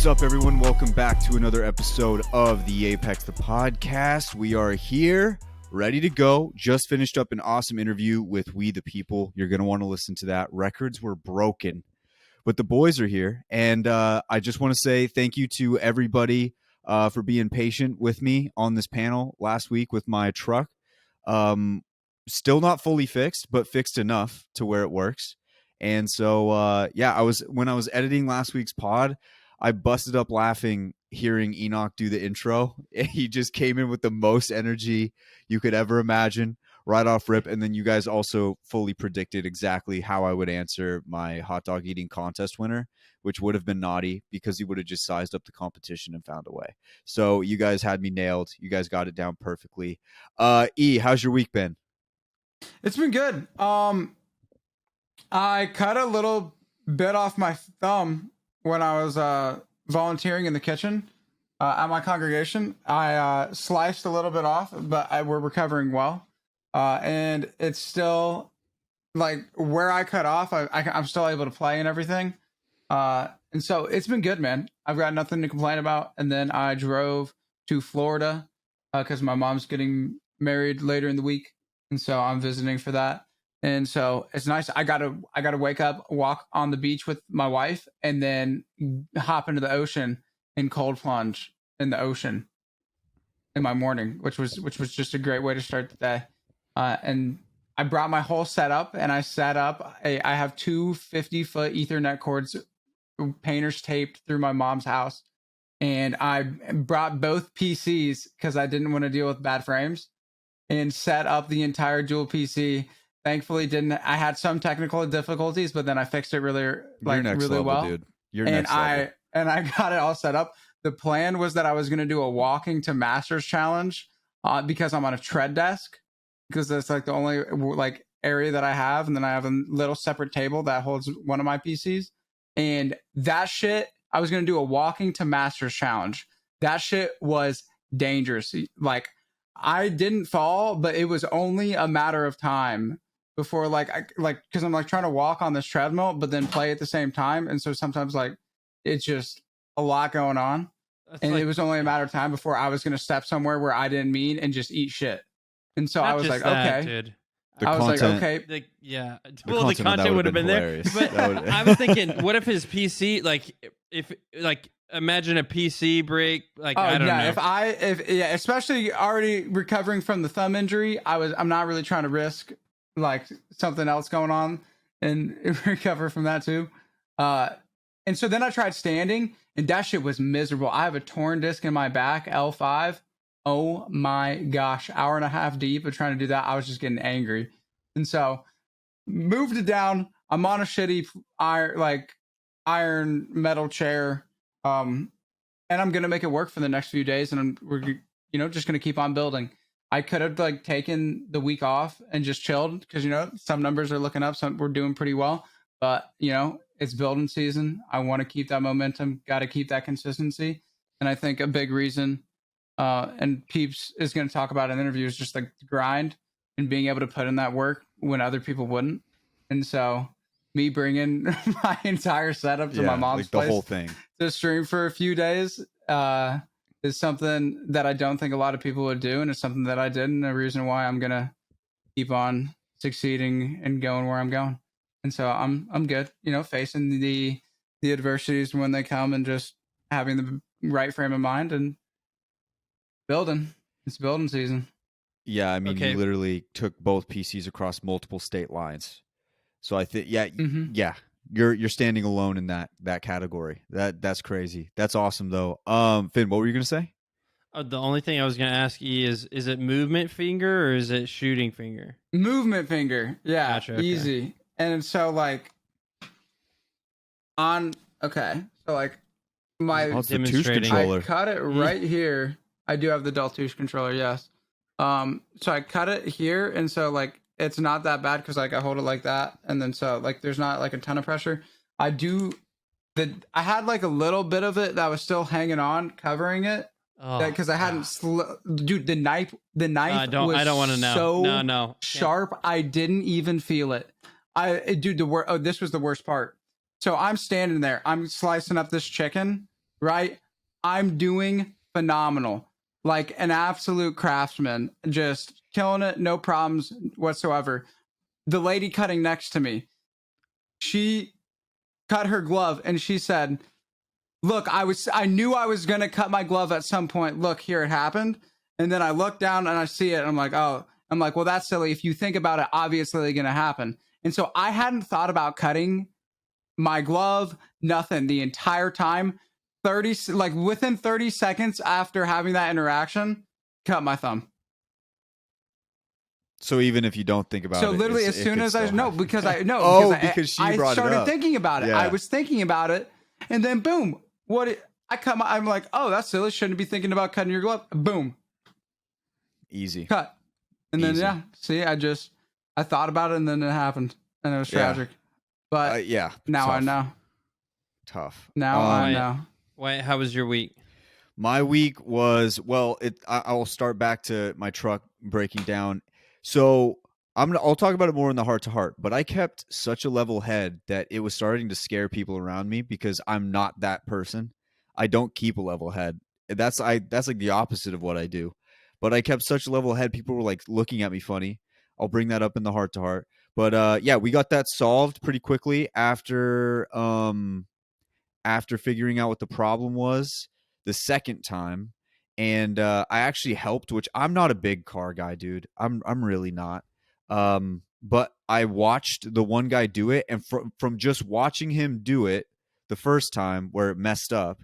What's up, everyone? Welcome back to another episode of the Apex the podcast. We are here, ready to go. Just finished up an awesome interview with We the People. You're going to want to listen to that. Records were broken, but the boys are here. And I just want to say thank you to everybody for being patient with me on this panel last week with my truck. Still not fully fixed, but fixed enough to where it works. And so, when I was editing last week's pod, I busted up laughing hearing Enoch do the intro. He just came in with the most energy you could ever imagine right off rip. And then you guys also fully predicted exactly how I would answer my hot dog eating contest winner, which would have been naughty because he would have just sized up the competition and found a way. So you guys had me nailed. You guys got it down perfectly. E, how's your week been? It's been good. I cut a little bit off my thumb when I was volunteering in the kitchen at my congregation. I sliced a little bit off, but we're recovering well. And it's still like where I cut off, I'm still able to play and everything. And so it's been good, man. I've got nothing to complain about. And then I drove to Florida because my mom's getting married later in the week. And so I'm visiting for that. And so it's nice. I gotta wake up, walk on the beach with my wife, and then hop into the ocean and cold plunge in the ocean in my morning, which was just a great way to start the day. And I brought my whole setup, and I set up. I have two 50-foot Ethernet cords, painters taped through my mom's house, and I brought both PCs because I didn't want to deal with bad frames, and set up the entire dual PC. Thankfully, I had some technical difficulties, but then I fixed it really well. Dude. You're next level. And I got it all set up. The plan was that I was going to do a walking to masters challenge because I'm on a tread desk, because that's like the only like area that I have, and then I have a little separate table that holds one of my PCs. And that shit, I was going to do a walking to masters challenge. That shit was dangerous. Like, I didn't fall, but it was only a matter of time before because I'm like trying to walk on this treadmill but then play at the same time, and so sometimes like it's just a lot going on. It was only a matter of time before I was going to step somewhere where I didn't mean and just eat shit. And so I was like, okay, dude. The content would have been there. But I was thinking, what if his PC, imagine a PC break, I don't know. Especially already recovering from the thumb injury, I'm not really trying to risk like something else going on and recover from that too. And so then I tried standing, and that shit was miserable. I have a torn disc in my back, L5. Oh my gosh, hour and a half deep of trying to do that. I was just getting angry. And so moved it down. I'm on a shitty iron metal chair. And I'm going to make it work for the next few days. And we're just going to keep on building. I could have taken the week off and just chilled because, some numbers are looking up. Some we're doing pretty well, but it's building season. I want to keep that momentum, got to keep that consistency. And I think a big reason, and Peeps is going to talk about in the interview, is just like the grind and being able to put in that work when other people wouldn't. And so me bringing my entire setup to my mom's place, the whole thing, to stream for a few days, is something that I don't think a lot of people would do, and it's something that I did, and a reason why I'm gonna keep on succeeding and going where I'm going. And so I'm good, facing the adversities when they come, and just having the right frame of mind and building. It's building season. Yeah, I mean, You literally took both PCs across multiple state lines. So I think, you're standing alone in that category. That's crazy. That's awesome, though. Finn, what were you gonna say? The only thing I was gonna ask you is it movement finger or is it shooting finger? Movement finger. Yeah, gotcha, okay. Easy. And so my demonstrating. I cut it right here. I do have the Deltouche controller, yes. So I cut it here, and so it's not that bad because I hold it like that, and then so there's not a ton of pressure. I had a little bit of it that was still hanging on, covering it, because I hadn't. Dude, the knife. I don't want to know. So sharp, I didn't even feel it. This was the worst part. So I'm standing there, I'm slicing up this chicken, right? I'm doing phenomenal. Like an absolute craftsman, just killing it, no problems whatsoever. The lady cutting next to me, she cut her glove and she said, "Look, I knew I was gonna cut my glove at some point. Look, here it happened." And then I look down and I see it. And I'm like, oh, I'm like, well, that's silly. If you think about it, obviously it's gonna happen. And so I hadn't thought about cutting my glove, nothing the entire time. 30, like within 30 seconds after having that interaction, cut my thumb. So even if you don't think about So it, literally, as it soon could as I still no, happen. because I no, Oh, because she I brought it started up. thinking about it. Yeah. I was thinking about it, and then boom, I'm like, oh, that's silly. Shouldn't be thinking about cutting your glove. Boom, Easy. cut. And then Easy. yeah, see, I thought about it, and then it happened, and it was Yeah. tragic. But Yeah. now I tough. know. Tough. Now I know. Wait, how was your week? My week was I will start back to my truck breaking down. So I'll talk about it more in the heart to heart, but I kept such a level head that it was starting to scare people around me because I'm not that person. I don't keep a level head. That's like the opposite of what I do. But I kept such a level head. People were like looking at me funny. I'll bring that up in the heart to heart. But yeah, we got that solved pretty quickly after figuring out what the problem was the second time. And I actually helped, which I'm not a big car guy, dude. I'm really not. But I watched the one guy do it, and from just watching him do it the first time where it messed up,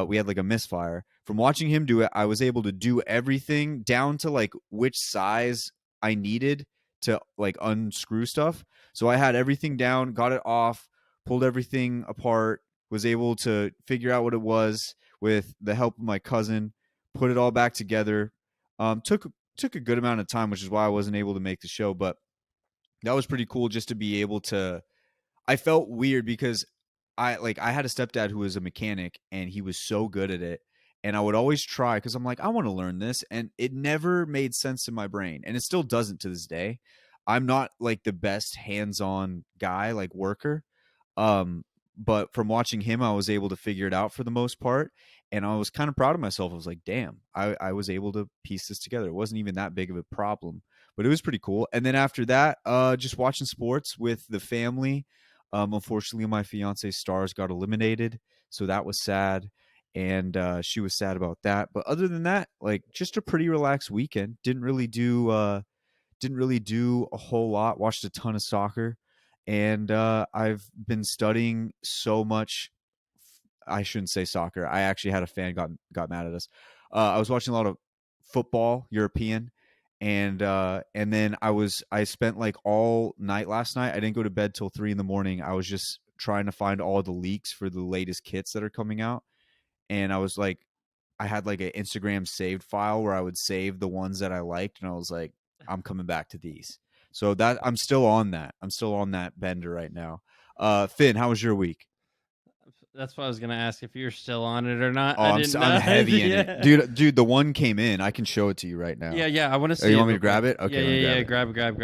we had like a misfire. From watching him do it, I was able to do everything down to like which size I needed to like unscrew stuff. So I had everything down, got it off, pulled everything apart, was able to figure out what it was with the help of my cousin, put it all back together. Took a good amount of time, which is why I wasn't able to make the show, but that was pretty cool just to be able to. I felt weird because I had a stepdad who was a mechanic and he was so good at it, and I would always try because I'm like, I want to learn this, and it never made sense in my brain, and it still doesn't to this day. I'm not like the best hands-on guy, like worker. Um, but from watching him, I was able to figure it out for the most part. And I was kind of proud of myself. I was like, damn, I was able to piece this together. It wasn't even that big of a problem, but it was pretty cool. And then after that, just watching sports with the family. Unfortunately, my fiance's Stars got eliminated. So that was sad. And she was sad about that. But other than that, like just a pretty relaxed weekend. Didn't really do a whole lot. Watched a ton of soccer, and I've been studying so much. I shouldn't say soccer. I actually had a fan got mad at us. I was watching a lot of football, European, and then I spent like all night last night. I didn't go to bed till 3 a.m. I was just trying to find all the leaks for the latest kits that are coming out, and I had like an Instagram saved file where I would save the ones that I liked, and I was like, I'm coming back to these. So that I'm still on that. I'm still on that bender right now. Finn, how was your week? That's what I was gonna ask if you're still on it or not. Oh, I didn't know. I'm heavy in Yeah. it, dude. The one came in. I can show it to you right now. Yeah. I want to see. Oh, you it want me real to grab quick. it? Okay, Yeah. let me grab Grab.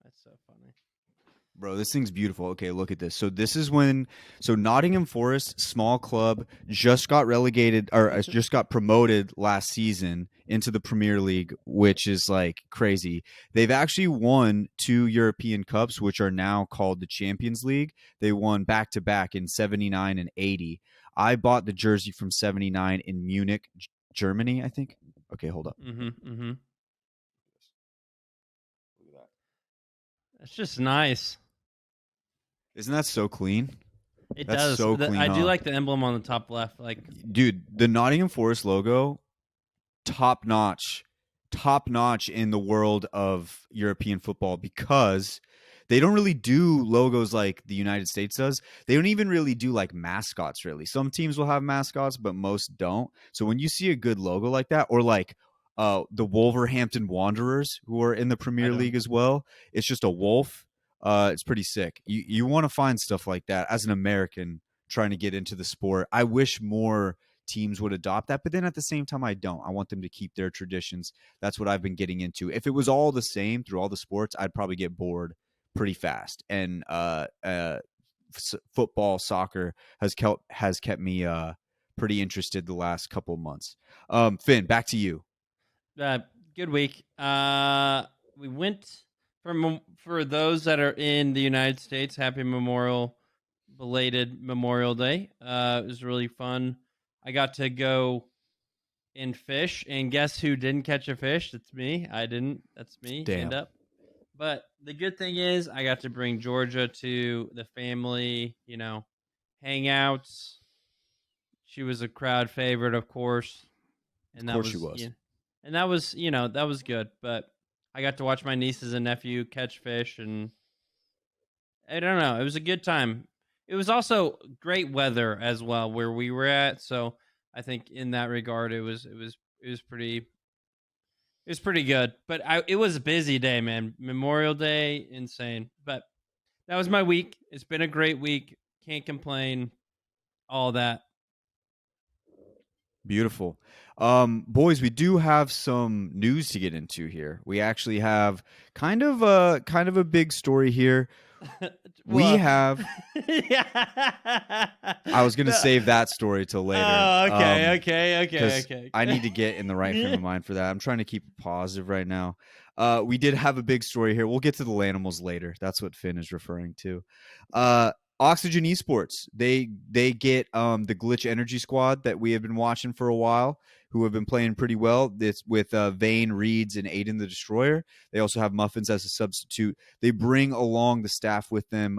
That's so funny. Bro, this thing's beautiful. Okay, look at this. So this is so Nottingham Forest, small club, just got relegated or just got promoted last season into the Premier League, which is like crazy. They've actually won 2 European Cups, which are now called the Champions League. They won back to back in 79 and 80. I bought the jersey from 79 in Munich, Germany, I think. Okay, hold up. Mm-hmm. It's just nice. Isn't that so clean? It That's does. so clean, I do huh? like the emblem on the top left. Like, Dude, the Nottingham Forest logo, top notch in the world of European football because they don't really do logos like the United States does. They don't even really do like mascots, really. Some teams will have mascots, but most don't. So when you see a good logo like that, or like the Wolverhampton Wanderers, who are in the Premier League as well, it's just a wolf. It's pretty sick. You want to find stuff like that as an American trying to get into the sport. I wish more teams would adopt that, but then at the same time I don't. I want them to keep their traditions. That's what I've been getting into. If it was all the same through all the sports, I'd probably get bored pretty fast. And football, soccer has kept me pretty interested the last couple of months. Finn, back to you. Good week. We went for those that are in the United States. Happy belated Memorial Day. It was really fun. I got to go and fish, and guess who didn't catch a fish? That's me. I didn't. That's me. Damn. Hand up. But the good thing is, I got to bring Georgia to the family. Hangouts. She was a crowd favorite, of course, and Of course she was. Yeah, and that was that was good. But I got to watch my nieces and nephew catch fish, and I don't know. It was a good time. It was also great weather as well where we were at, so I think in that regard, it was pretty good. But it was a busy day, man. Memorial Day, insane. But that was my week. It's been a great week. Can't complain. All that. Beautiful. Boys, we do have some news to get into here. We actually have kind of a big story here. We have I was going to save that story till later. Oh, okay. I need to get in the right frame of mind for that. I'm trying to keep it positive right now. We did have a big story here. We'll get to the Lanimals later. That's what Finn is referring to. Oxygen Esports, they get the Glitch Energy squad that we have been watching for a while, who have been playing pretty well. This with Vane, Reeds, and Aiden the Destroyer. They also have Muffins as a substitute. They bring along the staff with them,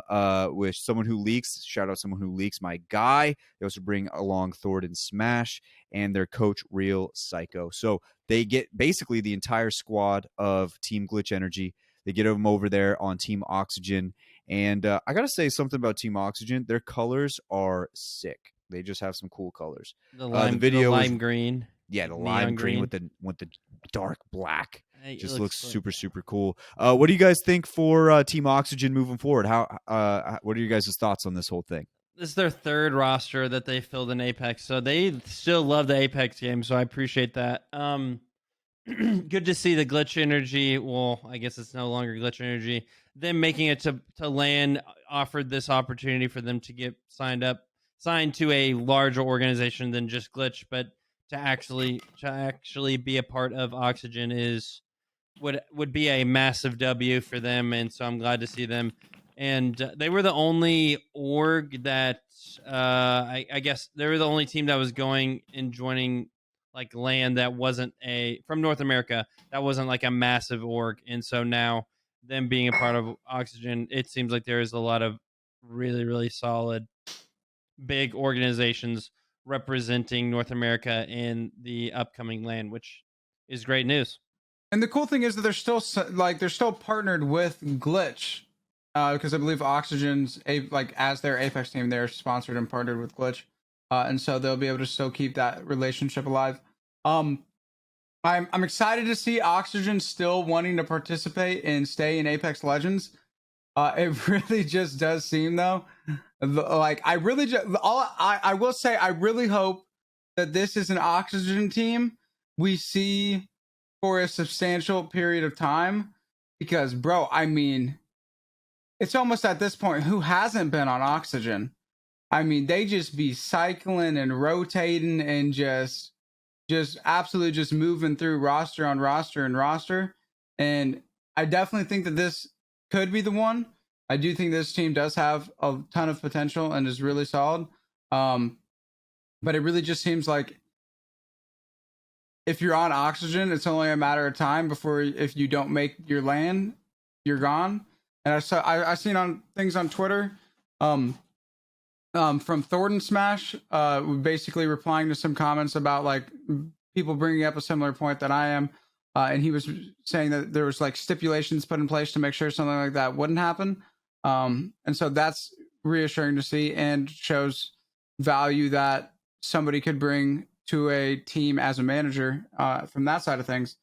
with someone who leaks. Shout out someone who leaks, my guy. They also bring along Thornton Smash and their coach Real Psycho. So they get basically the entire squad of Team Glitch Energy. They get them over there on Team Oxygen. And I got to say something about Team Oxygen. Their colors are sick. They just have some cool colors. The lime green. Yeah, the Neon lime green with the dark black. It Just looks super, super cool. What do you guys think for Team Oxygen moving forward? What are you guys' thoughts on this whole thing? This is their third roster that they filled in Apex, so they still love the Apex game, so I appreciate that. Good to see the Glitch Energy. Well, I guess it's no longer Glitch Energy. Them making it to LAN offered this opportunity for them to get signed to a larger organization than just Glitch, but to actually be a part of Oxygen would be a massive W for them, and so I'm glad to see them. And they were the only org that I guess they were the only team that was going and joining like LAN that wasn't from North America, that wasn't like a massive org. And so now them being a part of Oxygen, it seems like there is a lot of really, really solid big organizations representing North America in the upcoming LAN, which is great news. And the cool thing is that they're still partnered with Glitch, because I believe Oxygen's as their Apex team, they're sponsored and partnered with Glitch, and so they'll be able to still keep that relationship alive. I'm excited to see Oxygen still wanting to participate and stay in Apex Legends. It really just does seem though, like I will say I really hope that this is an Oxygen team we see for a substantial period of time, because bro, I mean, it's almost at this point, who hasn't been on Oxygen? I mean, they just be cycling and rotating and just absolutely just moving through roster on roster and roster. And I definitely think that this could be the one. I do think this team does have a ton of potential and is really solid. But it really just seems like if you're on Oxygen, it's only a matter of time before, if you don't make your LAN, you're gone. And I seen on things on Twitter, from Thornton Smash, basically replying to some comments about like people bringing up a similar point that I am, and he was saying that there was like stipulations put in place to make sure something like that wouldn't happen, and so that's reassuring to see and shows value that somebody could bring to a team as a manager, from that side of things.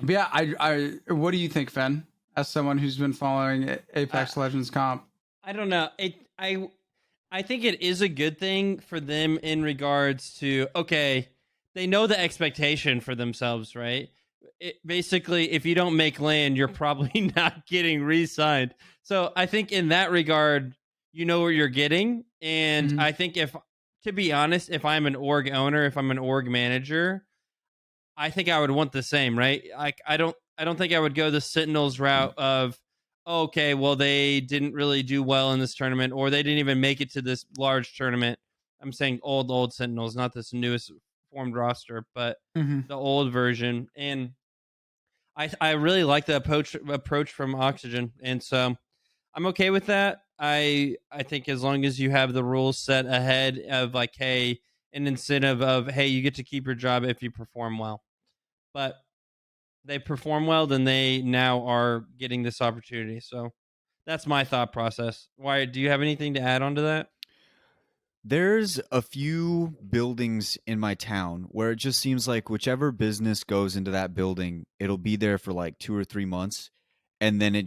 But yeah, I what do you think, Fen, as someone who's been following Apex Legends comp? I don't know. I think it is a good thing for them in regards to, okay, they know the expectation for themselves, right? basically, if you don't make land, you're probably not getting re-signed. So I think in that regard, you know what you're getting. And Mhm. I think to be honest, if I'm an org owner, if I'm an org manager, I think I would want the same, right? Like I don't think I would go the Sentinels route of okay, well they didn't really do well in this tournament or they didn't even make it to this large tournament. I'm saying old Sentinels, not this newest formed roster, but Mhm. the old version. And I really like the approach from Oxygen. And so I'm okay with that. I think as long as you have the rules set ahead of like, hey, an incentive of hey, you get to keep your job if you perform well. But they perform well, then they now are getting this opportunity. So that's my thought process. Why do you have anything to add on to that? There's a few buildings in my town where it just seems like whichever business goes into that building, it'll be there for like 2 or 3 months, and then it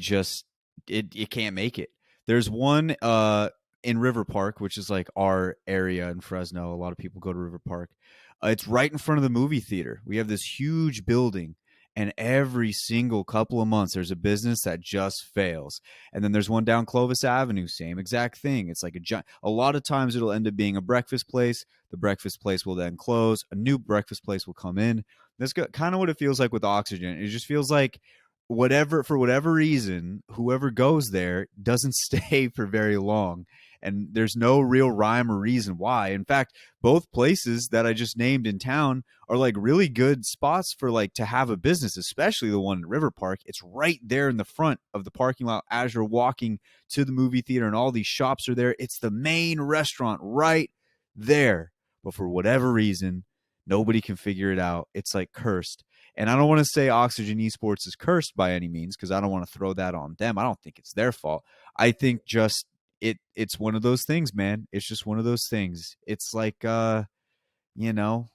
can't make it. There's one in River Park, which is like our area in Fresno. A lot of people go to River Park. It's right in front of the movie theater. We have this huge building, and every single couple of months, there's a business that just fails. And then there's one down Clovis Avenue, same exact thing. It's like a lot of times it'll end up being a breakfast place. The breakfast place will then close. A new breakfast place will come in. That's kind of what it feels like with Oxygen. It just feels like for whatever reason, whoever goes there doesn't stay for very long. And there's no real rhyme or reason why. In fact, both places that I just named in town are like really good spots for like to have a business, especially the one in River Park. It's right there in the front of the parking lot as you're walking to the movie theater, and all these shops are there. It's the main restaurant right there. But for whatever reason, nobody can figure it out. It's like cursed. And I don't want to say Oxygen Esports is cursed by any means because I don't want to throw that on them. I don't think it's their fault. I think just it's one of those things, man. It's just one of those things. It's like you know,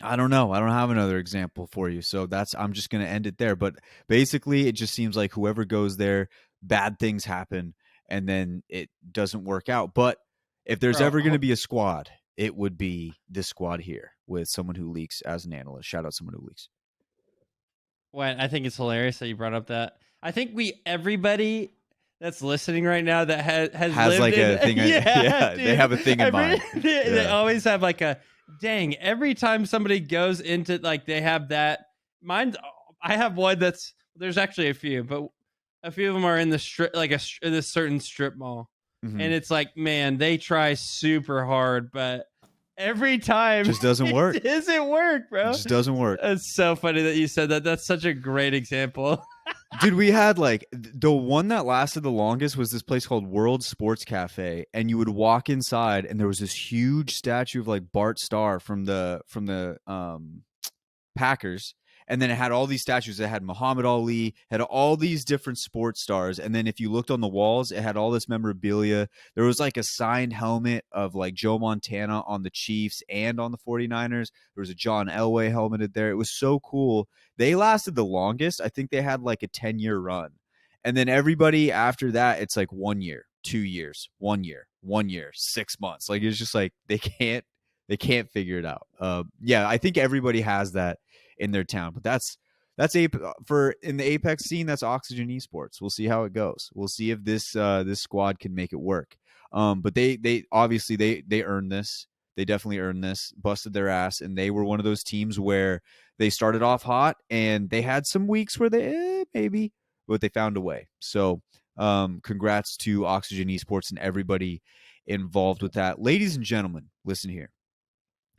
I don't know. I don't have another example for you. So I'm just going to end it there. But basically, it just seems like whoever goes there, bad things happen and then it doesn't work out. But if there's Bro, ever going to be a squad, it would be this squad here with someone who leaks as an analyst. Shout out someone who leaks. Well, I think it's hilarious that you brought up that. I think everybody that's listening right now that has Has lived like in, a thing. yeah, Yeah, they dude. have a thing in mind. They Yeah. always have like a dang. Every time somebody goes into like they have that. Mine, I have one that's there's actually a few, but a few of them are in the strip, like in a certain strip mall, and Mhm. it's like man, they try super hard, but every time Just doesn't work. it doesn't work, It bro. just doesn't work. It's so funny that you said that. That's such a great example. Dude, we had like the one that lasted the longest was this place called World Sports Cafe, and you would walk inside, and there was this huge statue of like Bart Starr from the Packers. And then it had all these statues. It had Muhammad Ali, had all these different sports stars. And then if you looked on the walls, it had all this memorabilia. There was like a signed helmet of like Joe Montana on the Chiefs and on the 49ers. There was a John Elway helmeted there. It was so cool. They lasted the longest. I think they had like a 10-year run. And then everybody after that, it's like 1 year, 2 years, 1 year, 1 year, 6 months. Like it's just like they can't figure it out. Yeah, I think everybody has that in their town. But that's for in the Apex scene. That's Oxygen Esports. We'll see how it goes. We'll see if this squad can make it work. But they obviously they earned this. They definitely earned this. Busted their ass, and they were one of those teams where they started off hot, and they had some weeks where they maybe, but they found a way. So congrats to Oxygen Esports and everybody involved with that. Ladies and gentlemen, listen here.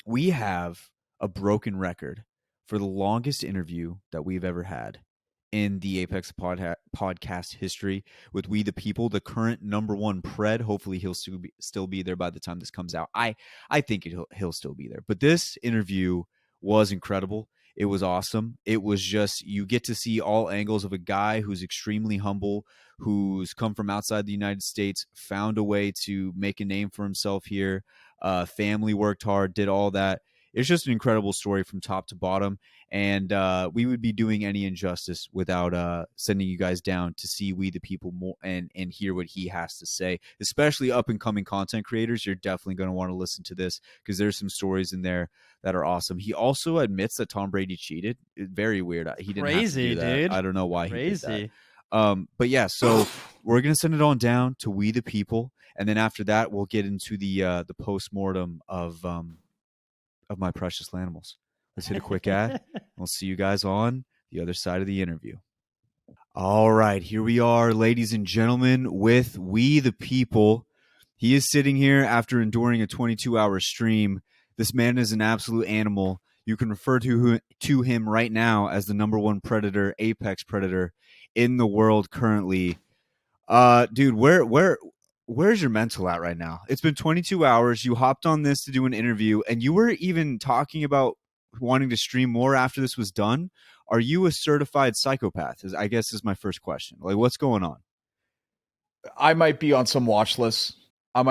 We have a broken record for the longest interview that we've ever had in the Apex podcast history with We the People, the current number one pred. Hopefully he'll still be there by the time this comes out. I think he'll still be there. But this interview was incredible. It was awesome. It was just you get to see all angles of a guy who's extremely humble, who's come from outside the United States, found a way to make a name for himself here. Family worked hard, did all that. it's just an incredible story from top to bottom. And we would be doing any injustice without sending you guys down to see We the People more and hear what he has to say, especially up and coming content creators. You're definitely going to want to listen to this because there's some stories in there that are awesome. He also admits that Tom Brady cheated. Very weird. He didn't have to do that. Dude. I don't know why he did that. Crazy. But yeah, so we're gonna send it on down to We the People, and then after that, we'll get into the postmortem of my precious Lanimals. Let's hit a quick ad. We'll see you guys on the other side of the interview. All right, here we are, ladies and gentlemen, with We the People. He is sitting here after enduring a 22-hour stream. This man is an absolute animal. You can refer to him right now as the number one predator, apex predator in the world currently. Dude, where's your mental at right now? It's been 22 hours. You hopped on this to do an interview, and you were even talking about wanting to stream more after this was done. Are you a certified psychopath? I guess is my first question. Like, what's going on? I might be on some watch lists. We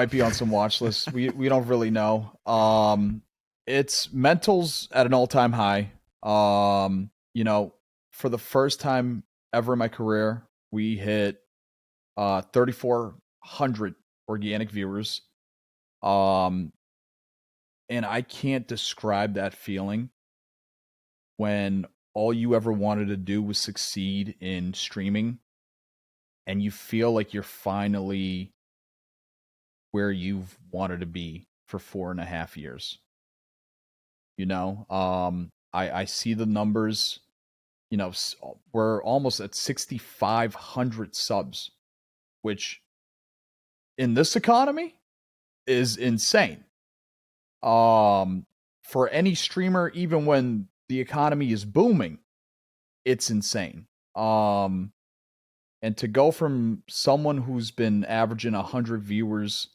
don't really know. It's mentals at an all-time high. For the first time ever in my career, we hit 3,400 organic viewers. And I can't describe that feeling when all you ever wanted to do was succeed in streaming, and you feel like you're finally where you've wanted to be for 4.5 years. I see the numbers. We're almost at 6,500 subs, which in this economy is insane. For any streamer, even when the economy is booming, it's insane. And to go from someone who's been averaging 100 viewers,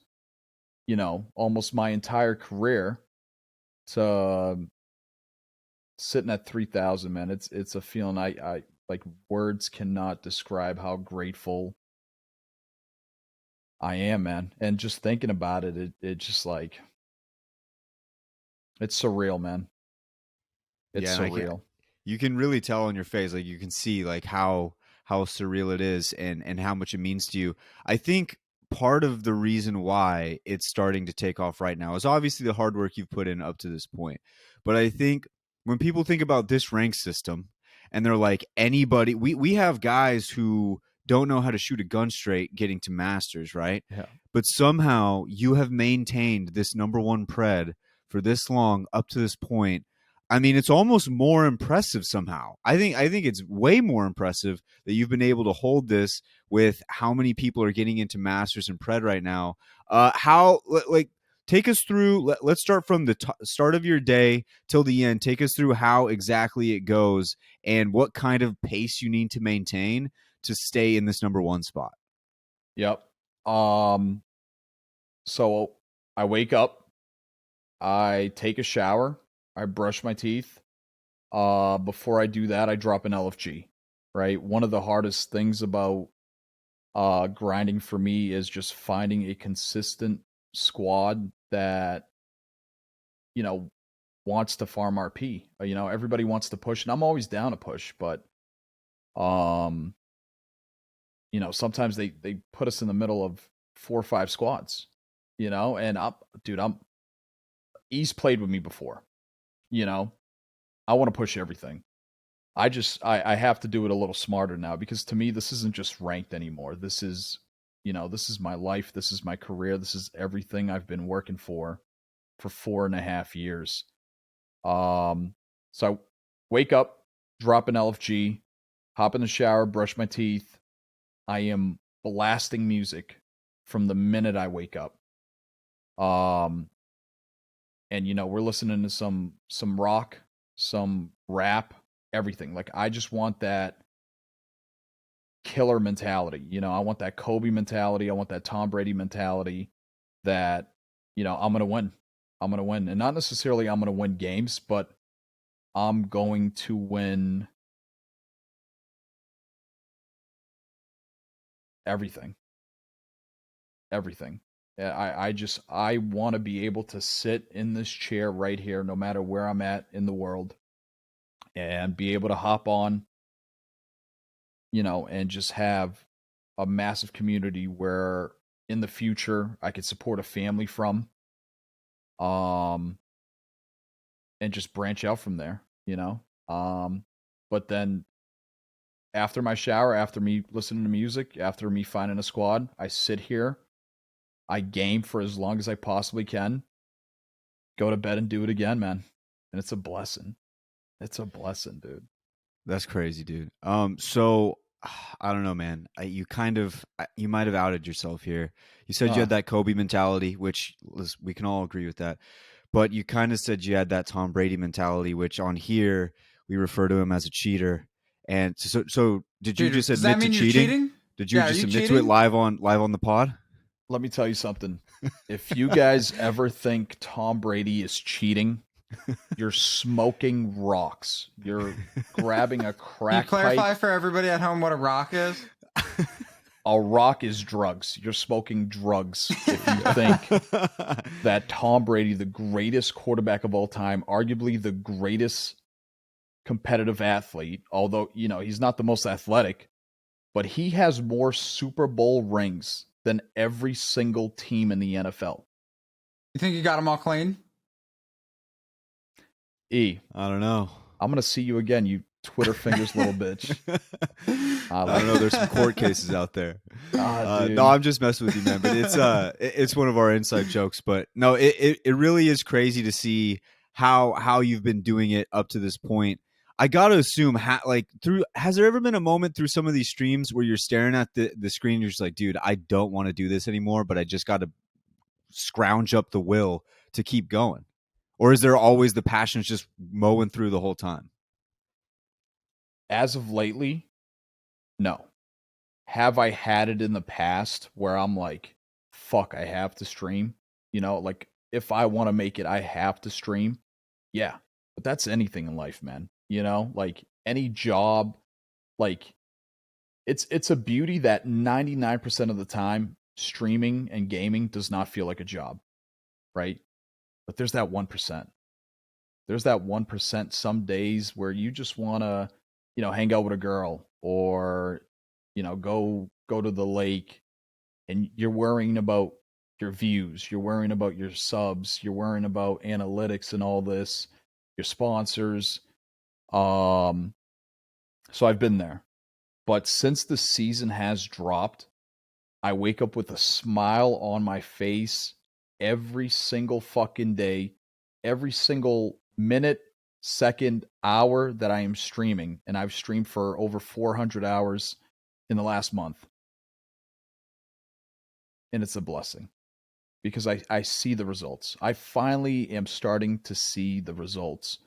almost my entire career, to sitting at 3,000, man, it's a feeling I like. Words cannot describe how grateful I am, man. And just thinking about it, it just like, it's surreal, man. It's surreal. You can really tell on your face, like you can see like how surreal it is and how much it means to you. I think part of the reason why it's starting to take off right now is obviously the hard work you've put in up to this point. But I think when people think about this rank system and they're like, anybody, we have guys who don't know how to shoot a gun straight getting to masters, right? Yeah. But somehow you have maintained this number one pred for this long up to this point. I mean, it's almost more impressive somehow. I think it's way more impressive that you've been able to hold this with how many people are getting into masters and pred right now. Take us through. Let's start from the start of your day till the end. Take us through how exactly it goes and what kind of pace you need to maintain to stay in this number one spot. Yep. So I wake up, I take a shower, I brush my teeth. Before I do that, I drop an LFG. Right. One of the hardest things about grinding for me is just finding a consistent squad that wants to farm RP. Everybody wants to push, and I'm always down to push, but sometimes they put us in the middle of 4 or 5 squads, and he's played with me before. I want to push everything. I have to do it a little smarter now, because to me, this isn't just ranked anymore. This is my life. This is my career. This is everything I've been working for 4.5 years. So I wake up, drop an LFG, hop in the shower, brush my teeth. I am blasting music from the minute I wake up. And we're listening to some rock, some rap, everything. Like, I just want that killer mentality. I want that Kobe mentality. I want that Tom Brady mentality that, I'm going to win. I'm going to win. And not necessarily I'm going to win games, but I'm going to win everything. Everything. I want to be able to sit in this chair right here, no matter where I'm at in the world, and be able to hop on, and just have a massive community where in the future I could support a family from, um, and just branch out from there. But then after my shower, after me listening to music, after me finding a squad, I sit here, I game for as long as I possibly can, go to bed and do it again, man. And it's a blessing. It's a blessing, dude. That's crazy, dude. So I don't know, man. You might have outed yourself here. You said you had that Kobe mentality, which we can all agree with that. But you kind of said you had that Tom Brady mentality, which on here we refer to him as a cheater. And so did you just Does that admit to mean you're cheating? Did you Yeah, are just you admit to it cheating? live on the pod? Let me tell you something. If you guys ever think Tom Brady is cheating, you're smoking rocks. You're grabbing a Can you crack clarify pipe. for everybody at home what a rock is? A rock is drugs. You're smoking drugs if you think that Tom Brady, the greatest quarterback of all time, arguably the greatest competitive athlete, although, he's not the most athletic, but he has more Super Bowl rings than every single team in the NFL. You think you got them all clean? I don't know. I'm going to see you again, you Twitter fingers little bitch. I don't know. There's some court cases out there. Dude. No, I'm just messing with you, man. But it's one of our inside jokes. But no, it really is crazy to see how you've been doing it up to this point. I gotta assume, has there ever been a moment through some of these streams where you're staring at the screen, and you're just like, dude, I don't want to do this anymore, but I just got to scrounge up the will to keep going? Or is there always the passion's just mowing through the whole time? As of lately, no. Have I had it in the past where I'm like, fuck, I have to stream? Like if I want to make it, I have to stream. Yeah. But that's anything in life, man. Like any job, like it's a beauty that 99% of the time streaming and gaming does not feel like a job, right? But there's that 1%. There's that 1% some days where you just want to, hang out with a girl or, go to the lake, and you're worrying about your views, you're worrying about your subs, you're worrying about analytics and all this, your sponsors. So I've been there. But since the season has dropped, I wake up with a smile on my face every single fucking day, every single minute, second, hour that I am streaming. And I've streamed for over 400 hours in the last month. And it's a blessing because I see the results. I finally am starting to see the results.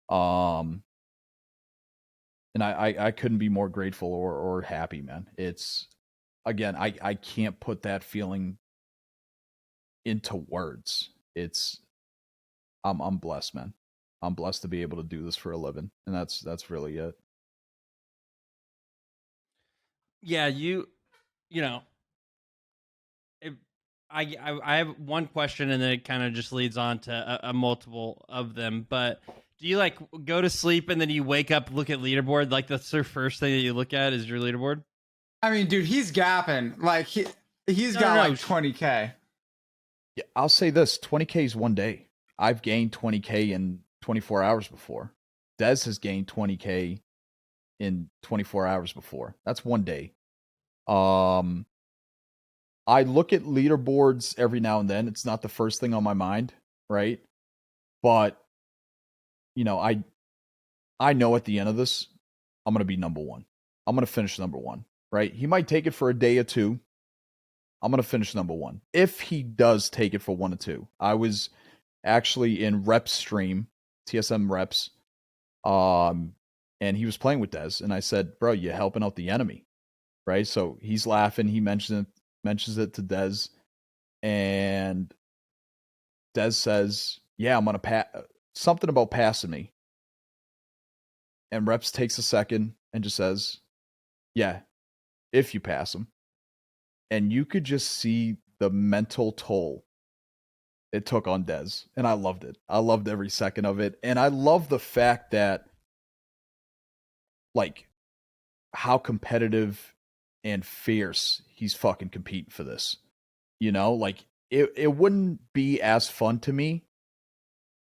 And I couldn't be more grateful or happy, man. It's, again, I can't put that feeling into words. I'm blessed, man. I'm blessed to be able to do this for a living, and that's really it. Yeah, you know, if, I have one question, and then it kind of just leads on to a multiple of them. But do you like go to sleep and then you wake up, look at leaderboard? Like that's the first thing that you look at is your leaderboard? I mean, dude, he's gapping. Like he's No, got no, like 20K. Yeah, I'll say this: 20K is one day. I've gained 20K in 24 hours before. Dez has gained 20K in 24 hours before. That's one day. I look at leaderboards every now and then. It's not the first thing on my mind, right? But I know at the end of this, I'm going to be number one. I'm going to finish number one, right? He might take it for a day or two. I'm going to finish number one. If he does take it for 1 or 2. I was actually in Reps stream, TSM Reps, and he was playing with Dez, and I said, bro, you're helping out the enemy, right? So he's laughing. He mentions it to Dez, and Dez says, yeah, I'm going to something about passing me. And Reps takes a second and just says, yeah, if you pass him. And you could just see the mental toll it took on Dez, and I loved it. I loved every second of it, and I love the fact that, like, how competitive and fierce he's fucking competing for this. You know, like it wouldn't be as fun to me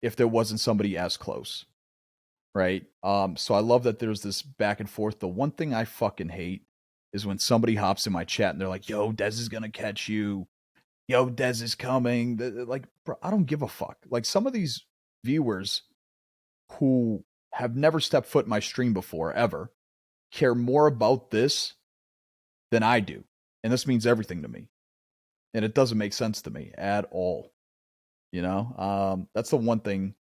if there wasn't somebody as close, right? So I love that there's this back and forth. The one thing I fucking hate is when somebody hops in my chat and they're like, "Yo, Dez is gonna catch you. Yo, Dez is coming." Like, bro, I don't give a fuck. Like, some of these viewers who have never stepped foot in my stream before, ever, care more about this than I do. And this means everything to me. And it doesn't make sense to me at all. You know? That's the one thing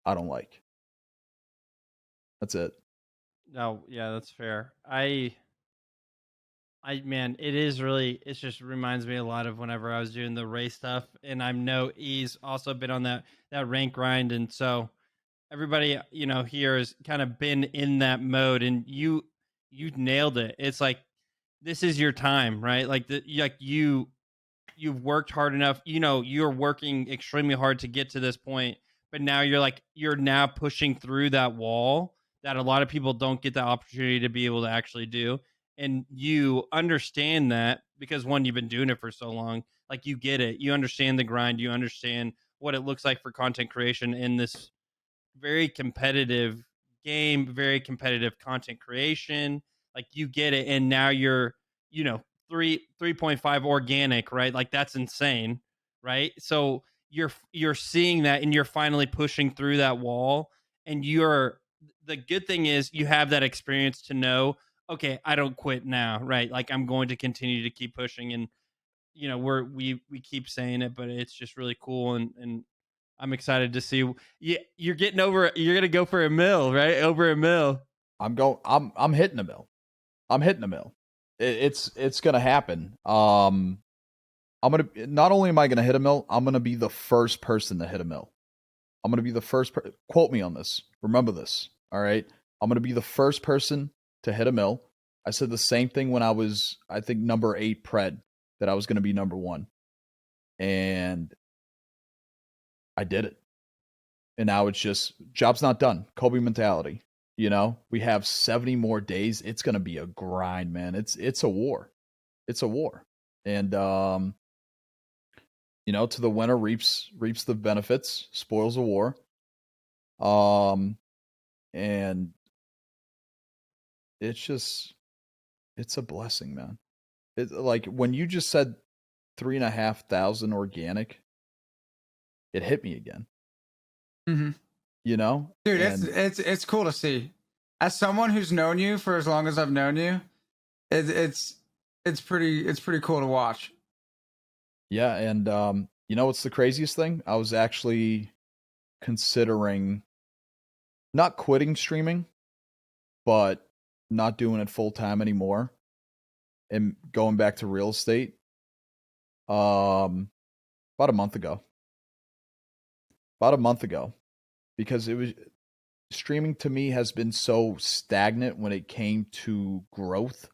I don't like. That's it. No, yeah, that's fair. Man, it is really. It just reminds me a lot of whenever I was doing the race stuff, and I know he's also been on that rank grind, and so everybody here has kind of been in that mode, and you nailed it. It's like this is your time, right? Like you've worked hard enough. You're working extremely hard to get to this point, but now you're now pushing through that wall that a lot of people don't get the opportunity to be able to actually do. And you understand that because one, you've been doing it for so long. Like, you get it. You understand the grind. You understand what it looks like for content creation in this very competitive game, very competitive content creation. Like, you get it, and now you're, 3.5 organic, right? Like, that's insane, right? So you're seeing that, and you're finally pushing through that wall. And the good thing is you have that experience to know, okay, I don't quit now, right? Like, I'm going to continue to keep pushing, and we keep saying it, but it's just really cool, and I'm excited to see. You're getting over. You're gonna go for a mill, right? Over a mill. I'm hitting a mill. I'm hitting a mill. It's gonna happen. I'm gonna, not only am I gonna hit a mill, I'm gonna be the first person to hit a mill. I'm gonna be the first. Quote me on this. Remember this. All right. I'm gonna be the first person to hit a mill. I said the same thing when I was, I think, number 8 pred, that I was gonna be number 1, and I did it. And now it's just, job's not done. Kobe mentality. You know, we have 70 more days. It's gonna be a grind, man. It's a war. It's a war. And to the winner reaps the benefits, spoils the war. And it's a blessing, man. It's like when you just said 3,500 organic, it hit me again. Mm-hmm. Dude, and it's cool to see. As someone who's known you for as long as I've known you, it's pretty cool to watch. yeah, and what's the craziest thing? I was actually considering not quitting streaming, but not doing it full time anymore and going back to real estate. About a month ago. Because it was, streaming to me has been so stagnant when it came to growth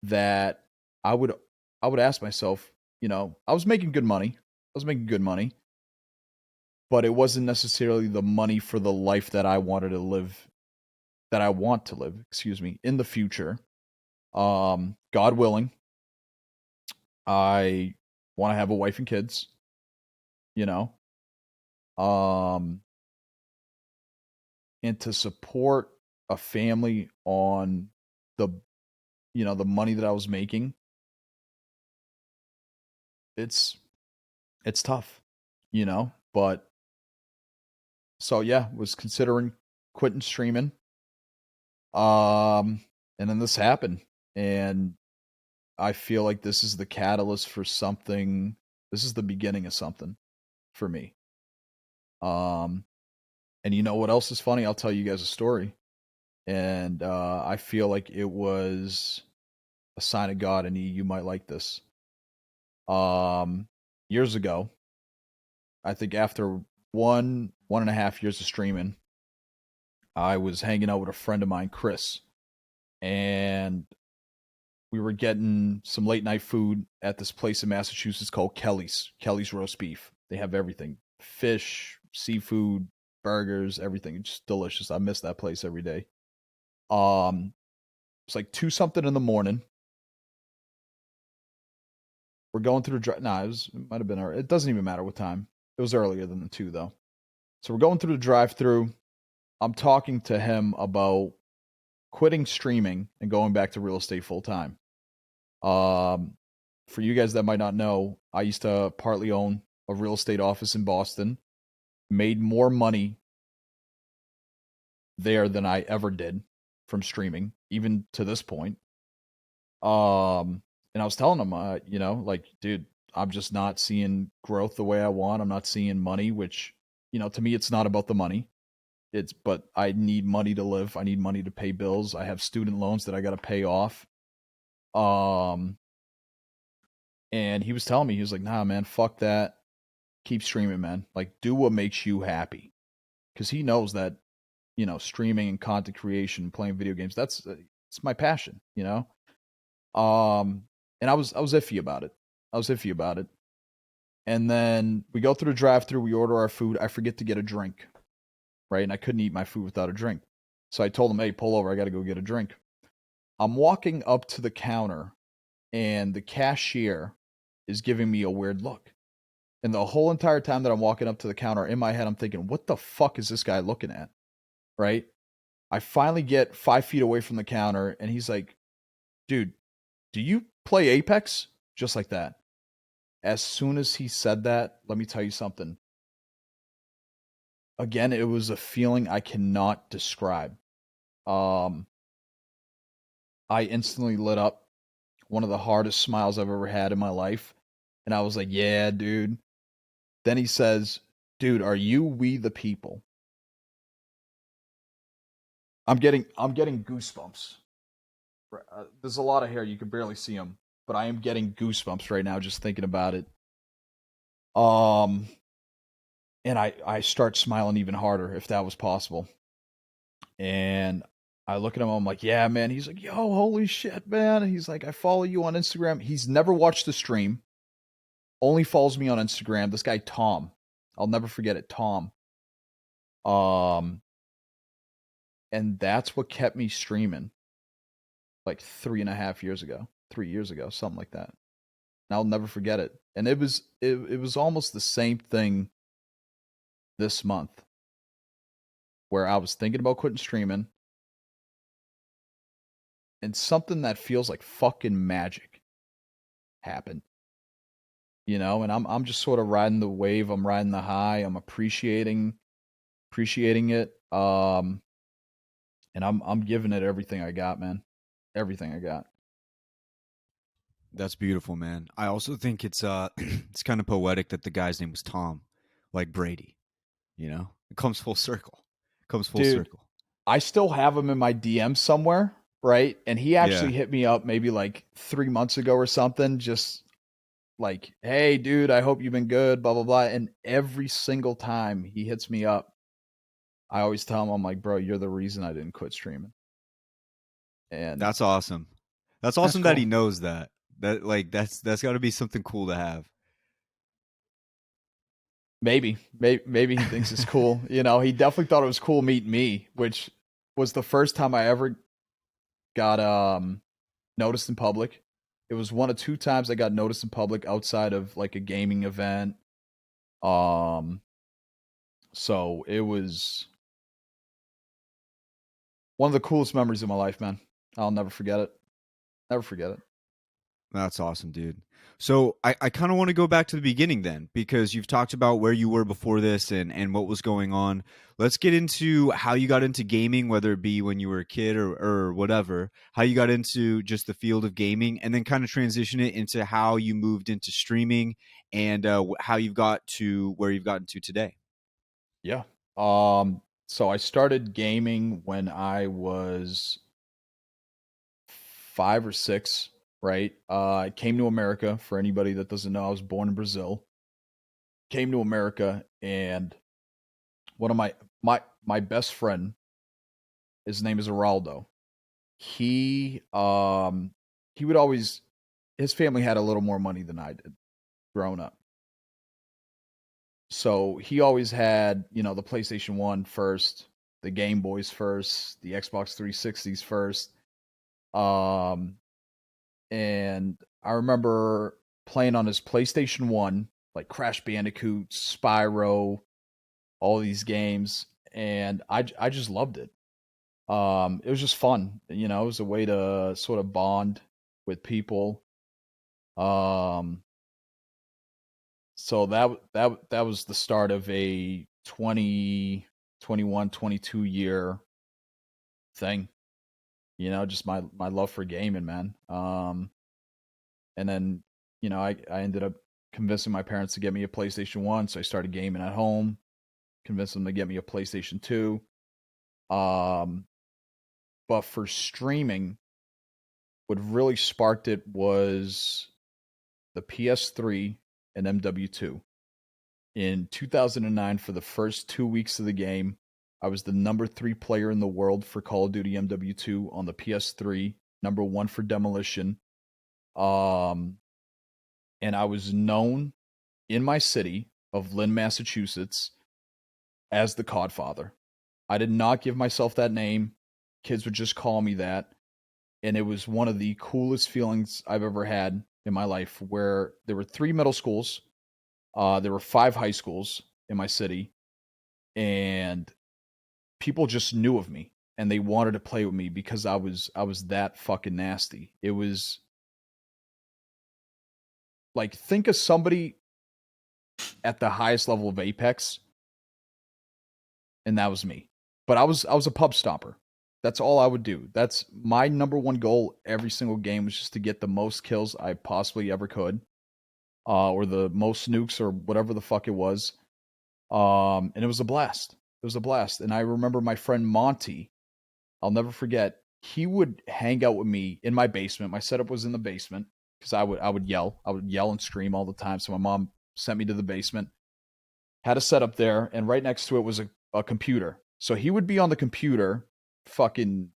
that I would ask myself, I was making good money. But it wasn't necessarily the money for the life that I want to live, in the future. God willing, I want to have a wife and kids, and to support a family on the money that I was making. It's tough, but so yeah, was considering quitting streaming. And then this happened, and I feel like this is the catalyst for something. This is the beginning of something for me. And you know what else is funny? I'll tell you guys a story. And I feel like it was a sign of God, and you might like this. Years ago, I think after 1.5 years of streaming, I was hanging out with a friend of mine, Chris, and we were getting some late night food at this place in Massachusetts called Kelly's Roast Beef. They have everything: fish, seafood, burgers, everything. It's just delicious. I miss that place every day. It's like 2 something in the morning. We're going through the drive. Nah, it might have been early. It doesn't even matter what time. It was earlier than the 2 though. So we're going through the drive-through. I'm talking to him about quitting streaming and going back to real estate full time. For you guys that might not know, I used to partly own a real estate office in Boston. Made more money there than I ever did from streaming, even to this point. And I was telling him, like, dude, I'm just not seeing growth the way I want. I'm not seeing money, which, to me, it's not about the money. But I need money to live. I need money to pay bills. I have student loans that I got to pay off. And he was telling me, he was like, nah, man, fuck that. Keep streaming, man. Like, do what makes you happy. Because he knows that, streaming and content creation, playing video games, it's my passion, And I was iffy about it. And then we go through the drive-thru, we order our food. I forget to get a drink, right? And I couldn't eat my food without a drink. So I told him, hey, pull over. I got to go get a drink. I'm walking up to the counter, and the cashier is giving me a weird look. And the whole entire time that I'm walking up to the counter, in my head, I'm thinking, what the fuck is this guy looking at? Right? I finally get 5 feet away from the counter, and he's like, dude, do you play Apex? Just like that. As soon as he said that, let me tell you something. Again, it was a feeling I cannot describe. I instantly lit up. One of the hardest smiles I've ever had in my life. And I was like, yeah, dude. Then he says, dude, are you We the People? I'm getting goosebumps. There's a lot of hair. You can barely see them. But I am getting goosebumps right now just thinking about it. And I start smiling even harder, if that was possible. And I look at him, I'm like, yeah, man. He's like, yo, holy shit, man. He's like, I follow you on Instagram. He's never watched the stream. Only follows me on Instagram. This guy, Tom. I'll never forget it, Tom. And that's what kept me streaming like 3.5 years ago, 3 years ago, something like that. And I'll never forget it. And it was almost the same thing this month where I was thinking about quitting streaming, and something that feels like fucking magic happened. And I'm just sort of riding the wave. I'm riding the high. I'm appreciating it. And I'm giving it everything I got, man. Everything I got. That's beautiful, man. I also think it's it's kind of poetic that the guy's name was Tom, like Brady. It comes full circle. Dude, I still have him in my DM somewhere, right? And he actually hit me up maybe like 3 months ago or something, just like, hey, dude, I hope you've been good, blah, blah, blah. And every single time he hits me up, I always tell him, I'm like, bro, you're the reason I didn't quit streaming. And that's awesome. That's awesome that he knows that. That's got to be something cool to have. Maybe he thinks it's cool. He definitely thought it was cool meeting me, which was the first time I ever got noticed in public. It was 1 or 2 times I got noticed in public outside of like a gaming event. So it was one of the coolest memories of my life, man. I'll never forget it. Never forget it. That's awesome, dude. So I kind of want to go back to the beginning then, because you've talked about where you were before this and what was going on. Let's get into how you got into gaming, whether it be when you were a kid or whatever, how you got into just the field of gaming, and then kind of transition it into how you moved into streaming and how you've got to where you've gotten to today. Yeah. So I started gaming when I was 5 or 6, right? I came to America. For anybody that doesn't know, I was born in Brazil. Came to America, and one of my best friend, his name is Geraldo. He he would always, his family had a little more money than I did growing up. So he always had, the PlayStation 1 first, the Game Boys first, the Xbox 360s first. And I remember playing on his PlayStation 1, like Crash Bandicoot, Spyro, all these games, and I just loved it. It was just fun, it was a way to sort of bond with people. So that was the start of a 20, 21, 22 year thing. Just my love for gaming, man. And then, I ended up convincing my parents to get me a PlayStation 1, so I started gaming at home, convinced them to get me a PlayStation 2. But for streaming, what really sparked it was the PS3 and MW2. In 2009, for the first 2 weeks of the game, I was the number 3 player in the world for Call of Duty MW2 on the PS3, number 1 for Demolition. And I was known in my city of Lynn, Massachusetts, as the Codfather. I did not give myself that name. Kids would just call me that. And it was one of the coolest feelings I've ever had in my life, where there were 3 middle schools. There were 5 high schools in my city. And people just knew of me. And they wanted to play with me because I was that fucking nasty. It was like, think of somebody at the highest level of Apex, and that was me. But I was a pub stomper. That's all I would do. That's my number 1 goal every single game, was just to get the most kills I possibly ever could, or the most nukes, or whatever the fuck it was. And it was a blast. It was a blast. And I remember my friend Monty. I'll never forget. He would hang out with me in my basement. My setup was in the basement because I would yell. I would yell and scream all the time. So my mom sent me to the basement. Had a setup there, and right next to it was a computer. So he would be on the computer, fucking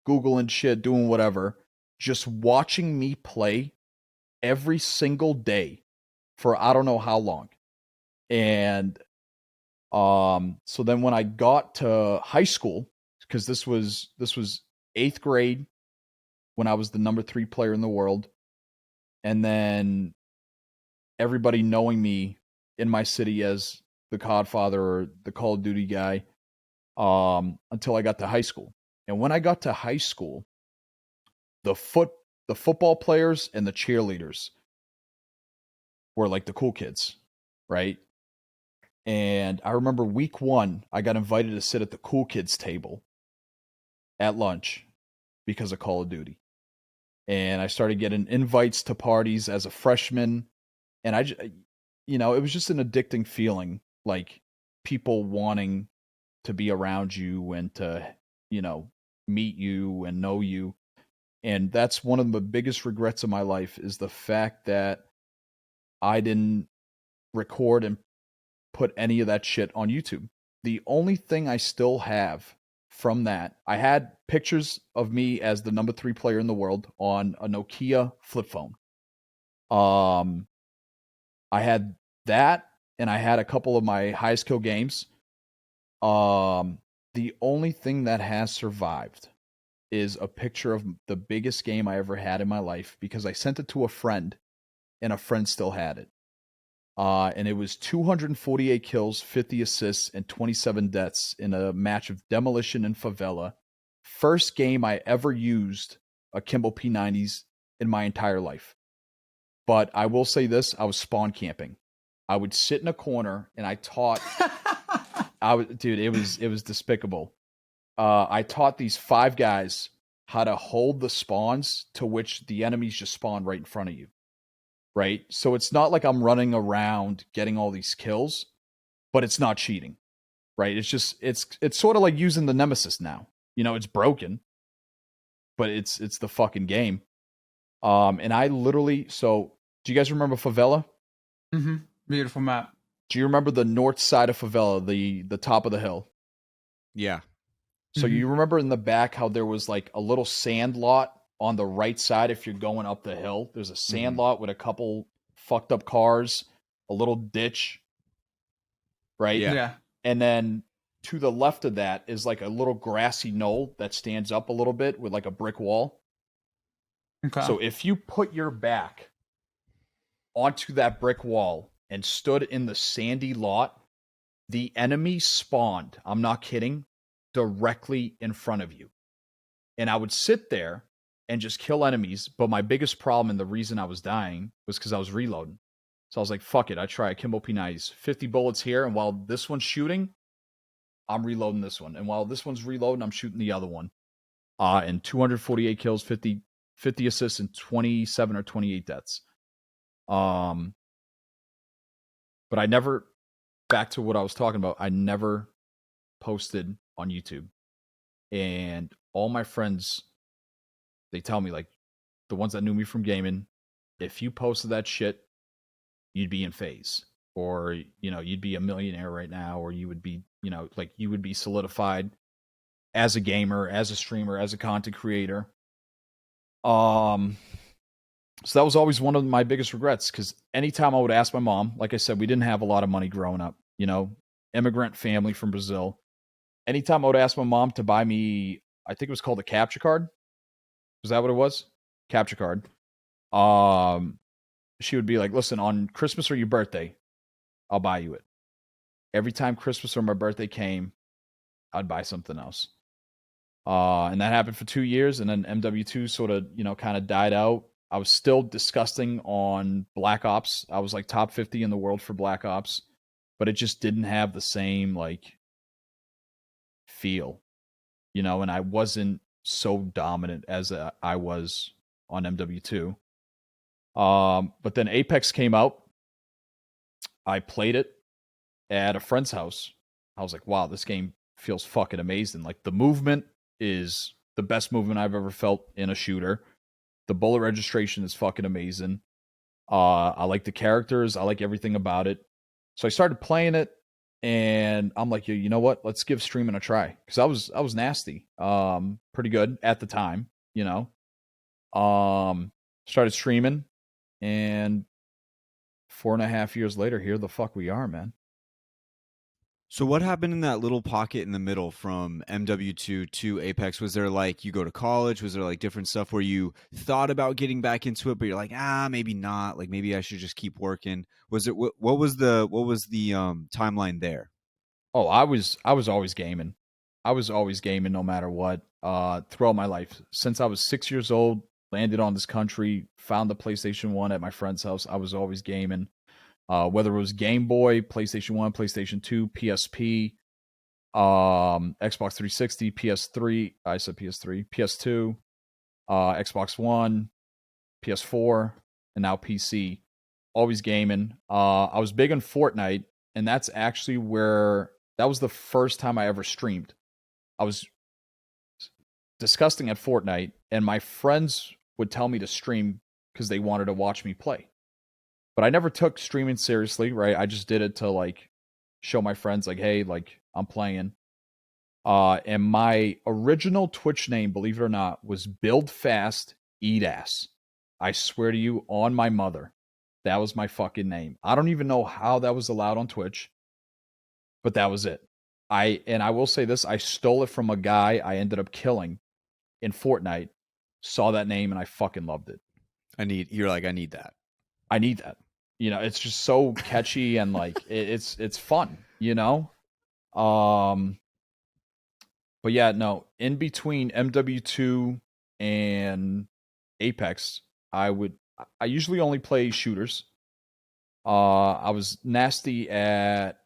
Googling shit, doing whatever, just watching me play every single day for I don't know how long. And so then when I got to high school, because this was 8th grade when I was the number 3 player in the world, and then everybody knowing me in my city as the Codfather or the Call of Duty guy, until I got to high school. And when I got to high school, the football players and the cheerleaders were like the cool kids, right? And I remember week 1, I got invited to sit at the cool kids table at lunch because of Call of Duty. And I started getting invites to parties as a freshman. And it was just an addicting feeling, like people wanting to be around you and to, meet you and know you. And that's one of the biggest regrets of my life, is the fact that I didn't record and put any of that shit on YouTube. The only thing I still have from that, I had pictures of me as the number 3 player in the world on a Nokia flip phone. I had that, and I had a couple of my highest kill games. The only thing that has survived is a picture of the biggest game I ever had in my life, because I sent it to a friend, and a friend still had it. And it was 248 kills, 50 assists, and 27 deaths in a match of Demolition and Favela. First game I ever used a Kimbo P90s in my entire life. But I will say this, I was spawn camping. I would sit in a corner, and I taught... dude, it was despicable. I taught these 5 guys how to hold the spawns, to which the enemies just spawn right in front of you. Right? So it's not like I'm running around getting all these kills, but it's not cheating. Right? It's just it's sort of like using the Nemesis now. It's broken, but it's the fucking game. And I literally, so do you guys remember Favela? Mm-hmm. Beautiful map. Do you remember the north side of Favela, the top of the hill? Yeah. So you remember in the back how there was like a little sand lot on the right side if you're going up the hill. There's a sand lot with a couple fucked up cars, a little ditch, right? Yeah. Yeah. And then to the left of that is like a little grassy knoll that stands up a little bit with like a brick wall. Okay. So if you put your back onto that brick wall and stood in the sandy lot, the enemy spawned, I'm not kidding, directly in front of you. And I would sit there and just kill enemies. But my biggest problem and the reason I was dying was because I was reloading. So I was like, fuck it. I try a Kimbo P90s. 50 bullets here. And while this one's shooting, I'm reloading this one. And while this one's reloading, I'm shooting the other one. And 248 kills, 50 assists, and 27 or 28 deaths. But I never, back to what I was talking about, I never posted on YouTube. And all my friends, they tell me, like, the ones that knew me from gaming, if you posted that shit, you'd be in phase. Or, you know, you'd be a millionaire right now, or you would be, you know, like, you would be solidified as a gamer, as a streamer, as a content creator. So that was always one of my biggest regrets, because anytime I would ask my mom, like I said, we didn't have a lot of money growing up, you know, immigrant family from Brazil. Anytime I would ask my mom to buy me, I think it was called a capture card. Was that what it was? Capture card. She would be like, listen, on Christmas or your birthday, I'll buy you it. Every time Christmas or my birthday came, I'd buy something else. And that happened for 2 years, and then MW2 sort of, you know, kind of died out. I was still disgusting on Black Ops. I was like top 50 in the world for Black Ops, but it just didn't have the same like feel, you know, and I wasn't so dominant as I was on MW2. But then Apex came out. I played it at a friend's house. I was like, wow, this game feels fucking amazing. Like, the movement is the best movement I've ever felt in a shooter. The bullet registration is fucking amazing. I like the characters. I like everything about it. So I started playing it, and I'm like, you know what? Let's give streaming a try, because I was nasty, pretty good at the time, you know. Started streaming, and 4.5 years later, here the fuck we are, man. So what happened in that little pocket in the middle from MW2 to Apex? Was there like, you go to college? Was there like different stuff where you thought about getting back into it, but you're like, maybe not. Like, maybe I should just keep working. Was it what was the timeline there? Oh, I was always gaming. I was always gaming no matter what. Throughout my life, since I was 6 years old, landed on this country, found the PlayStation 1 at my friend's house. I was always gaming. Whether it was Game Boy, PlayStation 1, PlayStation 2, PSP, Xbox 360, PS3, I said PS3, PS2, Xbox One, PS4, and now PC. Always gaming. I was big on Fortnite, and that's actually that was the first time I ever streamed. I was disgusting at Fortnite, and my friends would tell me to stream because they wanted to watch me play. But I never took streaming seriously, right? I just did it to like show my friends, like, hey, like, I'm playing. And my original Twitch name, believe it or not, was Build Fast, Eat Ass. I swear to you, on my mother, that was my fucking name. I don't even know how that was allowed on Twitch, but that was it. I will say this, I stole it from a guy I ended up killing in Fortnite, saw that name, and I fucking loved it. You're like, I need that. I need that. You know, it's just so catchy, and like it's fun, you know? But yeah, no, in between MW2 and Apex, I usually only play shooters. I was nasty at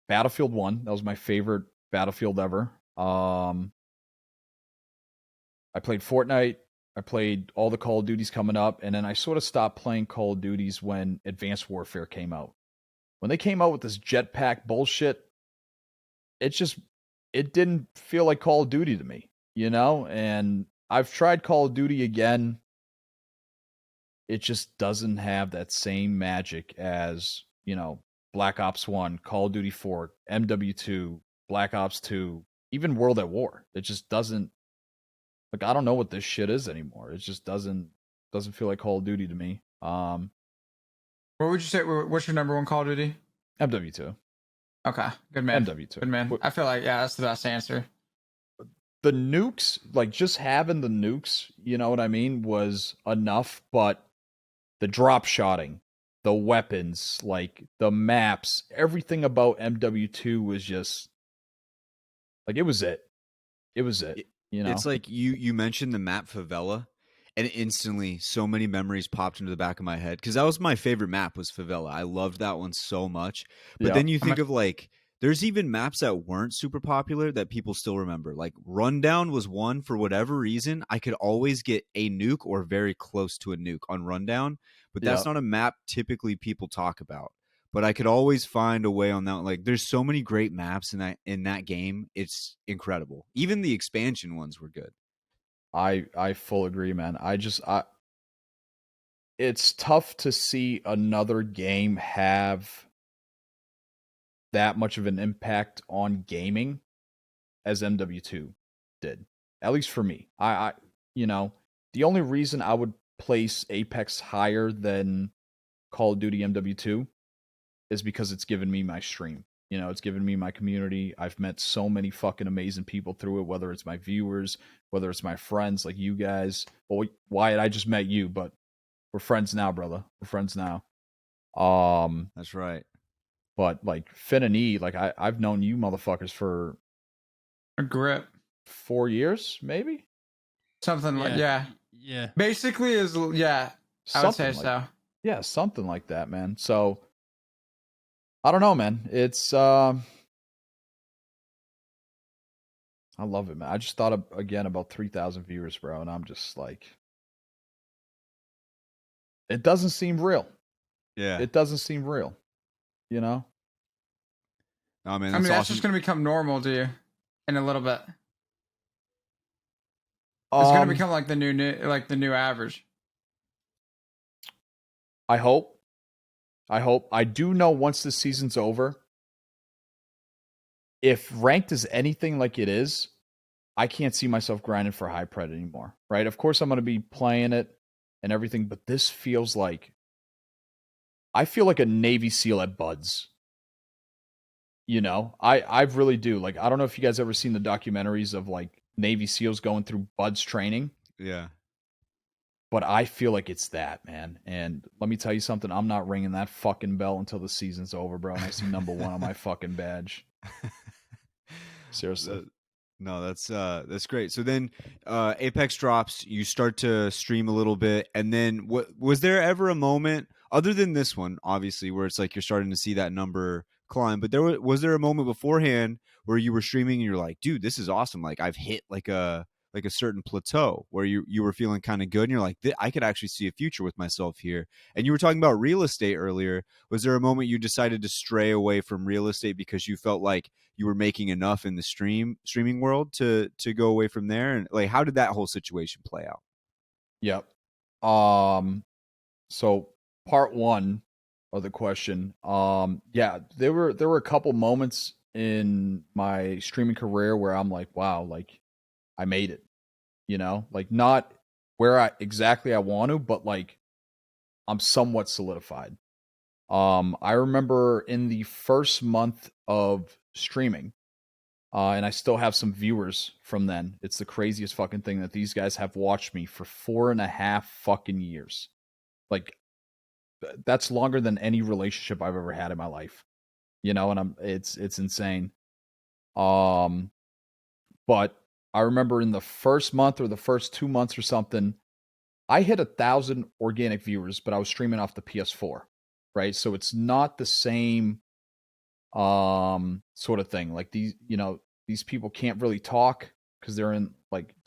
Battlefield 1. That was my favorite Battlefield ever. I played Fortnite. I played all the Call of Duties coming up, and then I sort of stopped playing Call of Duties when Advanced Warfare came out. When they came out with this jetpack bullshit, it didn't feel like Call of Duty to me, you know? And I've tried Call of Duty again. It just doesn't have that same magic as, you know, Black Ops 1, Call of Duty 4, MW2, Black Ops 2, even World at War. It just doesn't Like, I don't know what this shit is anymore. It just doesn't feel like Call of Duty to me. What would you say? What's your number one Call of Duty? MW2. Okay, good man. MW2. Good man. But I feel like that's the best answer. the nukes, like just having the nukes, you know what I mean, was enough. But the drop shotting, the weapons, like the maps, everything about MW2 was just like it was it. It was it. You know, It's like you mentioned the map Favela, and instantly so many memories popped into the back of my head because that was my favorite map was Favela. I loved that one so much. But yeah, then you think of like there's even maps that weren't super popular that people still remember. Like Rundown was one for whatever reason. I could always get a nuke or very close to a nuke on Rundown, but yeah. that's not a map typically people talk about. But I could always find a way on that. Like there's so many great maps in that game. It's incredible. Even the expansion ones were good. I full agree, man. I it's tough to see another game have that much of an impact on gaming as MW2 did. At least for me. I you know, the only reason I would place Apex higher than Call of Duty MW2 is because it's given me my stream. You know, it's given me my community. I've met so many fucking amazing people through it, whether it's my viewers, whether it's my friends like you guys. Well, Wyatt, I just met you, but we're friends now, brother. We're friends now. That's right. But like Finn and E, like I've known you motherfuckers for A grip, 4 years, maybe? something like Yeah. yeah. Yeah. Basically, is yeah. I would say Something like so. yeah, something like that, man. So I don't know, man. It's I love it, man. I just thought again about 3,000 viewers, bro, and I'm just like, it doesn't seem real. Yeah. It doesn't seem real, you know? Oh man, I mean, that's that's awesome. just gonna become normal to you in a little bit. It's gonna become like the new average. I hope. I hope. I do know once the season's over, if ranked is anything like it is, I can't see myself grinding for high pred anymore, right? Of course, I'm going to be playing it and everything, but this feels like I feel like a Navy SEAL at Buds. You know, I really do. Like, I don't know if you guys ever seen the documentaries of like Navy SEALs going through Buds training, Yeah. but I feel like it's that, man. And let me tell you something, I'm not ringing that fucking bell until the season's over, bro. And I see number 1 on my fucking badge. Seriously. No, that's great. So then Apex drops, you start to stream a little bit, and then what was there ever a moment other than this one, obviously, where it's like you're starting to see that number climb, but was there a moment beforehand where you were streaming and you're like, dude, this is awesome. Like I've hit like a certain plateau where you were feeling kind of good and you're like, I could actually see a future with myself here. And you were talking about real estate earlier. Was there a moment you decided to stray away from real estate because you felt like you were making enough in the streaming world to go away from there? And like, how did that whole situation play out? Yep. So part 1 of the question, yeah, there were a couple moments in my streaming career where I'm like, wow, like I made it. You know, like not where I exactly I want to, but like I'm somewhat solidified. I remember in the first month of streaming, and I still have some viewers from then. It's the craziest fucking thing that these guys have watched me for 4.5 fucking years. Like that's longer than any relationship I've ever had in my life. You know, and it's insane. But I remember in the first month or the first 2 months or something, I hit 1,000 organic viewers, but I was streaming off the PS4, right? So it's not the same sort of thing. Like these people can't really talk because they're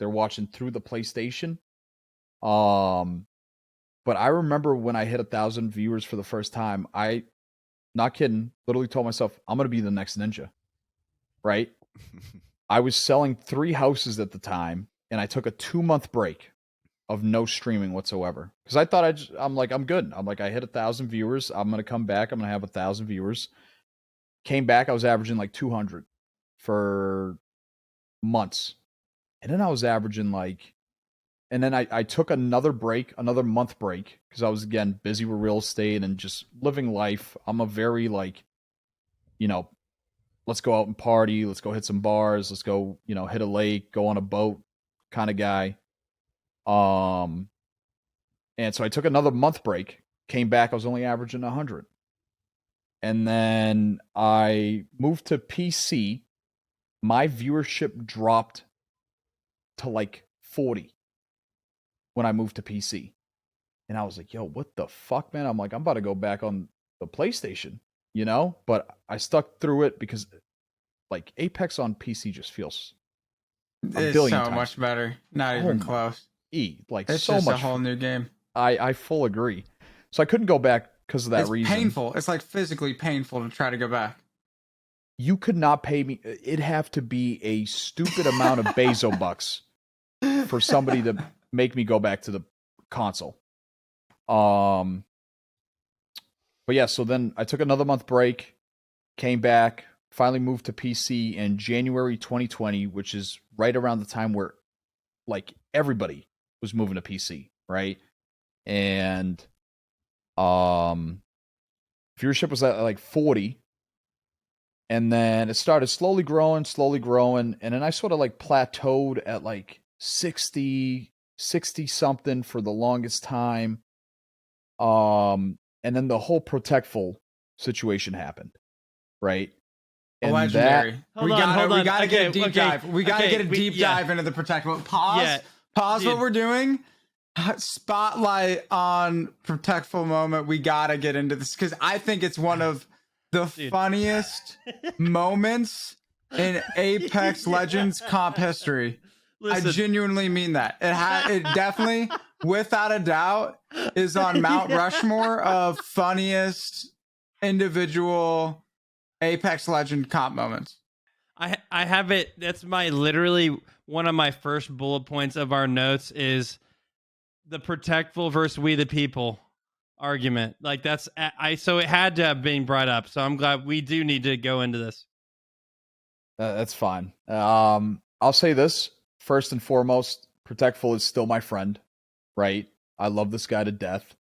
watching through the PlayStation. But I remember when I hit 1,000 viewers for the first time, I, not kidding, literally told myself, I'm gonna be the next ninja. Right? I was selling 3 houses at the time, and I took a 2-month break of no streaming whatsoever because I thought I'm like, I'm good. I'm like, I hit 1,000 viewers. I'm gonna come back. I'm gonna have 1,000 viewers. Came back. I was averaging like 200 for months, And then I was averaging like, and then I took another month break, because I was, again, busy with real estate and just living life. I'm a very, like, let's go out and party, let's go hit some bars, let's go, hit a lake, go on a boat kind of guy. And so I took another month break, came back, I was only averaging 100. And then I moved to PC. My viewership dropped to like 40 when I moved to PC. And I was like, yo, what the fuck, man? I'm like, I'm about to go back on the PlayStation, But I stuck through it because, like, Apex on PC just feels It's billion so times. much better. Not even close. Like, It's so just much. a whole new game. I full agree. So I couldn't go back because of that reason. It's painful. It's like physically painful to try to go back. You could not pay me. It'd have to be a stupid amount of Bezo bucks for somebody to make me go back to the console. But yeah, so then I took another month break, came back, finally moved to PC in January 2020, which is right around the time where, like, everybody was moving to PC, right? And viewership was at like 40. And then it started slowly growing, and then I sort of like plateaued at like 60 something for the longest time. And then the whole Protectful situation happened, right? And Legendary. Hold on. We gotta get a deep dive. We gotta get a we- deep yeah. dive into the Protectful. Pause. Yeah, Pause dude. what we're doing. Spotlight on Protectful moment. We gotta get into this because I think it's one of the funniest moments in Apex Legends comp history. Listen. I genuinely mean that. It definitely, without a doubt, is on Mount Rushmore of funniest individual Apex Legend comp moments. I have it. That's literally one of my first bullet points of our notes is the Protectful versus We the People argument. Like so it had to have been brought up. So I'm glad we do need to go into this. That's fine. I'll say this first and foremost: Protectful is still my friend, right? I love this guy to death.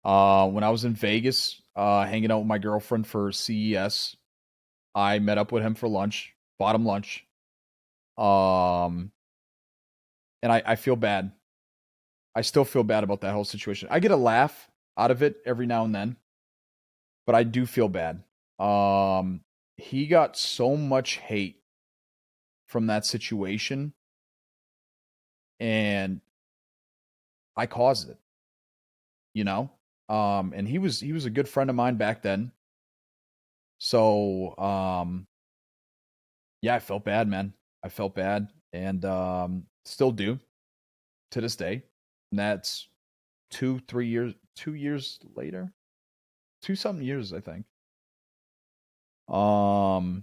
When I was in Vegas, hanging out with my girlfriend for CES, I met up with him for lunch, bought him lunch. And I feel bad. I still feel bad about that whole situation. I get a laugh out of it every now and then, but I do feel bad. He got so much hate from that situation, and I caused it. And he was a good friend of mine back then. So, yeah, I felt bad, man. I felt bad, and still do to this day. And that's 2 years later, 2-something years, I think. But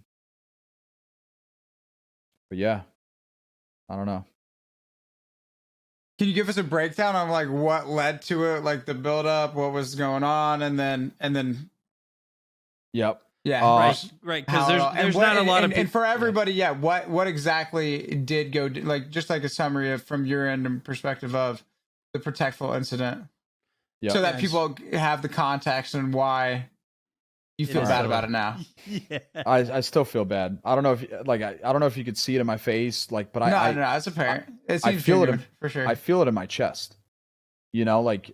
yeah, I don't know. Can you give us a breakdown on like what led to it, like the build up, what was going on, and then Yep. yeah, Right, because there's not a lot of people. And for everybody, yeah, what exactly did go, like, just like a summary of from your end and perspective of the Protectful incident, so that people have the context and why you feel bad about it now. Yeah. I still feel bad. I don't know if I don't know if you could see it in my face, like, but No, as a parent, it seems I feel genuine, it for sure. I feel it in my chest. Like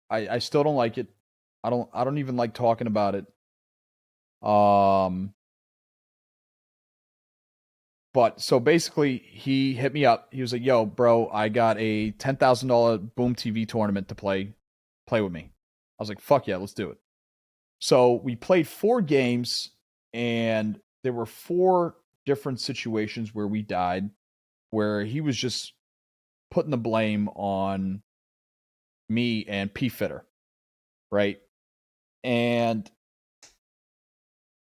I still don't like it. I don't even like talking about it. But so basically, he hit me up. He was like, "Yo, bro, I got a $10,000 Boom TV tournament to play with me." I was like, "Fuck yeah, let's do it." So we played 4 games, and there were 4 different situations where we died, where he was just putting the blame on me and P-Fitter, right? And,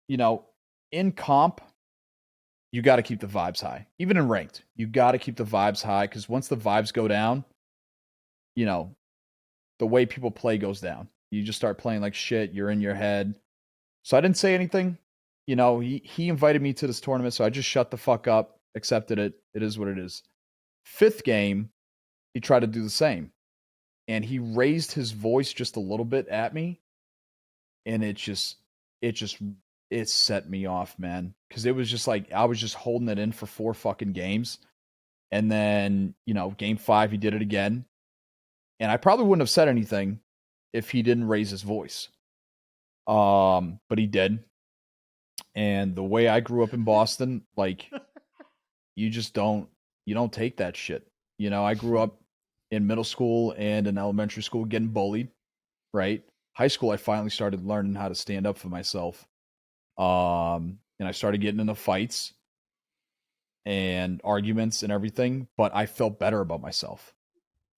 in comp, you got to keep the vibes high. Even in ranked, you got to keep the vibes high, because once the vibes go down, the way people play goes down. You just start playing like shit. You're in your head. So I didn't say anything. He invited me to this tournament, so I just shut the fuck up. accepted it. It is what it is. Fifth game, he tried to do the same. And he raised his voice just a little bit at me. And it set me off, man. Because it was just like, I was just holding it in for 4 fucking games. And then, game 5, he did it again. And I probably wouldn't have said anything if he didn't raise his voice. But he did. And the way I grew up in Boston, like, you don't take that shit. I grew up in middle school and in elementary school getting bullied, right? High school, I finally started learning how to stand up for myself. And I started getting into fights and arguments and everything, but I felt better about myself.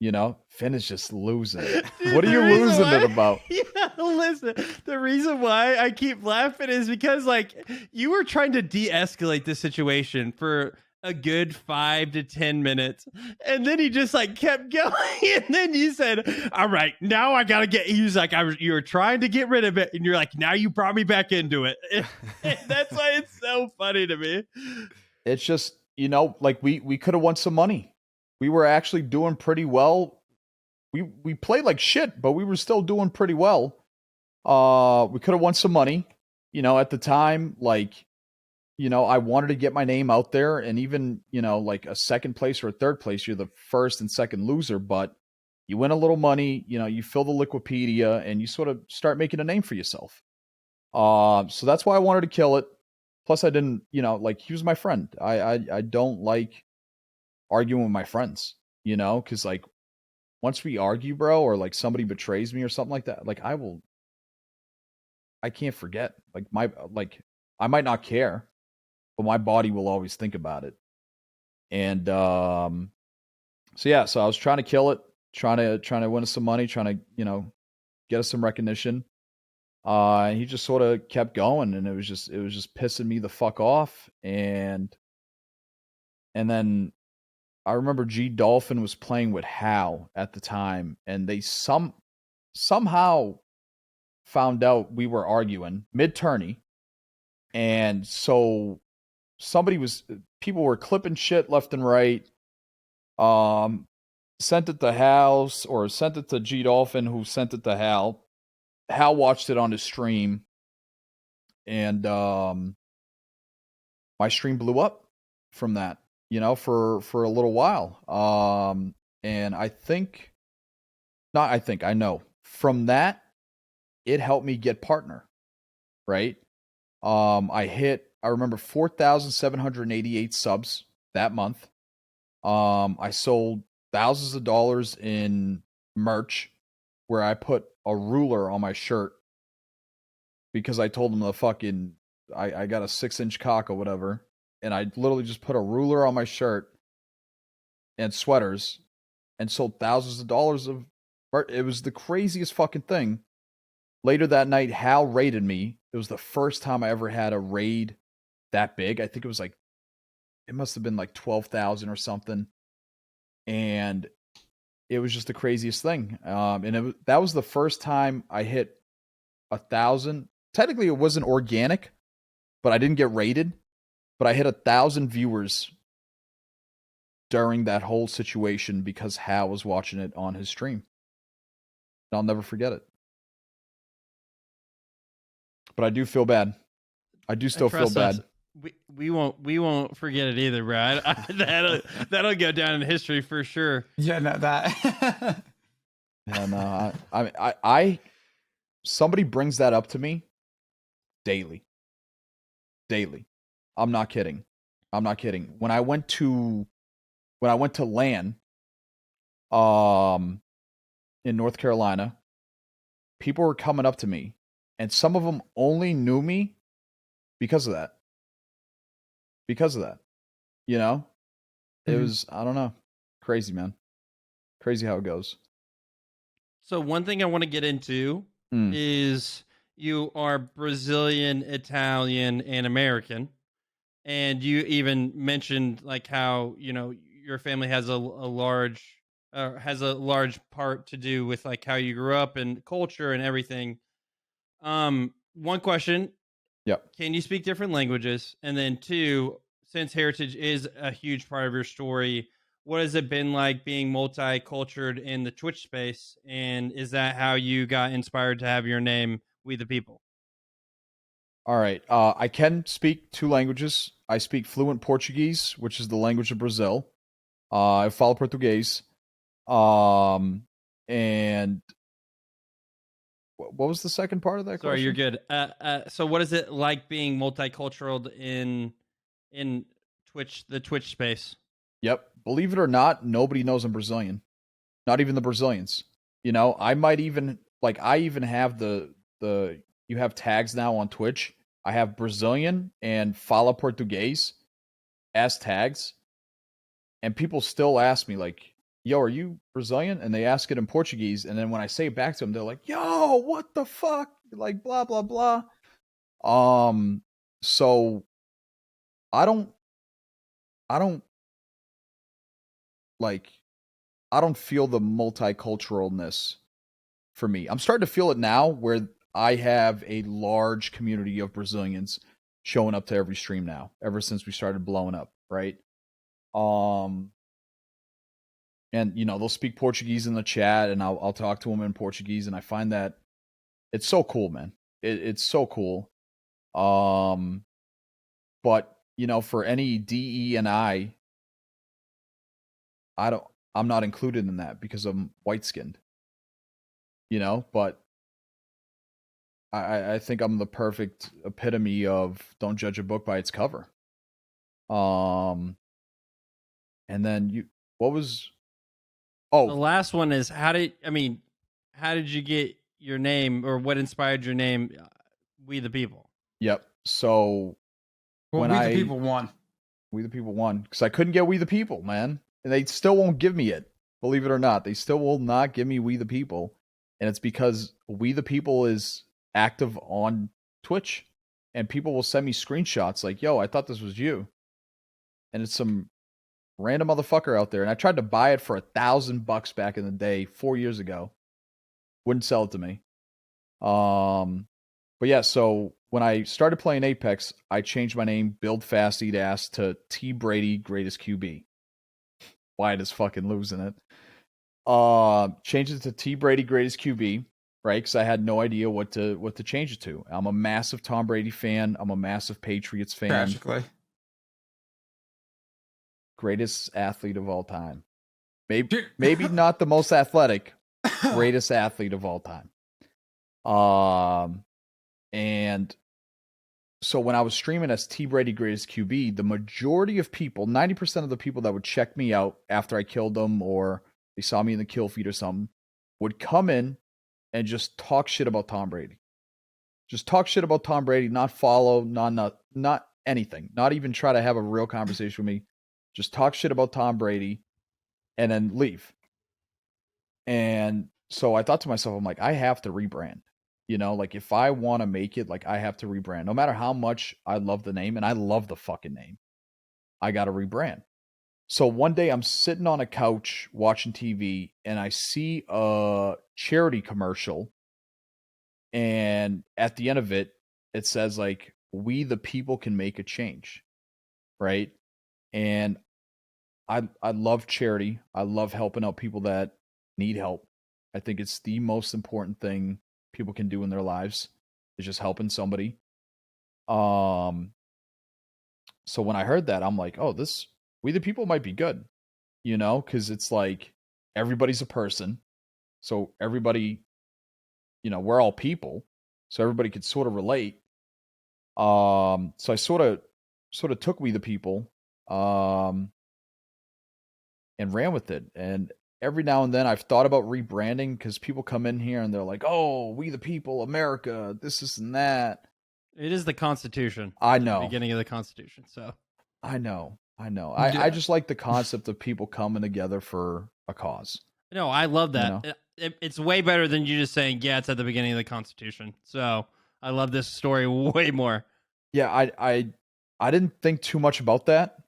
Finn is just losing it. Dude, what are you losing it about? Yeah, listen, the reason why I keep laughing is because, like, you were trying to de-escalate the situation for a good 5 to 10 minutes, and then he just like kept going, and then you said, all right, now I gotta get, he was like, you were trying to get rid of it, and you're like, now you brought me back into it. That's why it's so funny to me. It's just, like we could have won some money. We were actually doing pretty well. We played like shit, but we were still doing pretty well. We could have won some money. At the time, like, I wanted to get my name out there, and even, like a second place or a third place, you're the first and second loser, but you win a little money, you fill the Wikipedia, and you sort of start making a name for yourself. So that's why I wanted to kill it. Plus, I didn't, like, he was my friend. I don't like arguing with my friends, because, like, once we argue, bro, or like somebody betrays me or something like that, like, I can't forget. Like, I might not care, but my body will always think about it. And so I was trying to kill it, trying to win us some money, trying to, get us some recognition. And he just sort of kept going, and it was just pissing me the fuck off. And then I remember G Dolphin was playing with Hal at the time, and they somehow found out we were arguing mid-tourney. And so people were clipping shit left and right. Sent it to Hal's, or sent it to G Dolphin, who sent it to Hal. Hal watched it on his stream, and my stream blew up from that, for a little while. And I know from that, it helped me get partner, right? I remember 4,788 subs that month. I sold thousands of dollars in merch, where I put a ruler on my shirt because I told them I got a 6-inch cock or whatever. And I literally just put a ruler on my shirt and sweaters and sold thousands of dollars of merch. It was the craziest fucking thing. Later that night, Hal raided me. It was the first time I ever had a raid that big. I think it must have been like 12,000 or something. And it was just the craziest thing. And that was the first time I hit 1,000. Technically, it wasn't organic, but I didn't get rated. But I hit 1,000 viewers during that whole situation because Hal was watching it on his stream. And I'll never forget it. But I do feel bad. I do still feel bad. We won't forget it either, bro. That'll go down in history for sure. Yeah, no, that. And I somebody brings that up to me daily. I'm not kidding. When I went to LAN, in North Carolina, people were coming up to me, and some of them only knew me because of that. It was, I don't know, crazy, man. Crazy how it goes. So one thing I want to get into is you are Brazilian, Italian, and American. And you even mentioned like how, your family has a large part to do with like how you grew up and culture and everything. One question. Yep. Can you speak different languages? And then 2, since heritage is a huge part of your story, what has it been like being multicultural in the Twitch space? And is that how you got inspired to have your name, We the People? All right. I can speak 2 languages. I speak fluent Portuguese, which is the language of Brazil. I falo português. And what was the second part of that Sorry, question? you're good. So what is it like being multicultural in the Twitch space? Yep. Believe it or not, nobody knows I'm Brazilian. Not even the Brazilians. You know, I might even I even have the you have tags now on Twitch. I have Brazilian and Fala Português as tags. And people still ask me like, "Yo, are you Brazilian?" And they ask it in Portuguese, and then when I say it back to them, they're like, "Yo, what the fuck?" Like blah blah blah. So I don't I don't like I don't feel the multiculturalness for me. I'm starting to feel it now where I have a large community of Brazilians showing up to every stream now, ever since we started blowing up, right? And you know, they'll speak Portuguese in the chat and I'll talk to them in Portuguese, and I find that it's so cool, man. It's so cool. But you know, for any DE and I'm not included in that because I'm white skinned. You know, but I think I'm the perfect epitome of don't judge a book by its cover. And then what was The last one is how did you get your name, or what inspired your name, We the People? Yep. So Well, We the People won. We the People won because I couldn't get We the People, man, and they still won't give me it. Believe it or not, they still will not give me We the People, and it's because We the People is active on Twitch, and people will send me screenshots like, "Yo, I thought this was you," and it's some random motherfucker out there. And I tried to buy it for $1,000 back in the day, 4 years ago. Wouldn't sell it to me. But yeah, so when I started playing Apex, I changed my name, Build Fast, Eat Ass, to T Brady, Greatest QB. Wyatt is fucking losing it. Changed it to T Brady, Greatest QB, right? Because I had no idea what to change it to. I'm a massive Tom Brady fan. I'm a massive Patriots fan. Tragically. Greatest athlete of all time. Maybe not the most athletic, greatest athlete of all time. And so when I was streaming as T Brady Greatest QB, the majority of people, 90% of the people that would check me out after I killed them or they saw me in the kill feed or something, would come in and just talk shit about Tom Brady. Just talk shit about Tom Brady, not follow, not anything. Not even try to have a real conversation with me. Just talk shit about Tom Brady and then leave. And so I thought to myself, I'm like, I have to rebrand. You know, like if I want to make it, like I have to rebrand. No matter how much I love the name, and I love the fucking name, I got to rebrand. So one day I'm sitting on a couch watching TV and I see a charity commercial. And at the end of it, it says like, "We the people can make a change." Right. And I love charity. I love helping out people that need help. I think it's the most important thing people can do in their lives is just helping somebody. So when I heard that, I'm like, oh, this We the People might be good, you know, because it's like everybody's a person. So everybody, you know, we're all people. So everybody could sort of relate. So I sort of took We the People and ran with it. And every now and then I've thought about rebranding because people come in here and they're like, oh, We the People, America, this and that. It is the Constitution. I know. The beginning of the Constitution. So I know. Yeah. I just like the concept of people coming together for a cause. no, I love that. You know? It's way better than you just saying, yeah, it's at the beginning of the Constitution. So I love this story way more. Yeah, I didn't think too much about that.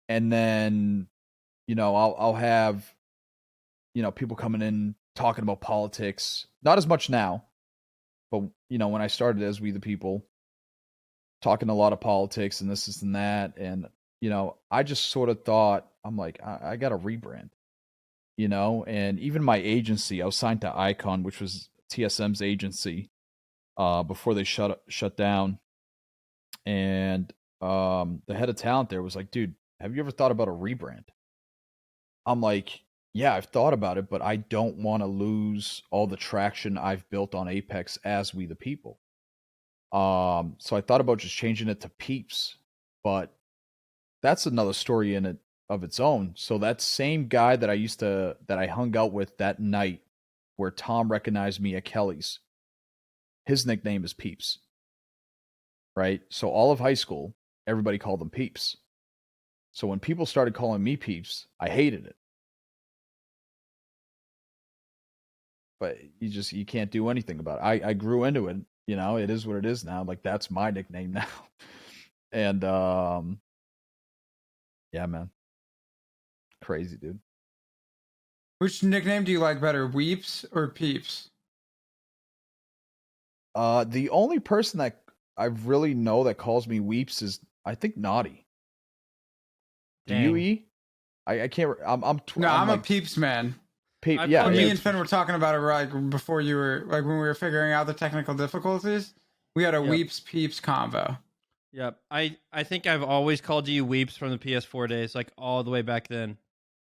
And then, you know, I'll have, you know, people coming in talking about politics. Not as much now, but you know, when I started as We the People, talking a lot of politics and this and that, and I just sort of thought, I'm like, I got to rebrand, and even my agency, I was signed to Icon, which was TSM's agency, before they shut down. And the head of talent there was like, dude, have you ever thought about a rebrand? I'm like, yeah, I've thought about it, but I don't want to lose all the traction I've built on Apex as We the People. So I thought about just changing it to Peeps, but that's another story in it of its own. So that same guy that I hung out with that night where Tom recognized me at Kelly's, his nickname is Peeps. Right? So all of high school, everybody called him Peeps. So when people started calling me Peeps, I hated it. But you can't do anything about it. I grew into it. It is what it is now. Like, that's my nickname now. And yeah, man. Crazy, dude. Which nickname do you like better, Weeps or Peeps? The only person that I really know that calls me Weeps is, I think, Naughty. Do you, E? I can't. I'm like, a Peeps man. Yeah, Me and Finn were talking about it like before you were like when we were figuring out the technical difficulties. We had a Weeps Peeps combo. Yep. I think I've always called you Weeps from the PS4 days, like all the way back then.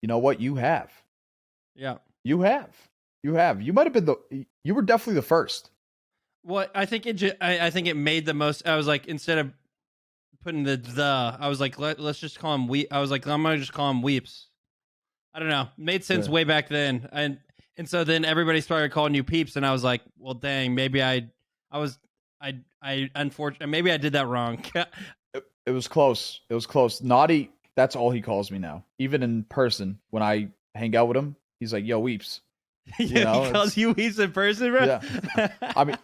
You know what? You have. Yeah. You have. You might have been you were definitely the first. Well, I think I think it made the most. I was like, instead of putting I was like, let's just call him I was like, I'm gonna just call him Weeps. I don't know. Made sense way back then. And so then everybody started calling you Peeps, and I was like, well, dang, maybe I unfortunately, maybe I did that wrong. It was close. It was close. Naughty, that's all he calls me now. Even in person, when I hang out with him, he's like, yo, Weeps. He calls you Weeps in person, bro? Yeah. I mean,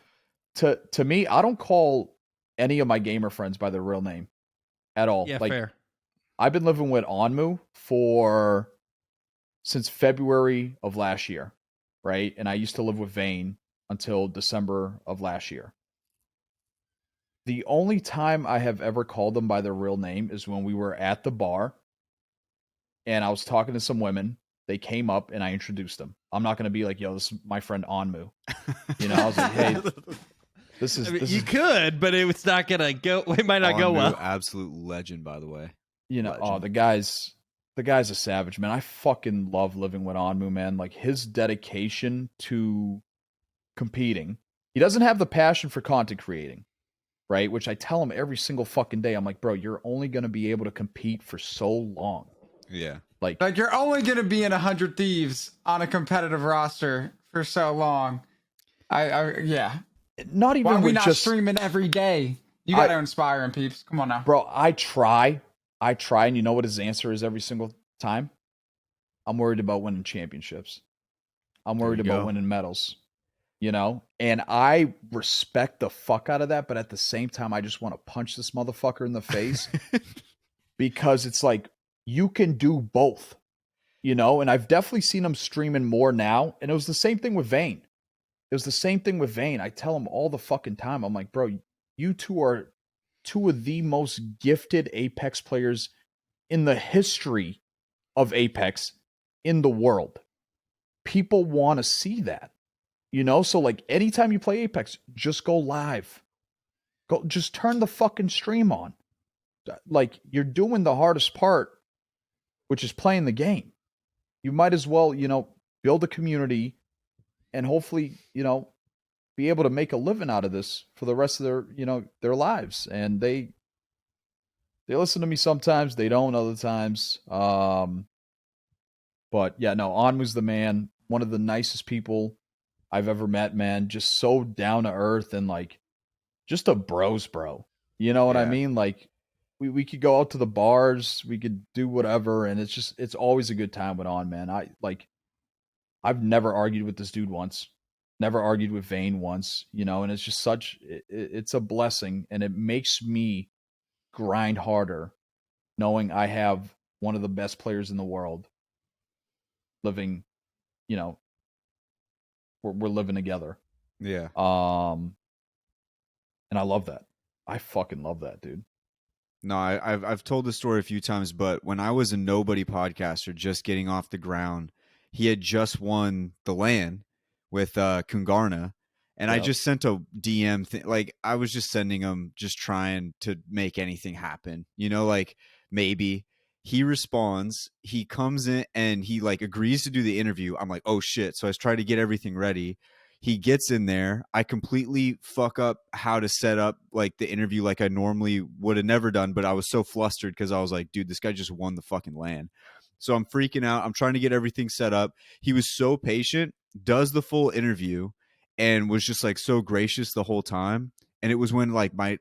to me, I don't call any of my gamer friends by their real name at all. Yeah, like, fair. I've been living with Onmu since February of last year, right? And I used to live with Vane until December of last year. The only time I have ever called them by their real name is when we were at the bar and I was talking to some women. They came up and I introduced them. I'm not going to be like, yo, this is my friend Onmu. I was like, hey, you could, but it's not going to go. It might not go well. Absolute legend, by the way. The guy's a savage, man. I fucking love living with Onmu, man. Like, his dedication to competing. He doesn't have the passion for content creating, right? Which I tell him every single fucking day. I'm like, bro, you're only going to be able to compete for so long. Yeah. Like you're only going to be in 100 Thieves on a competitive roster for so long. Yeah. Not even. Why are we not streaming every day? You got to inspire him, Peeps. Come on now. Bro, I try, and you know what his answer is every single time? I'm worried about winning championships. I'm worried about winning medals. And I respect the fuck out of that, but at the same time, I just want to punch this motherfucker in the face because it's like, you can do both, and I've definitely seen him streaming more now. And it was the same thing with Vane. I tell him all the fucking time. I'm like, bro, you two are two of the most gifted Apex players in the history of Apex in the world. People want to see that. So like, anytime you play Apex, just go live. Just turn the fucking stream on. Like, you're doing the hardest part, which is playing the game. You might as well, build a community and hopefully, be able to make a living out of this for the rest of their lives. And they listen to me sometimes, they don't other times. But yeah, no, Onmu's the man, one of the nicest people I've ever met, man. Just so down to earth and like just a bro. You know what I mean? Like, we could go out to the bars, we could do whatever, and it's always a good time with On, man. I've never argued with this dude once. Never argued with Vane once, and it's just it's a blessing, and it makes me grind harder knowing I have one of the best players in the world living, we're living together. Yeah. And I love that. I fucking love that, dude. No, I've told this story a few times, but when I was a nobody podcaster just getting off the ground, he had just won the LAN with Kungarna, and I Yep. just sent a DM like I was just sending him, just trying to make anything happen. Like maybe he responds, he comes in and he like agrees to do the interview. I'm like, oh shit! So I try to get everything ready. He gets in there. I completely fuck up how to set up like the interview like I normally would have never done, but I was so flustered because I was like, dude, this guy just won the fucking LAN. So I'm freaking out. I'm trying to get everything set up. He was so patient, does the full interview, and was just like so gracious the whole time. And it was when like my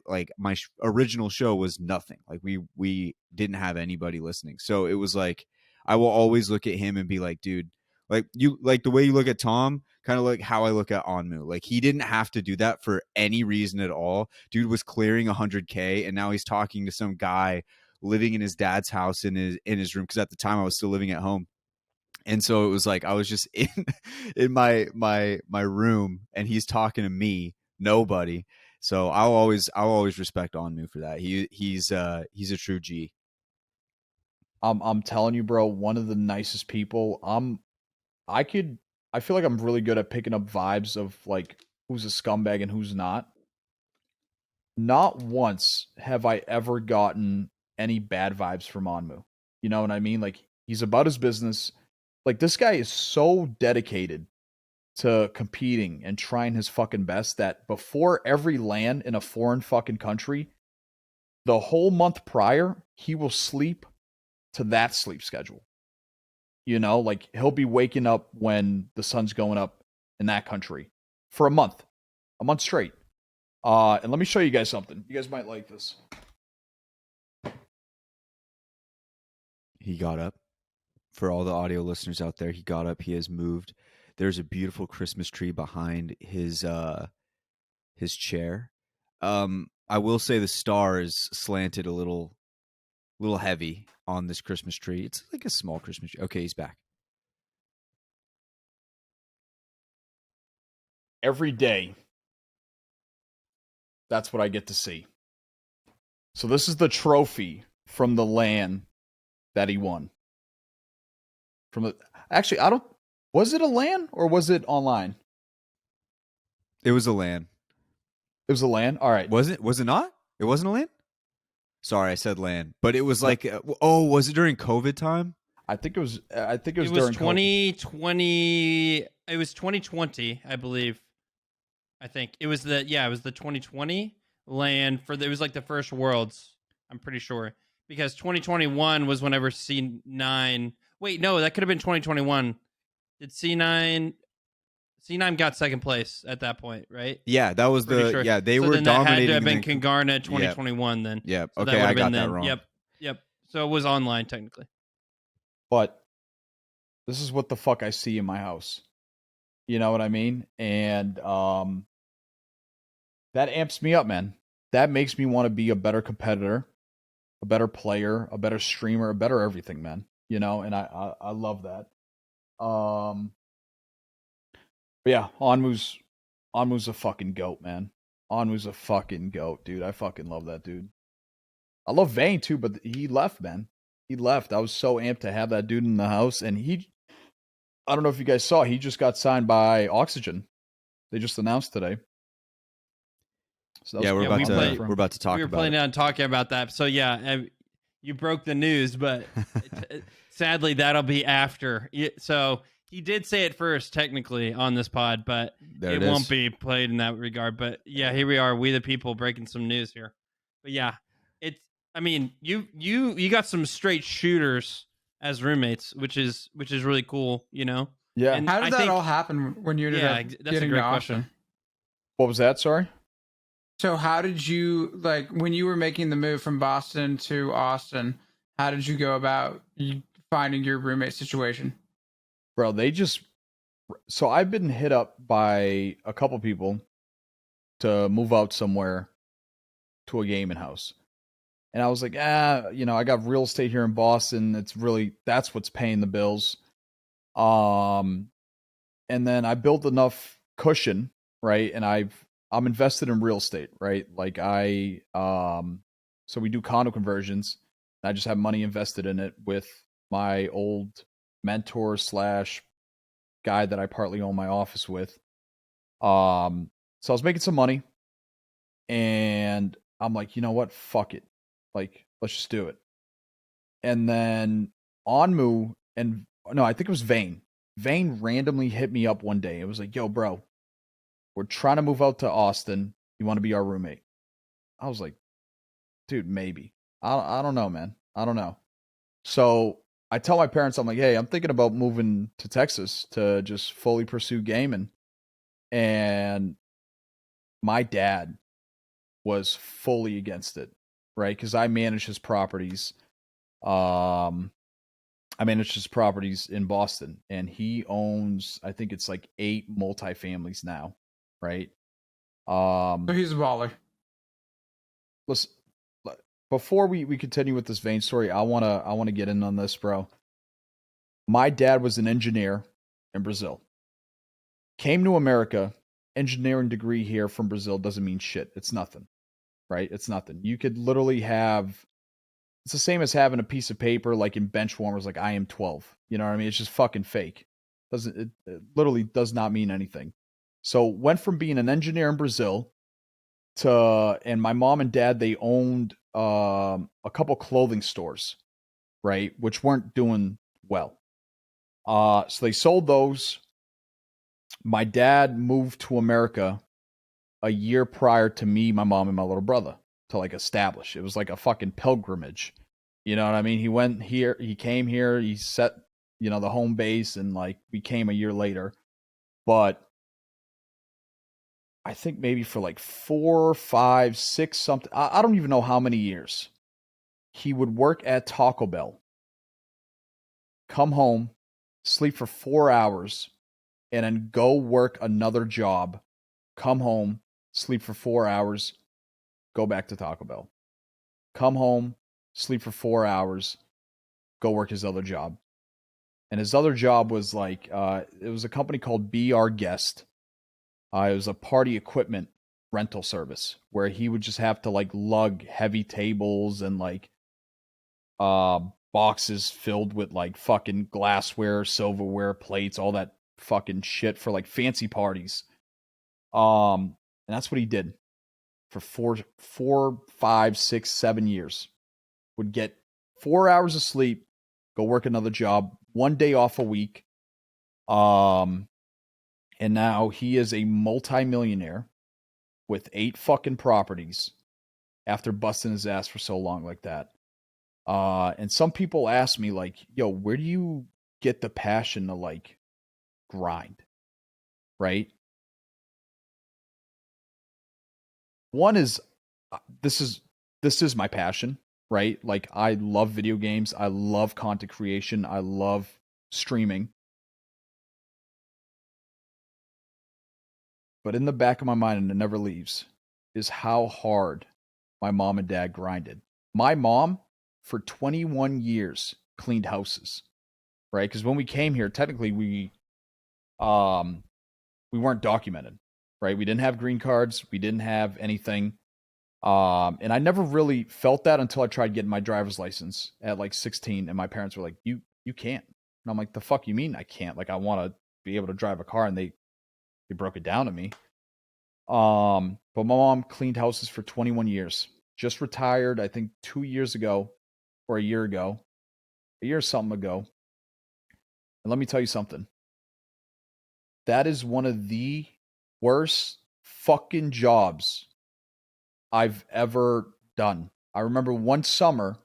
original show was nothing. Like we didn't have anybody listening. So it was like I will always look at him and be like, dude, like you like the way you look at Tom, kind of like how I look at Onmu. Like he didn't have to do that for any reason at all. Dude was clearing 100K, and now he's talking to some guy living in his dad's house in his room, because at the time I was still living at home. And so it was like I was just in my room, and he's talking to me, nobody. So I'll always respect Onmu for that. He's a true G. I'm telling you, bro, one of the nicest people. I could I feel like I'm really good at picking up vibes of like who's a scumbag and who's not. Not once have I ever gotten any bad vibes from Onmu. You know what I mean? Like he's about his business. Like this guy is so dedicated to competing and trying his fucking best that before every LAN in a foreign fucking country, the whole month prior, he will sleep to that sleep schedule. Like he'll be waking up when the sun's going up in that country for a month straight. And let me show you guys something. You guys might like this. He got up. For all the audio listeners out there, he got up. He has moved. There's a beautiful Christmas tree behind his chair. I will say the star is slanted a little heavy on this Christmas tree. It's like a small Christmas tree. Okay, he's back. Every day, that's what I get to see. So this is the trophy from the LAN that he won. Actually, I don't. Was it a LAN or was it online? It was a LAN. It was a LAN. All right. Was it? Was it not? It wasn't a LAN. Sorry, I said LAN, but it was like, oh, was it during COVID time? I think it was. I think it was It was during 2020. It was 2020, I believe. I think it was the 2020 LAN it was like the first Worlds. I'm pretty sure because 2021 was whenever C9. Wait, no, that could have been 2021. Did C9 got second place at that point, right? Yeah, that was Sure. yeah, they so were then dominating. That had to have been Kungarna 2021 then. Yeah, So okay, I got that wrong. Yep. So it was online technically. But this is what the fuck I see in my house. You know what I mean? And that amps me up, man. That makes me want to be a better competitor, a better player, a better streamer, a better everything, man. And I love that. But yeah, Onmu's a fucking goat, man. Onmu's a fucking goat, dude. I fucking love that dude. I love Vayne too, but he left, man. He left. I was so amped to have that dude in the house, and I don't know if you guys saw, he just got signed by Oxygen. They just announced today. So yeah, we're about to talk. We were planning on talking about that. So yeah, you broke the news, but sadly that'll be after. So he did say it first, technically, on this pod, but it won't be played in that regard. But yeah, here we are, we the people, breaking some news here. But yeah, you got some straight shooters as roommates, which is really cool, Yeah. And how did that all happen when you ended up that's a great question. What was that? Sorry. So how did you, like, when you were making the move from Boston to Austin, how did you go about finding your roommate situation? Bro, so I've been hit up by a couple people to move out somewhere to a gaming house. And I was like, I got real estate here in Boston. That's what's paying the bills. And then I built enough cushion, right? And I'm invested in real estate, right? Like I So we do condo conversions. I just have money invested in it with my old mentor slash guy that I partly own my office with. So I was making some money, and I'm like, you know what? Fuck it. Like, let's just do it. And then Onmu and no, I think it was Vane. Vane randomly hit me up one day. It was like, yo, bro, we're trying to move out to Austin. You want to be our roommate? I was like, dude, maybe. I don't know, man. I don't know. So I tell my parents, I'm like, hey, I'm thinking about moving to Texas to just fully pursue gaming. And my dad was fully against it, right? Because I manage his properties. I manage his properties in Boston, and he owns, I think it's like 8 multifamilies now, right? So he's a baller. Listen, before we continue with this Vane story, I wanna get in on this, bro. My dad was an engineer in Brazil. Came to America, engineering degree here from Brazil doesn't mean shit. It's nothing, right? It's nothing. You could literally have. It's the same as having a piece of paper like in bench warmers, like I am 12. You know what I mean? It's just fucking fake. It literally does not mean anything. So went from being an engineer in Brazil to, and my mom and dad, they owned a couple clothing stores, right? Which weren't doing well. So they sold those. My dad moved to America a year prior to me, my mom, and my little brother to like establish. It was like a fucking pilgrimage. You know what I mean? He went here, he came here, he set, the home base, and like we came a year later. But I think maybe for like 4, 5, 6, something, I don't even know how many years, he would work at Taco Bell, come home, sleep for 4 hours, and then go work another job, come home, sleep for 4 hours, go back to Taco Bell. Come home, sleep for 4 hours, go work his other job. And his other job was like, it was a company called Be Our Guest. It was a party equipment rental service where he would just have to like lug heavy tables and like boxes filled with like fucking glassware, silverware, plates, all that fucking shit for like fancy parties. And that's what he did for 4, 5, 6, 7 years. Would get 4 hours of sleep, go work another job, 1 day off a week. And now he is a multimillionaire with 8 fucking properties after busting his ass for so long like that. And some people ask me like, yo, where do you get the passion to like grind? Right? One is this is my passion, right? Like I love video games, I love content creation, I love streaming. But in the back of my mind, and it never leaves, is how hard my mom and dad grinded. My mom, for 21 years, cleaned houses, right? Because when we came here, technically we weren't documented, right? We didn't have green cards, we didn't have anything. And I never really felt that until I tried getting my driver's license at like 16, and my parents were like, you can't. And I'm like, the fuck you mean I can't? Like I want to be able to drive a car, and they broke it down to me. But my mom cleaned houses for 21 years. Just retired, I think 2 years ago or a year or something ago. And let me tell you something. That is one of the worst fucking jobs I've ever done. I remember one summer,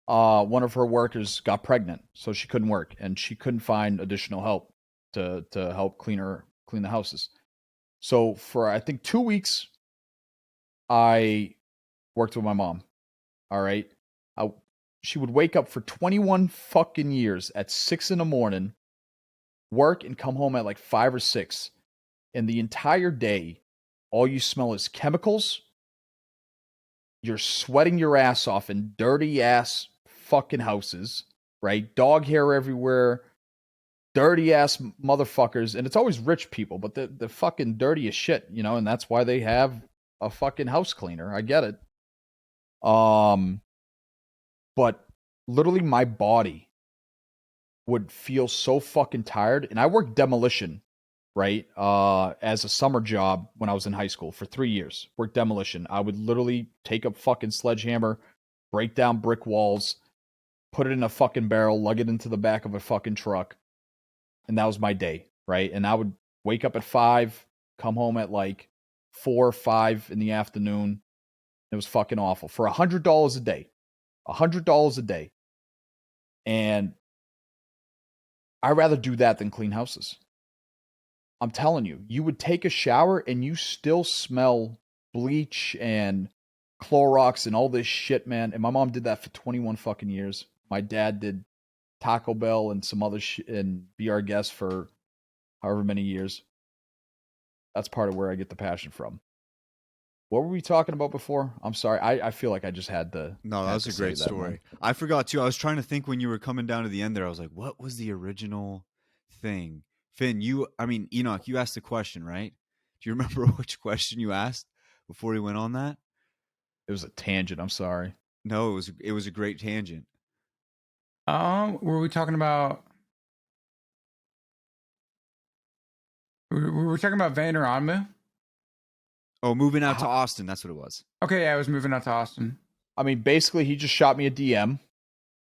one of her workers got pregnant, so she couldn't work, and she couldn't find additional help to help clean the houses. So for I think 2 weeks, I worked with my mom. All right, she would wake up for 21 fucking years at 6 a.m, work, and come home at like 5 or 6, and the entire day, all you smell is chemicals. You're sweating your ass off in dirty ass fucking houses, right? Dog hair everywhere, dirty ass motherfuckers. And it's always rich people, but the fucking dirty as shit, and that's why they have a fucking house cleaner. I get it. But literally my body would feel so fucking tired. And I worked demolition, right? As a summer job when I was in high school for 3 years. Worked demolition. I would literally take a fucking sledgehammer, break down brick walls, put it in a fucking barrel, lug it into the back of a fucking truck. And that was my day, right? And I would wake up at 5, come home at like 4 or 5 in the afternoon. It was fucking awful for $100 a day. $100 a day. And I'd rather do that than clean houses. I'm telling you, you would take a shower and you still smell bleach and Clorox and all this shit, man. And my mom did that for 21 fucking years. My dad did Taco Bell and some other shit and be our guest for however many years. That's part of where I get the passion from. What were we talking about before? I'm sorry. I feel like I just had to. No, that was a great story. I forgot too. I was trying to think when you were coming down to the end there. I was like, what was the original thing? Finn, Enoch, you asked a question, right? Do you remember which question you asked before we went on that? It was a tangent. I'm sorry. No, it was a great tangent. Were we talking about? We were talking about Vayner Onmu. Oh, moving out to Austin. That's what it was. Okay, yeah, I was moving out to Austin. I mean, basically, he just shot me a DM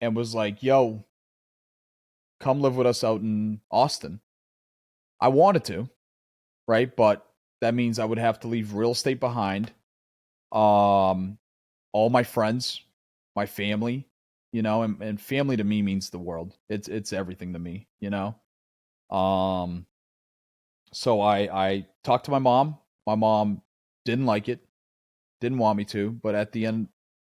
and was like, yo, come live with us out in Austin. I wanted to, right? But that means I would have to leave real estate behind. All my friends, my family, you know, and family to me means the world. It's everything to me, you know? So I talked to my mom. My mom didn't like it, didn't want me to, but at the end,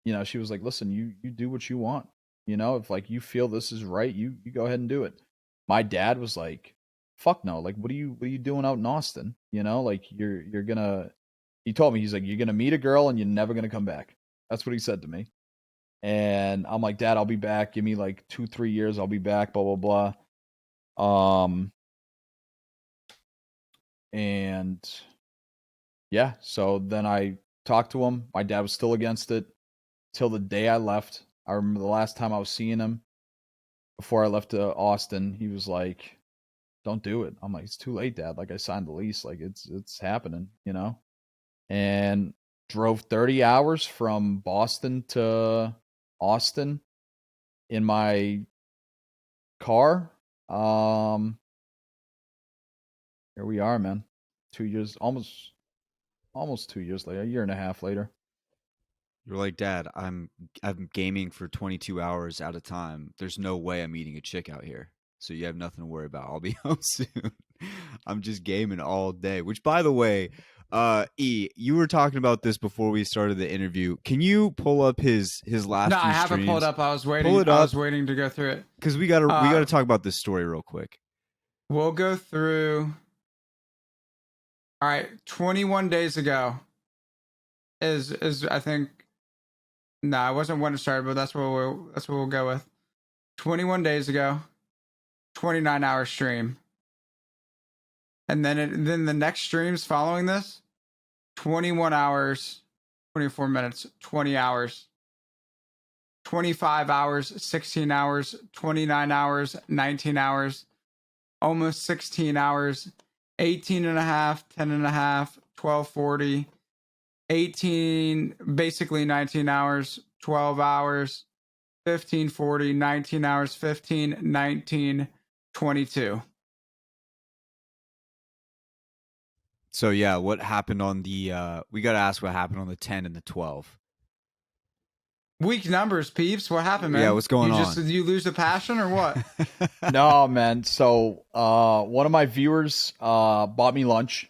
you know, she was like, listen, you do what you want. You know, if like you feel this is right, you go ahead and do it. My dad was like, fuck no, like what are you doing out in Austin? You know, like you're gonna, he told me, he's like, you're gonna meet a girl and you're never gonna come back. That's what he said to me. And I'm like, Dad, I'll be back. Give me like 2-3 years, I'll be back, blah blah blah. And yeah, so then I talked to him. My dad was still against it till the day I left. I remember the last time I was seeing him before I left to Austin, he was like, don't do it. I'm like, it's too late, Dad. Like I signed the lease. Like it's happening, you know? And drove 30 hours from Boston to Austin in my car. Here we are, man. 2 years, almost 2 years later, a year and a half later. You're like, Dad, I'm gaming for 22 hours at a time. There's no way I'm meeting a chick out here. So you have nothing to worry about. I'll be home soon. I'm just gaming all day. Which, by the way, E, you were talking about this before we started the interview. Can you pull up his last? No, few I haven't streams? pulled up. I was waiting. Pull it up. I was waiting to go through it because we gotta talk about this story real quick. We'll go through. All right, 21 days ago is I think. No, it wasn't when it started, but that's what we'll go with. 21 days ago, 29-hour stream, and then the next streams following this, 21 hours, 24 minutes, 20 hours, 25 hours, 16 hours, 29 hours, 19 hours, almost 16 hours, 18 and a half, 10 and a half, 12:40. 18, basically 19 hours, 12 hours, 15:40, 19 hours, 15, 19, 22. So yeah, what happened on the we gotta ask what happened on the 10 and the 12. Weak numbers, peeps. What happened, man? Yeah, what's going on? Did you lose the passion or what? No, man. So one of my viewers bought me lunch.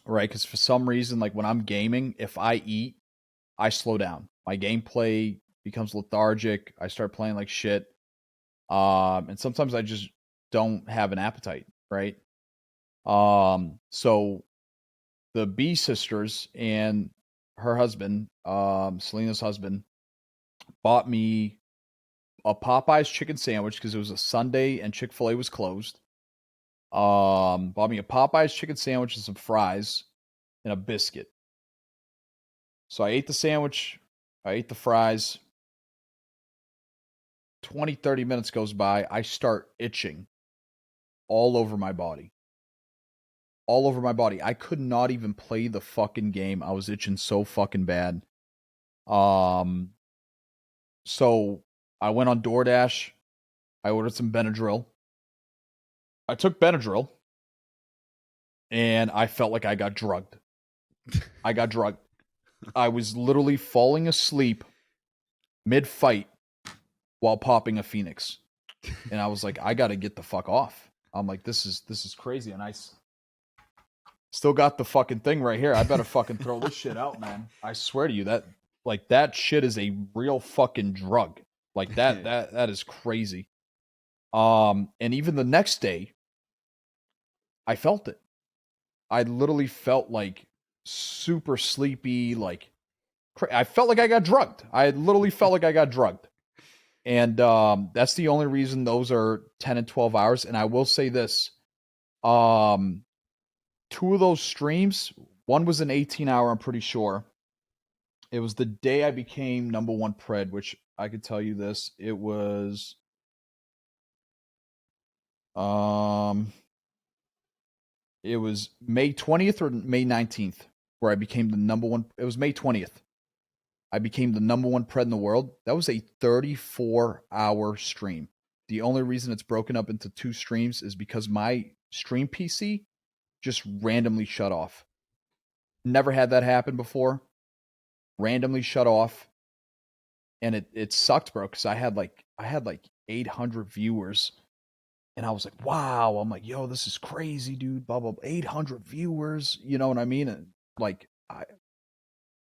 Right, because for some reason, like when I'm gaming, if I eat, I slow down. My gameplay becomes lethargic. I start playing like shit. And sometimes I just don't have an appetite, right? So the B sisters and her husband, Selena's husband, bought me a Popeye's chicken sandwich because it was a Sunday and Chick-fil-A was closed. Bought me a Popeye's chicken sandwich and some fries and a biscuit. So I ate the sandwich. I ate the fries. 20, 30 minutes goes by. I start itching all over my body. All over my body. I could not even play the fucking game. I was itching so fucking bad. So I went on DoorDash. I ordered some Benadryl. I took Benadryl, and I felt like I got drugged. I got drugged. I was literally falling asleep mid-fight while popping a Phoenix. And I was like, I got to get the fuck off. I'm like, this is crazy. And I still got the fucking thing right here. I better fucking throw this shit out, man. I swear to you, that shit is a real fucking drug. Like that is crazy. And even the next day, I felt it. I literally felt like super sleepy, like I felt like I got drugged. I literally felt like I got drugged. And that's the only reason those are 10 and 12 hours. And I will say this. 2 of those streams, one was an 18-hour, I'm pretty sure. It was the day I became number one pred, which I could tell you this. It was May 20th or May 19th where I became the number one. It was May 20th. I became the number one pred in the world. That was a 34-hour stream. The only reason it's broken up into 2 streams is because my stream PC just randomly shut off. Never had that happen before. Randomly shut off. And it sucked, bro, because I had like 800 viewers. And I was like, wow. I'm like, yo, this is crazy, dude. Blah, blah, blah. 800 viewers. You know what I mean? And like,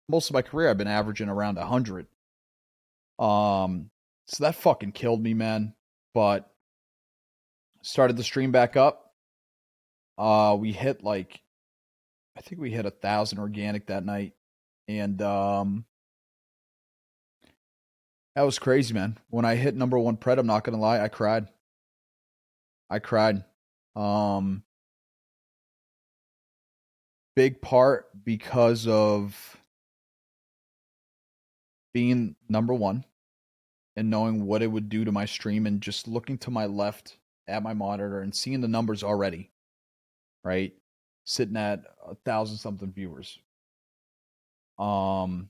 most of my career, I've been averaging around 100. So that fucking killed me, man. But started the stream back up. We hit I think we hit 1,000 organic that night. And that was crazy, man. When I hit number one pred, I'm not gonna lie, I cried. Big part because of being number one and knowing what it would do to my stream and just looking to my left at my monitor and seeing the numbers already, right? Sitting at 1,000 something viewers. And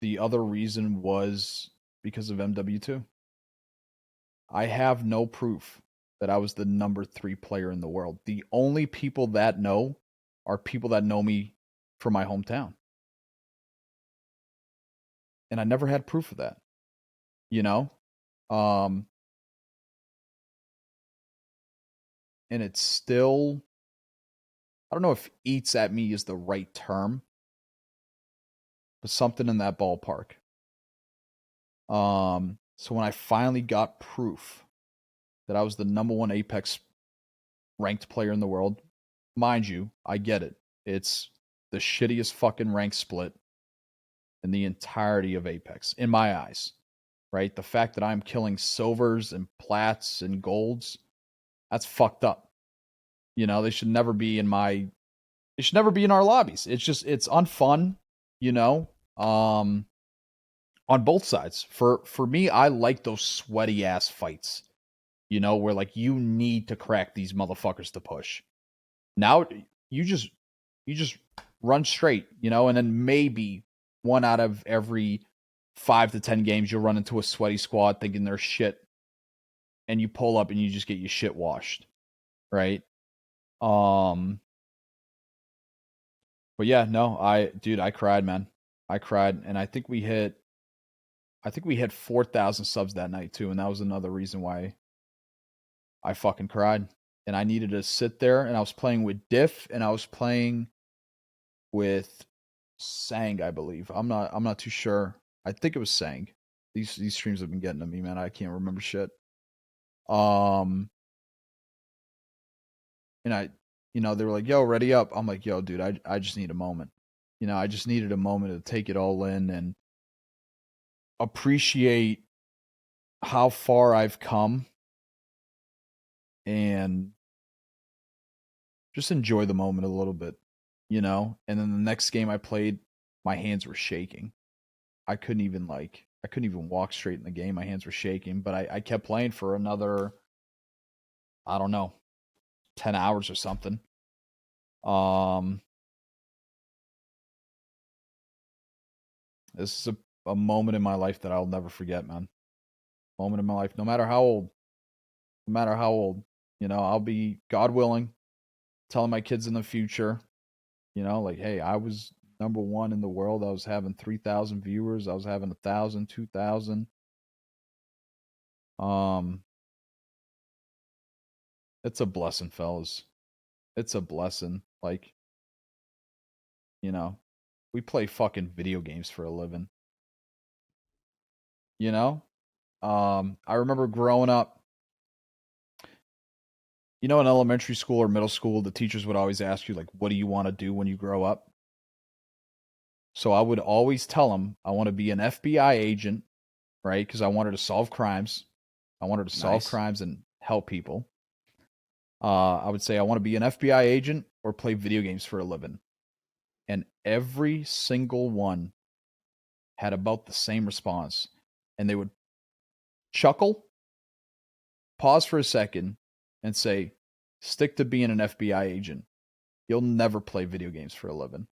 the other reason was because of MW2. I have no proof that I was the number 3 player in the world. The only people that know are people that know me from my hometown. And I never had proof of that. You know? And it's still, I don't know if eats at me is the right term, but something in that ballpark. So when I finally got proof that I was the number 1 Apex ranked player in the world, mind you, I get it. It's the shittiest fucking rank split in the entirety of Apex, in my eyes, right? The fact that I'm killing silvers and plats and golds, that's fucked up. You know, they should never be in our lobbies. It's unfun, you know, on both sides. For me, I like those sweaty ass fights, you know, where like you need to crack these motherfuckers to push. Now you just run straight, you know, and then maybe 1 out of every 5 to 10 games you'll run into a sweaty squad thinking they're shit, and you pull up and you just get your shit washed, right? But yeah, no, I cried, man. I cried, and I think we hit 4,000 subs that night too, and that was another reason why I fucking cried. And I needed to sit there, and I was playing with Diff, and I was playing with Sang, I believe. I'm not too sure. I think it was Sang. These streams have been getting to me, man. I can't remember shit. And they were like, yo, ready up. I'm like, yo, dude, I just need a moment. You know, I just needed a moment to take it all in and appreciate how far I've come and just enjoy the moment a little bit, you know? And then the next game I played, my hands were shaking. I couldn't even walk straight in the game. My hands were shaking, but I kept playing for another, I don't know, 10 hours or something. This is a moment in my life that I'll never forget, man. Moment in my life, no matter how old, I'll be, God willing, telling my kids in the future, like, hey, I was number one in the world. I was having 3,000 viewers. I was having 1,000, 2,000. It's a blessing, fellas. It's a blessing. Like, we play fucking video games for a living. I remember growing up, in elementary school or middle school, the teachers would always ask you, like, what do you want to do when you grow up? So I would always tell them I want to be an FBI agent, right? Because I wanted to solve crimes. I wanted to solve crimes and help people. I would say I want to be an FBI agent or play video games for a living. And every single one had about the same response. And they would chuckle, pause for a second, and say, stick to being an FBI agent. You'll never play video games for a living.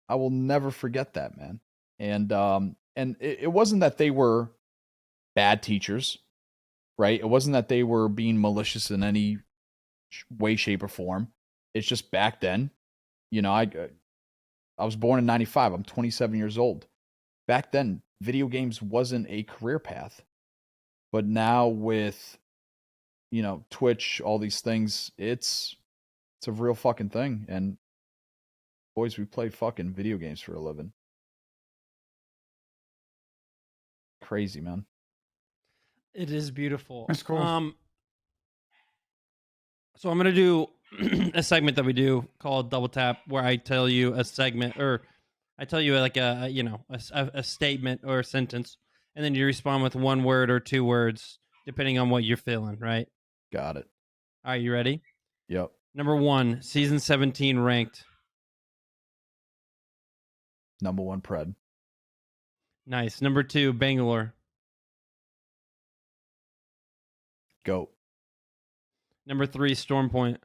I will never forget that, man. And it wasn't that they were bad teachers, right? It wasn't that they were being malicious in any way, shape, or form. It's just back then, I was born in 95. I'm 27 years old. Back then, video games wasn't a career path. But now with, Twitch, all these things, it's a real fucking thing. And boys, we play fucking video games for a living. Crazy, man. It is beautiful. That's cool. So I'm gonna do a segment that we do called Double Tap, where I tell you a segment, or I tell you like a statement or a sentence, and then you respond with one word or two words, depending on what you're feeling. Right? Got it. All right, you ready? Yep. Number 1, season 17 ranked. Number 1 Pred. Nice. Number 2, Bangalore. Goat. Number 3, Storm Point.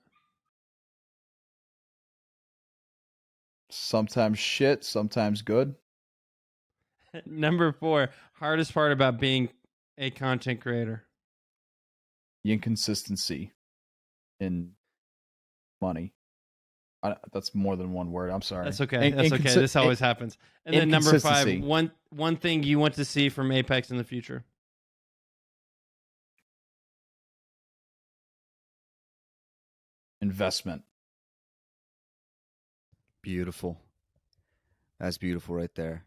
Sometimes shit, sometimes good. Number 4, hardest part about being a content creator. The inconsistency in money. That's more than one word. I'm sorry. That's okay. That's okay. This always happens. And then number 5, one thing you want to see from Apex in the future. Investment. Beautiful. That's beautiful right there.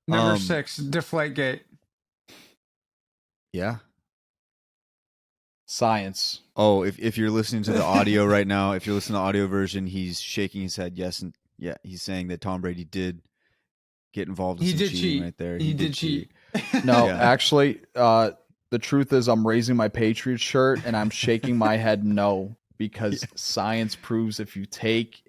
Number 6, Deflategate. Yeah. Science. Oh, if you're listening to the audio right now, if you're listening to the audio version, he's shaking his head yes, and yeah, he's saying that Tom Brady did get involved in some cheating right there. He did cheat. No, actually, the truth is I'm raising my Patriots shirt and I'm shaking my head no, because science proves if you take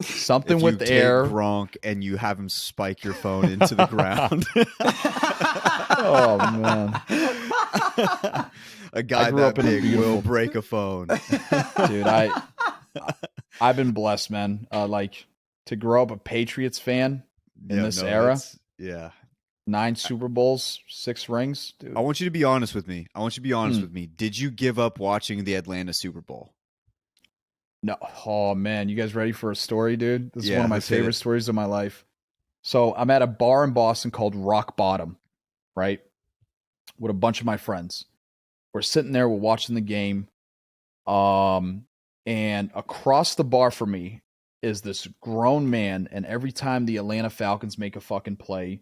something with air, Gronk, and you have him spike your phone into the ground. Oh man. A guy that big will break a phone. Dude, I've been blessed, man. Like, to grow up a Patriots fan in this era. 9 Super Bowls, 6 rings. Dude. I want you to be honest with me. With me. Did you give up watching the Atlanta Super Bowl? No. Oh man, you guys ready for a story, dude? This is one of my favorite stories of my life. So I'm at a bar in Boston called Rock Bottom, right? With a bunch of my friends. We're sitting there, we're watching the game. And across the bar from me is this grown man, and every time the Atlanta Falcons make a fucking play,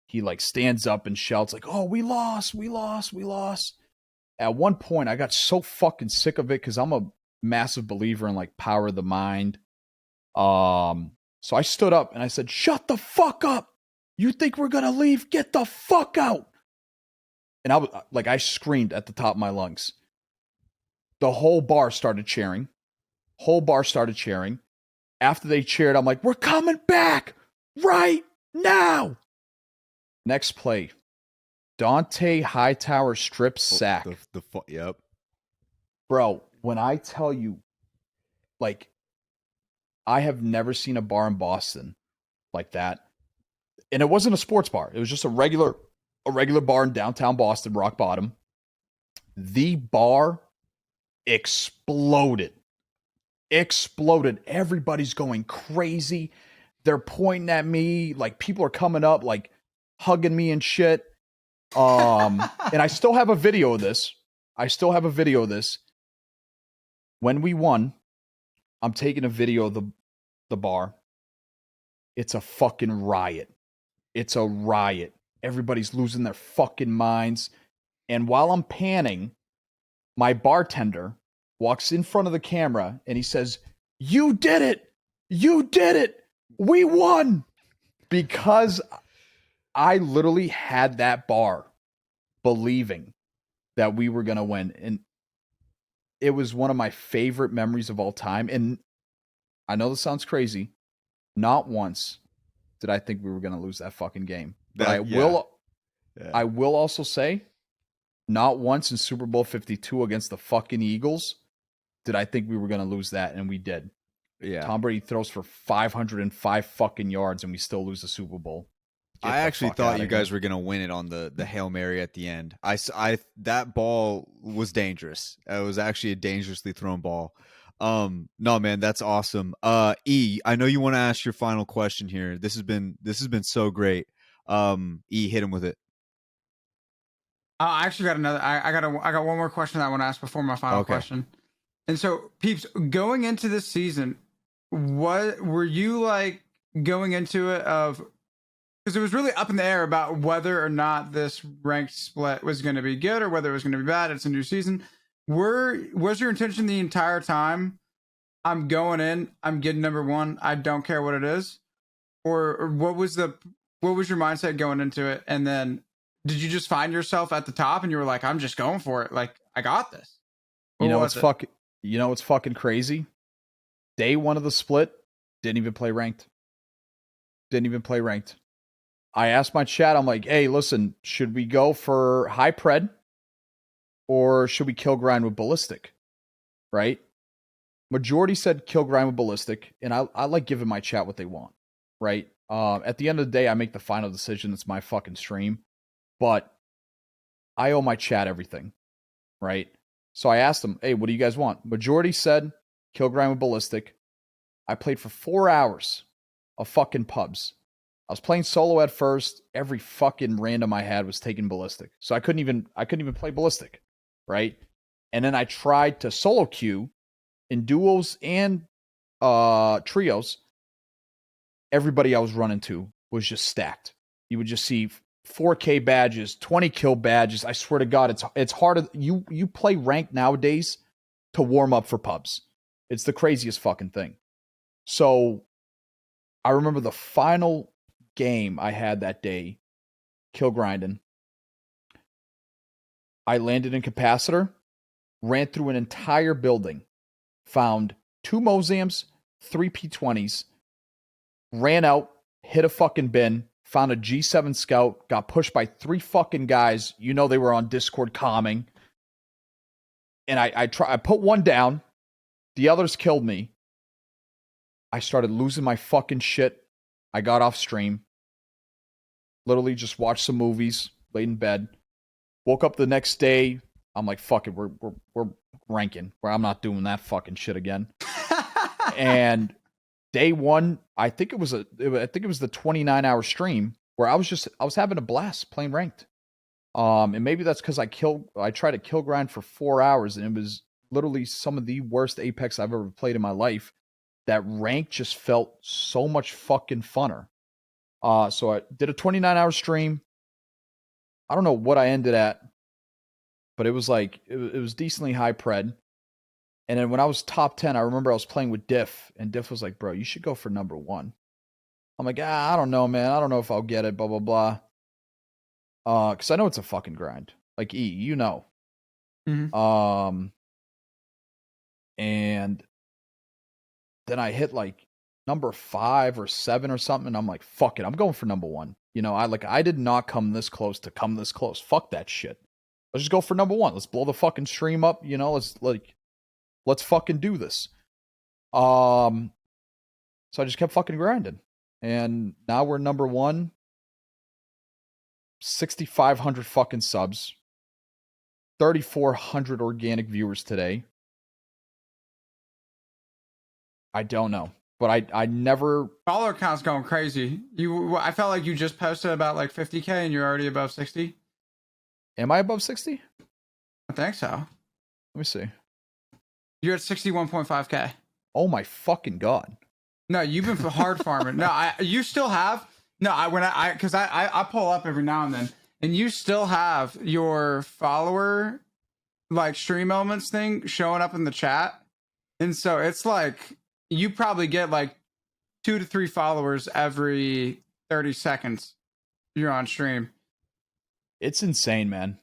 he like stands up and shouts like, "Oh, we lost, we lost, we lost." At one point, I got so fucking sick of it because I'm a massive believer in like power of the mind. So I stood up and I said, "Shut the fuck up. You think we're going to leave? Get the fuck out." And I screamed at the top of my lungs. The whole bar started cheering. After they cheered, I'm like, "We're coming back. right now. Next play. Dante Hightower strip sack. Yep. Bro, when I tell you, like, I have never seen a bar in Boston like that. And it wasn't a sports bar. It was just a regular bar in downtown Boston, Rock Bottom. The bar exploded. Everybody's going crazy. They're pointing at me. Like, people are coming up, like, hugging me and shit. And I still have a video of this. When we won, I'm taking a video of the bar. It's a fucking riot. It's a riot. Everybody's losing their fucking minds. And while I'm panning, my bartender walks in front of the camera and he says, "You did it! You did it! We won!" Because I literally had that bar believing that we were going to win. And it was one of my favorite memories of all time. And I know this sounds crazy. Not once did I think we were going to lose that fucking game. But I will also say, not once in Super Bowl 52 against the fucking Eagles did I think we were going to lose that, and we did. Yeah. Tom Brady throws for 505 fucking yards, and we still lose the Super Bowl. I actually thought you guys were going to win it on the Hail Mary at the end. That ball was dangerous. It was actually a dangerously thrown ball. No, man, that's awesome. E, I know you want to ask your final question here. This has been so great. E, hit him with it. I actually got another. I got one more question that I want to ask before my final question. And so, peeps, going into this season, what were you like going into it of? Because it was really up in the air about whether or not this ranked split was going to be good or whether it was going to be bad. It's a new season. Was your intention the entire time, I'm going in, I'm getting number one, I don't care what it is? Or what was your mindset going into it? And then did you just find yourself at the top and you were like, I'm just going for it, like I got this? You know what's fucking crazy? Day one of the split, didn't even play ranked. I asked my chat, I'm like, hey, listen, should we go for high pred or should we kill grind with ballistic? Right? Majority said kill grind with ballistic, and I like giving my chat what they want. Right? At the end of the day, I make the final decision. It's my fucking stream. But I owe my chat everything. Right? So I asked them, hey, what do you guys want? Majority said kill grind with ballistic. I played for 4 hours of fucking pubs. I was playing solo at first. Every fucking random I had was taking ballistic. So I couldn't even play ballistic, right? And then I tried to solo queue in duos and trios. Everybody I was running to was just stacked. You would just see 4K badges, 20 kill badges. I swear to God, it's harder. You play ranked nowadays to warm up for pubs. It's the craziest fucking thing. So I remember the final game I had that day, kill grinding. I landed in capacitor, ran through an entire building, found 2 Mozams, 3 P20s, ran out, hit a fucking bin, found a G7 scout, got pushed by 3 fucking guys. You know they were on Discord calming. And I put one down. The others killed me. I started losing my fucking shit. I got off stream. Literally just watched some movies, laid in bed. Woke up the next day. I'm like, fuck it, we're ranking. Where I'm not doing that fucking shit again. And day one, I think it was the 29-hour stream where I was having a blast playing ranked. And maybe that's because I tried to kill grind for 4 hours, and it was literally some of the worst Apex I've ever played in my life. That rank just felt so much fucking funner. So I did a 29-hour stream. I don't know what I ended at, but it was like, it was decently high pred. And then when I was top 10, I remember I was playing with Diff, and Diff was like, bro, you should go for number 1. I'm like, I don't know, man. I don't know if I'll get it, blah, blah, blah. Because I know it's a fucking grind. Like, E, you know. Mm-hmm. And then I hit like number 5 or 7 or something. And I'm like, fuck it, I'm going for number 1. You know, I did not come this close to come this close. Fuck that shit. Let's just go for number 1. Let's blow the fucking stream up. You know, let's fucking do this. So I just kept fucking grinding. And now we're number 1. 6,500 fucking subs. 3,400 organic viewers today. I don't know. But I never... Follower count's going crazy. I felt like you just posted about like 50K and you're already above 60. Am I above 60? I think so. Let me see. You're at 61.5K. Oh my fucking God. No, you've been hard farming. No, you still have. No, because I pull up every now and then, and you still have your follower like stream elements thing showing up in the chat, and so it's like you probably get like 2 to 3 followers every 30 seconds you're on stream. It's insane, man.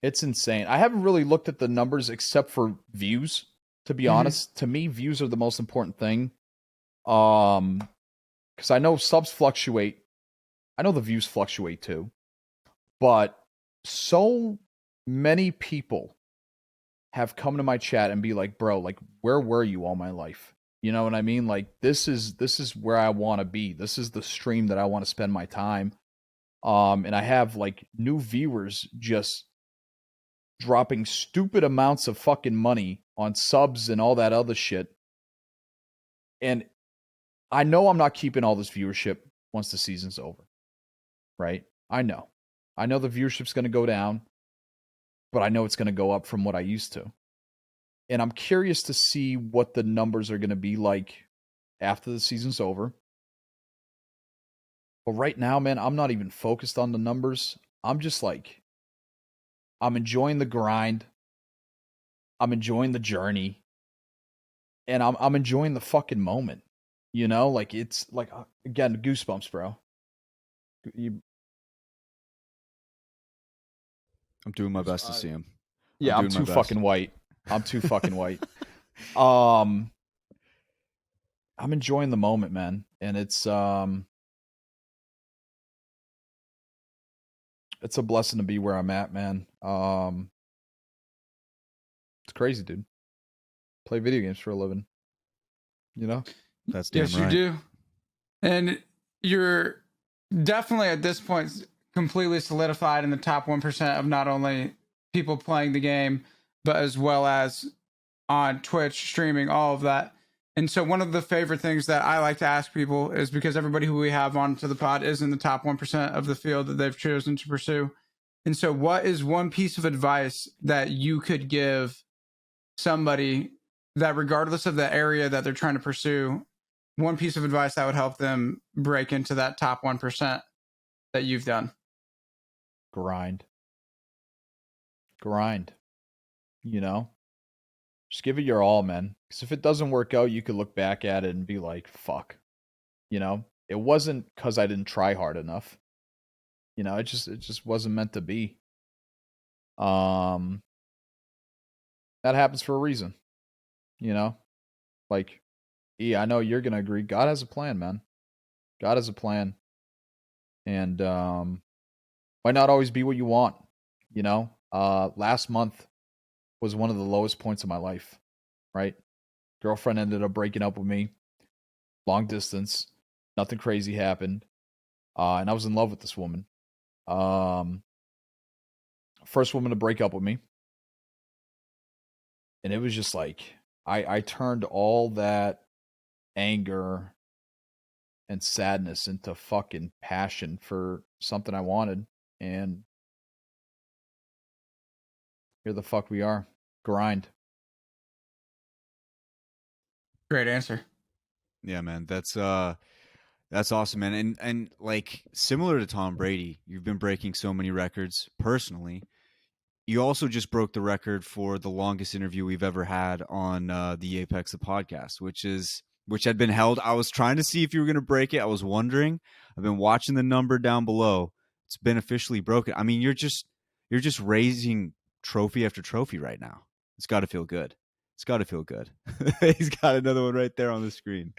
It's insane. I haven't really looked at the numbers except for views, to be honest. To me, views are the most important thing. Because I know subs fluctuate. I know the views fluctuate too. But so many people have come to my chat and be like, bro, like, where were you all my life? You know what I mean? Like, this is where I want to be. This is the stream that I want to spend my time. And I have like new viewers just dropping stupid amounts of fucking money on subs and all that other shit. And I know I'm not keeping all this viewership once the season's over. Right? I know the viewership's going to go down, but I know it's going to go up from what I used to. And I'm curious to see what the numbers are going to be like after the season's over. But right now, man, I'm not even focused on the numbers. I'm just like, I'm enjoying the grind. I'm enjoying the journey. And I'm enjoying the fucking moment. You know, like it's like, again, goosebumps, bro. I'm doing my best to see him. Yeah, I'm too fucking white. I'm too fucking white. I'm enjoying the moment, man. And it's a blessing to be where I'm at, man. It's crazy, dude. Play video games for a living. You know? That's damn yes, right. you do. And you're definitely at this point completely solidified in the top 1% of not only people playing the game, but as well as on Twitch, streaming, all of that. And so one of the favorite things that I like to ask people is, because everybody who we have onto the pod is in the top 1% of the field that they've chosen to pursue. And so what is one piece of advice that you could give somebody that, regardless of the area that they're trying to pursue, one piece of advice that would help them break into that top 1% that you've done? Grind. You know? Just give it your all, man. Because if it doesn't work out, you could look back at it and be like, fuck. You know? It wasn't because I didn't try hard enough. You know, it just wasn't meant to be. That happens for a reason. You know? Like, I know you're gonna agree. God has a plan, man. God has a plan. And might not always be what you want. You know? Last month was one of the lowest points of my life, right? Girlfriend ended up breaking up with me. Long distance. Nothing crazy happened. And I was in love with this woman. First woman to break up with me. And it was just like, I turned all that anger and sadness into fucking passion for something I wanted. And here the fuck we are. Grind. Great answer. Yeah, man. That's awesome, man. And like, similar to Tom Brady, you've been breaking so many records personally. You also just broke the record for the longest interview we've ever had on the Apex the podcast, which had been held. I was trying to see if you were going to break it. I was wondering. I've been watching the number down below. It's been officially broken. I mean, you're just raising trophy after trophy right now. It's got to feel good. It's got to feel good. He's got another one right there on the screen.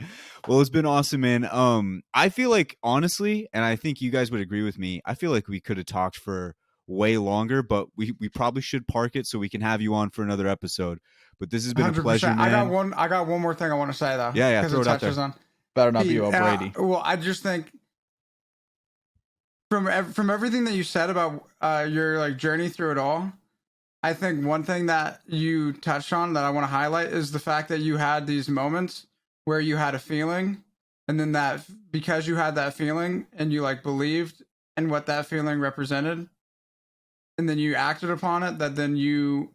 Well, it's been awesome, man. I feel like, honestly, and I think you guys would agree with me, I feel like we could have talked for way longer, but we probably should park it so we can have you on for another episode. But this has been a pleasure, 100%. man. I got one more thing I want to say though. Yeah, because throw it out there. on. Better not be about Brady. Well, I just think from everything that you said about your like journey through it all, I think one thing that you touched on that I want to highlight is the fact that you had these moments where you had a feeling, and then that because you had that feeling and you like believed in what that feeling represented, and then you acted upon it, that then you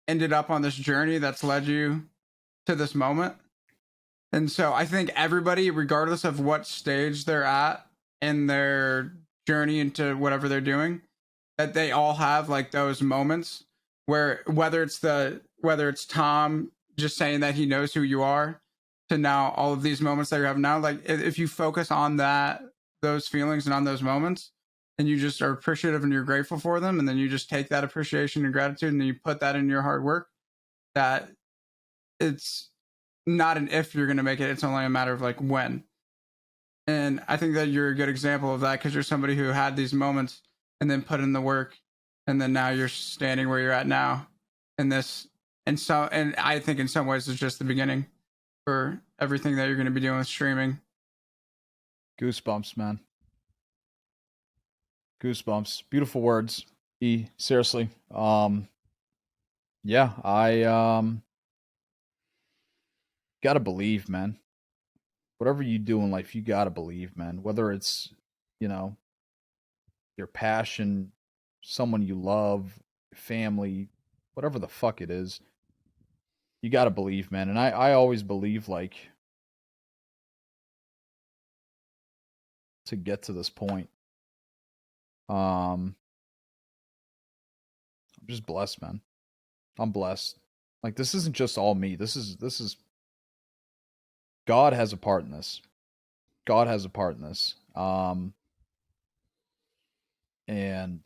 ended up on this journey that's led you to this moment. And so I think everybody, regardless of what stage they're at in their journey into whatever they're doing, that they all have like those moments where whether it's Tom just saying that he knows who you are, to now all of these moments that you're having now, like if you focus on those feelings and on those moments, and you just are appreciative and you're grateful for them, and then you just take that appreciation and gratitude and you put that in your hard work, that it's not an if you're going to make it, it's only a matter of like when. And I think that you're a good example of that, because you're somebody who had these moments and then put in the work, and then now you're standing where you're at now in this. And I think in some ways it's just the beginning for everything that you're going to be doing with streaming. Goosebumps, man. Goosebumps. Beautiful words. E, seriously. Yeah, I gotta believe, man. Whatever you do in life, you gotta believe, man. Whether it's, your passion, someone you love, family, whatever the fuck it is, you gotta believe, man. And I always believe, like, to get to this point, I'm just blessed, man. I'm blessed. Like, this isn't just all me. This is God has a part in this. God has a part in this. And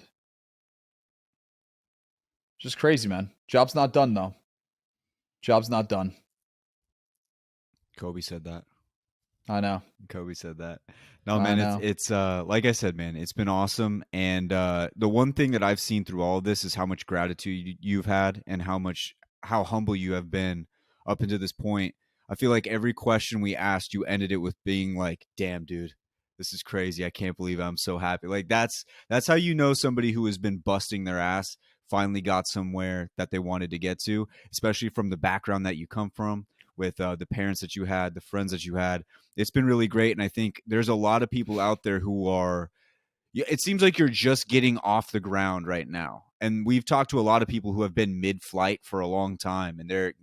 just crazy, man. Job's not done, though. Job's not done. Kobe said that. I know. Kobe said that. No, man, it's like I said, man, it's been awesome. And the one thing that I've seen through all of this is how much gratitude you've had and how humble you have been up until this point. I feel like every question we asked, you ended it with being like, damn, dude, this is crazy. I can't believe it. I'm so happy. Like that's how you know somebody who has been busting their ass finally got somewhere that they wanted to get to, especially from the background that you come from, with the parents that you had, the friends that you had. It's been really great. And I think there's a lot of people out there who are, it seems like you're just getting off the ground right now. And we've talked to a lot of people who have been mid-flight for a long time. And they're,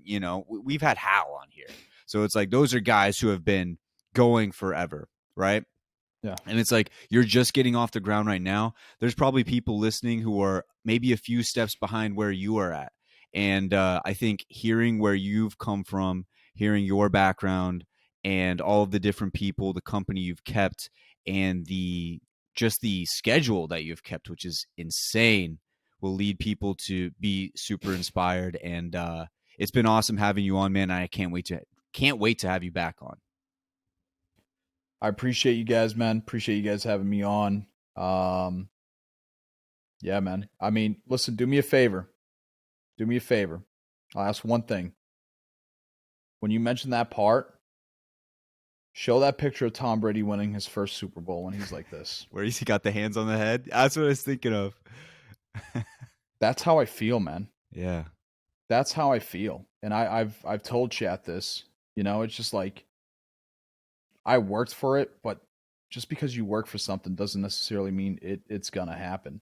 we've had Hal on here. So it's like, those are guys who have been going forever, right? Yeah. And it's like, you're just getting off the ground right now. There's probably people listening who are maybe a few steps behind where you are at. And I think hearing where you've come from, hearing your background and all of the different people, the company you've kept, and the schedule that you've kept, which is insane, will lead people to be super inspired. And it's been awesome having you on, man. I can't wait to have you back on. I appreciate you guys, man. Appreciate you guys having me on. Yeah, man. I mean, listen, do me a favor. Do me a favor. I'll ask one thing. When you mention that part, show that picture of Tom Brady winning his first Super Bowl when he's like this. Where he's got the hands on the head? That's what I was thinking of. That's how I feel, man. Yeah. That's how I feel. And I've told chat this. It's just like, I worked for it, but just because you work for something doesn't necessarily mean it's gonna happen.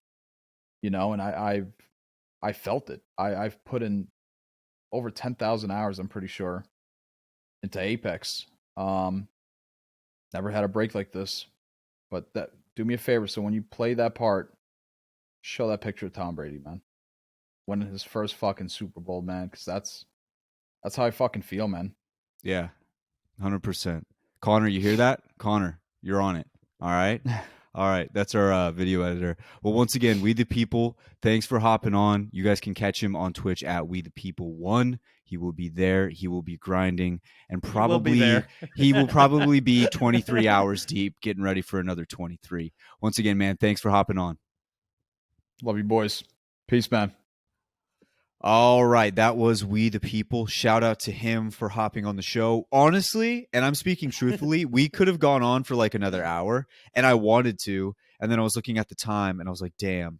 And I felt it. I've put in over 10,000 hours, I'm pretty sure, into Apex. Never had a break like this. But do me a favor. So when you play that part, show that picture of Tom Brady, man, winning his first fucking Super Bowl, man, because that's how I fucking feel, man. Yeah, 100%. Connor, you hear that? Connor, you're on it. All right. All right. That's our video editor. Well, once again, We the People, thanks for hopping on. You guys can catch him on Twitch at WeThePeople1. He will be there. He will be grinding, and He will be probably there. he will probably be 23 hours deep, getting ready for another 23. Once again, man, thanks for hopping on. Love you, boys. Peace, man. All right, that was We the People. Shout out to him for hopping on the show. Honestly, and I'm speaking truthfully, we could have gone on for like another hour, and I wanted to, and then I was looking at the time, and I was like, damn,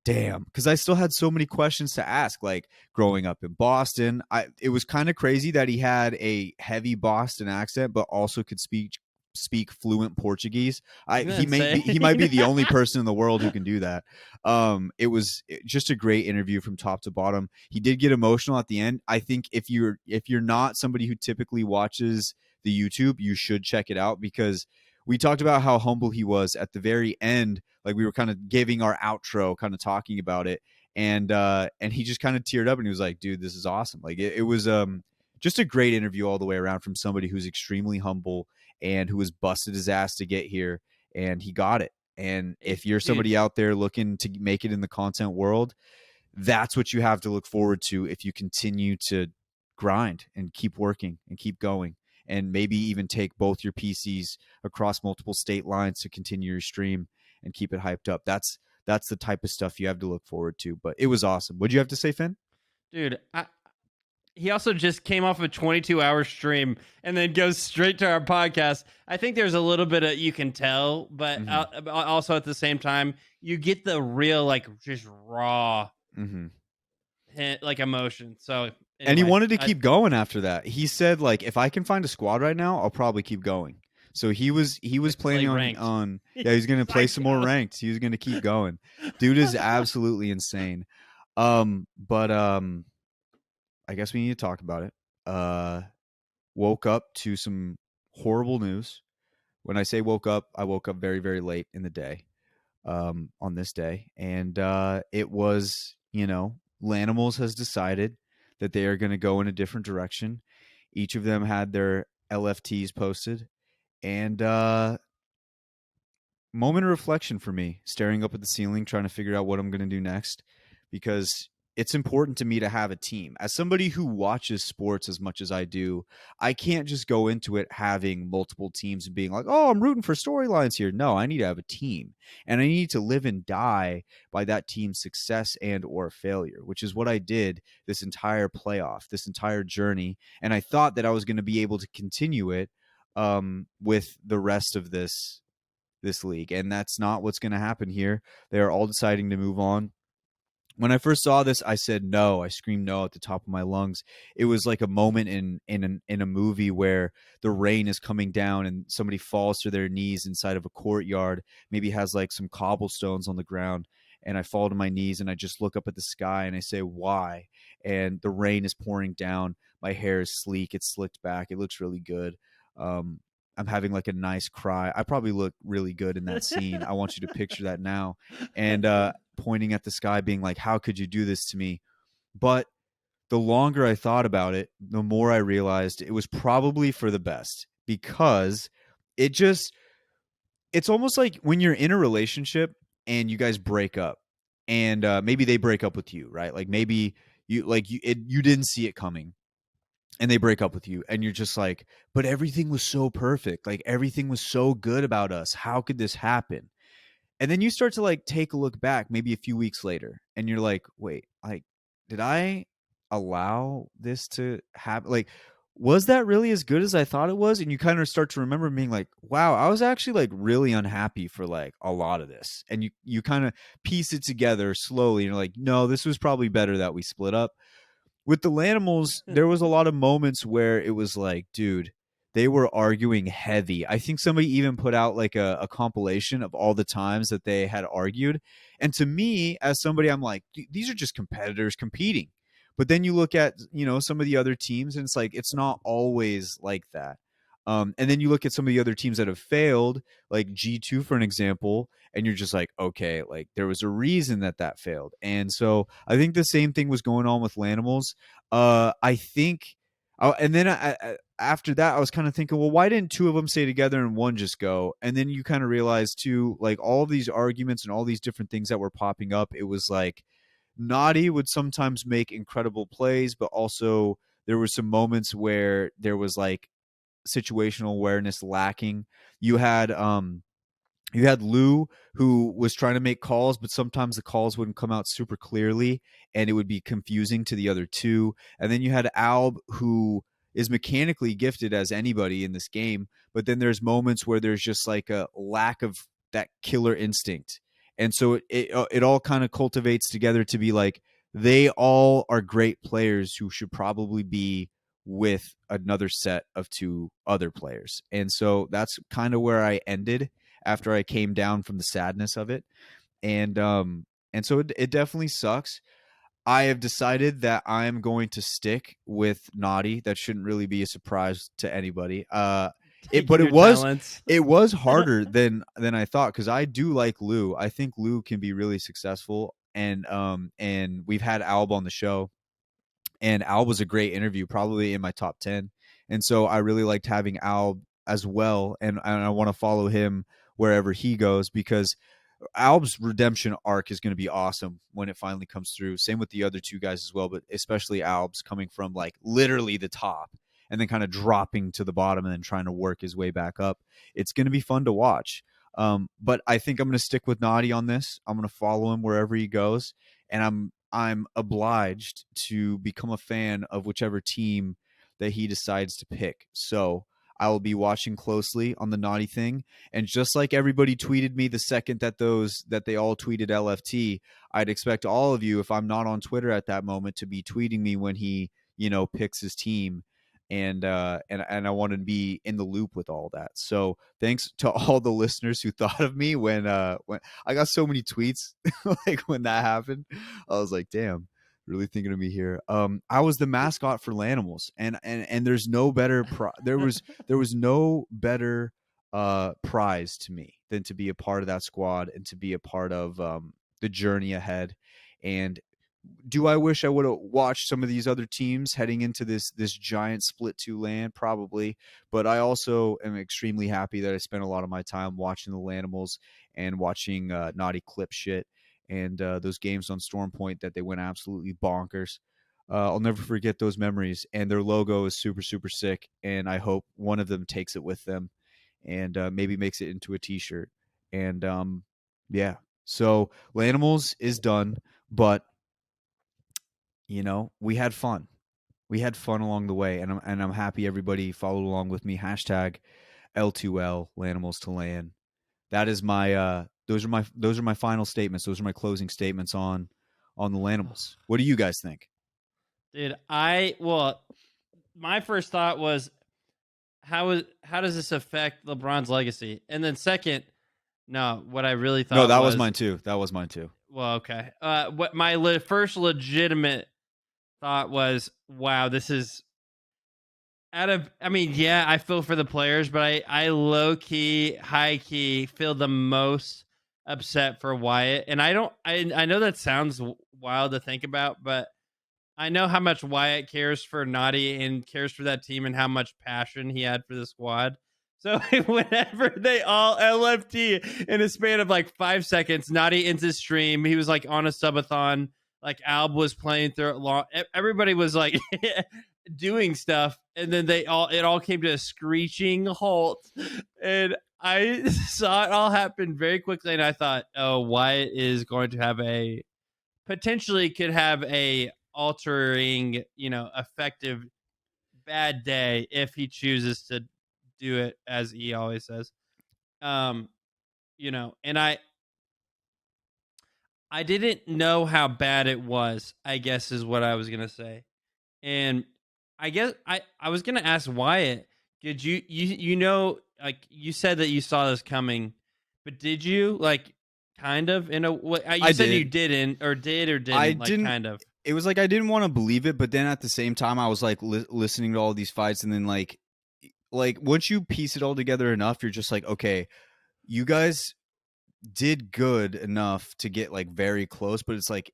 because I still had so many questions to ask. Like growing up in Boston, it was kind of crazy that he had a heavy Boston accent, but also could speak fluent Portuguese. He might be the only person in the world who can do that. It was just a great interview from top to bottom. He did get emotional at the end. I think if you're not somebody who typically watches the YouTube, you should check it out, because we talked about how humble he was at the very end. Like we were kind of giving our outro, kind of talking about it, and he just kind of teared up and he was like, dude, this is awesome. Like it was just a great interview all the way around from somebody who's extremely humble and who has busted his ass to get here, and he got it. And if you're somebody out there looking to make it in the content world, that's what you have to look forward to if you continue to grind and keep working and keep going, and maybe even take both your PCs across multiple state lines to continue your stream and keep it hyped up. That's the type of stuff you have to look forward to. But it was awesome. What'd you have to say, Finn? Dude, he also just came off a 22-hour stream and then goes straight to our podcast. I think there's a little bit of, you can tell, but also at the same time, you get the real, like, just raw like emotion. So anyway, and he wanted to keep going after that. He said, like, if I can find a squad right now, I'll probably keep going. So he was planning on he's going to play some more ranked. He was going to keep going. Dude is absolutely insane. But I guess we need to talk about it. Woke up to some horrible news. When I say woke up, I woke up very, very late in the day, on this day. And it was, Lanimals has decided that they are going to go in a different direction. Each of them had their LFTs posted. And moment of reflection for me, staring up at the ceiling, trying to figure out what I'm going to do next, because it's important to me to have a team. As somebody who watches sports as much as I do, I can't just go into it having multiple teams and being like, oh, I'm rooting for storylines here. No, I need to have a team, and I need to live and die by that team's success and or failure, which is what I did this entire playoff, this entire journey. And I thought that I was going to be able to continue it with the rest of this league, and that's not what's going to happen here. They're all deciding to move on. When I first saw this, I said no. I screamed no at the top of my lungs. It was like a moment in a movie where the rain is coming down and somebody falls to their knees inside of a courtyard, maybe has like some cobblestones on the ground, and I fall to my knees and I just look up at the sky and I say, why? And the rain is pouring down. My hair is sleek. It's slicked back. It looks really good. I'm having like a nice cry. I probably look really good in that scene. I want you to picture that now. And pointing at the sky, being like, how could you do this to me? But the longer I thought about it, the more I realized it was probably for the best, because it's almost like when you're in a relationship and you guys break up, and maybe they break up with you, right? Like maybe you didn't see it coming, and they break up with you, and you're just like, but everything was so perfect. Like everything was so good about us. How could this happen? And then you start to like take a look back maybe a few weeks later, and you're like, wait, like, did I allow this to happen? Like, was that really as good as I thought it was? And you kind of start to remember being like, wow, I was actually like really unhappy for like a lot of this. And you kind of piece it together slowly, and you're like, no, this was probably better that we split up. With the Lanimals, there was a lot of moments where it was like, dude, they were arguing heavy. I think somebody even put out like a compilation of all the times that they had argued. And to me, as somebody, I'm like, these are just competitors competing. But then you look at, some of the other teams, and it's like, it's not always like that. And then you look at some of the other teams that have failed, like G2, for an example, and you're just like, okay, like there was a reason that failed. And so I think the same thing was going on with Lanimals. I think, and then after that, I was kind of thinking, well, why didn't two of them stay together and one just go? And then you kind of realize too, like all of these arguments and all these different things that were popping up, it was like Naughty would sometimes make incredible plays, but also there were some moments where there was like situational awareness lacking. You had Lou, who was trying to make calls, but sometimes the calls wouldn't come out super clearly and it would be confusing to the other two. And then you had Alb, who is mechanically gifted as anybody in this game, but then there's moments where there's just like a lack of that killer instinct. And so it all kind of cultivates together to be like, they all are great players who should probably be with another set of two other players. And so that's kind of where I ended after I came down from the sadness of it. And so it definitely sucks. I have decided that I'm going to stick with Naughty. That shouldn't really be a surprise to anybody. But Your talents. it was harder than I thought, because I do like Lou. I think Lou can be really successful, and we've had Alb on the show, and Alb was a great interview, probably in my top 10. And so I really liked having Alb as well, and I want to follow him wherever he goes, because Alb's redemption arc is going to be awesome when it finally comes through. Same with the other two guys as well, but especially Alb's coming from like literally the top and then kind of dropping to the bottom and then trying to work his way back up. It's going to be fun to watch. But I think I'm going to stick with Naughty on this. I'm going to follow him wherever he goes, and I'm obliged to become a fan of whichever team that he decides to pick. So I will be watching closely on the Naughty thing. And just like everybody tweeted me the second that they all tweeted LFT, I'd expect all of you, if I'm not on Twitter at that moment, to be tweeting me when he, picks his team. And I want to be in the loop with all that. So thanks to all the listeners who thought of me when I got so many tweets like when that happened. I was like, damn, really thinking of me here. I was the mascot for Lanimals, and there's no better there was no better prize to me than to be a part of that squad and to be a part of the journey ahead. And do I wish I would have watched some of these other teams heading into this giant split 2 land? Probably. But I also am extremely happy that I spent a lot of my time watching the Lanimals and watching Naughty clip shit and those games on Stormpoint that they went absolutely bonkers. I'll never forget those memories. And their logo is super, super sick. And I hope one of them takes it with them and maybe makes it into a t-shirt. And yeah. So Lanimals is done, but we had fun. We had fun along the way, and I'm happy everybody followed along with me. Hashtag L2L, Lanimals to Land. That is my those are my final statements. Those are my closing statements on the Lanimals. What do you guys think? Dude, my first thought was how does this affect LeBron's legacy? And then second, no, what I really thought No, that was mine too. Well, okay. What my first legitimate thought was, wow, this is yeah, I feel for the players, but I low key, high key feel the most upset for Wyatt. And I know that sounds wild to think about, but I know how much Wyatt cares for Naughty and cares for that team and how much passion he had for the squad. So whenever they all LFT in a span of like 5 seconds, Naughty ends his stream. He was like on a subathon. Like Alb was playing through it long. Everybody was like doing stuff, and then it all came to a screeching halt. And I saw it all happen very quickly, and I thought, oh, Wyatt is going to have potentially could have a altering, effective bad day if he chooses to do it, as he always says. And I didn't know how bad it was, I guess is what I was going to say. And I guess I was going to ask Wyatt, did you like you said that you saw this coming, but did you like kind of in a way? You said you didn't or didn't. I like, didn't. Kind of. It was like I didn't want to believe it, but then at the same time, I was like listening to all these fights, and then like once you piece it all together enough, you're just like, okay, you guys did good enough to get like very close, but it's like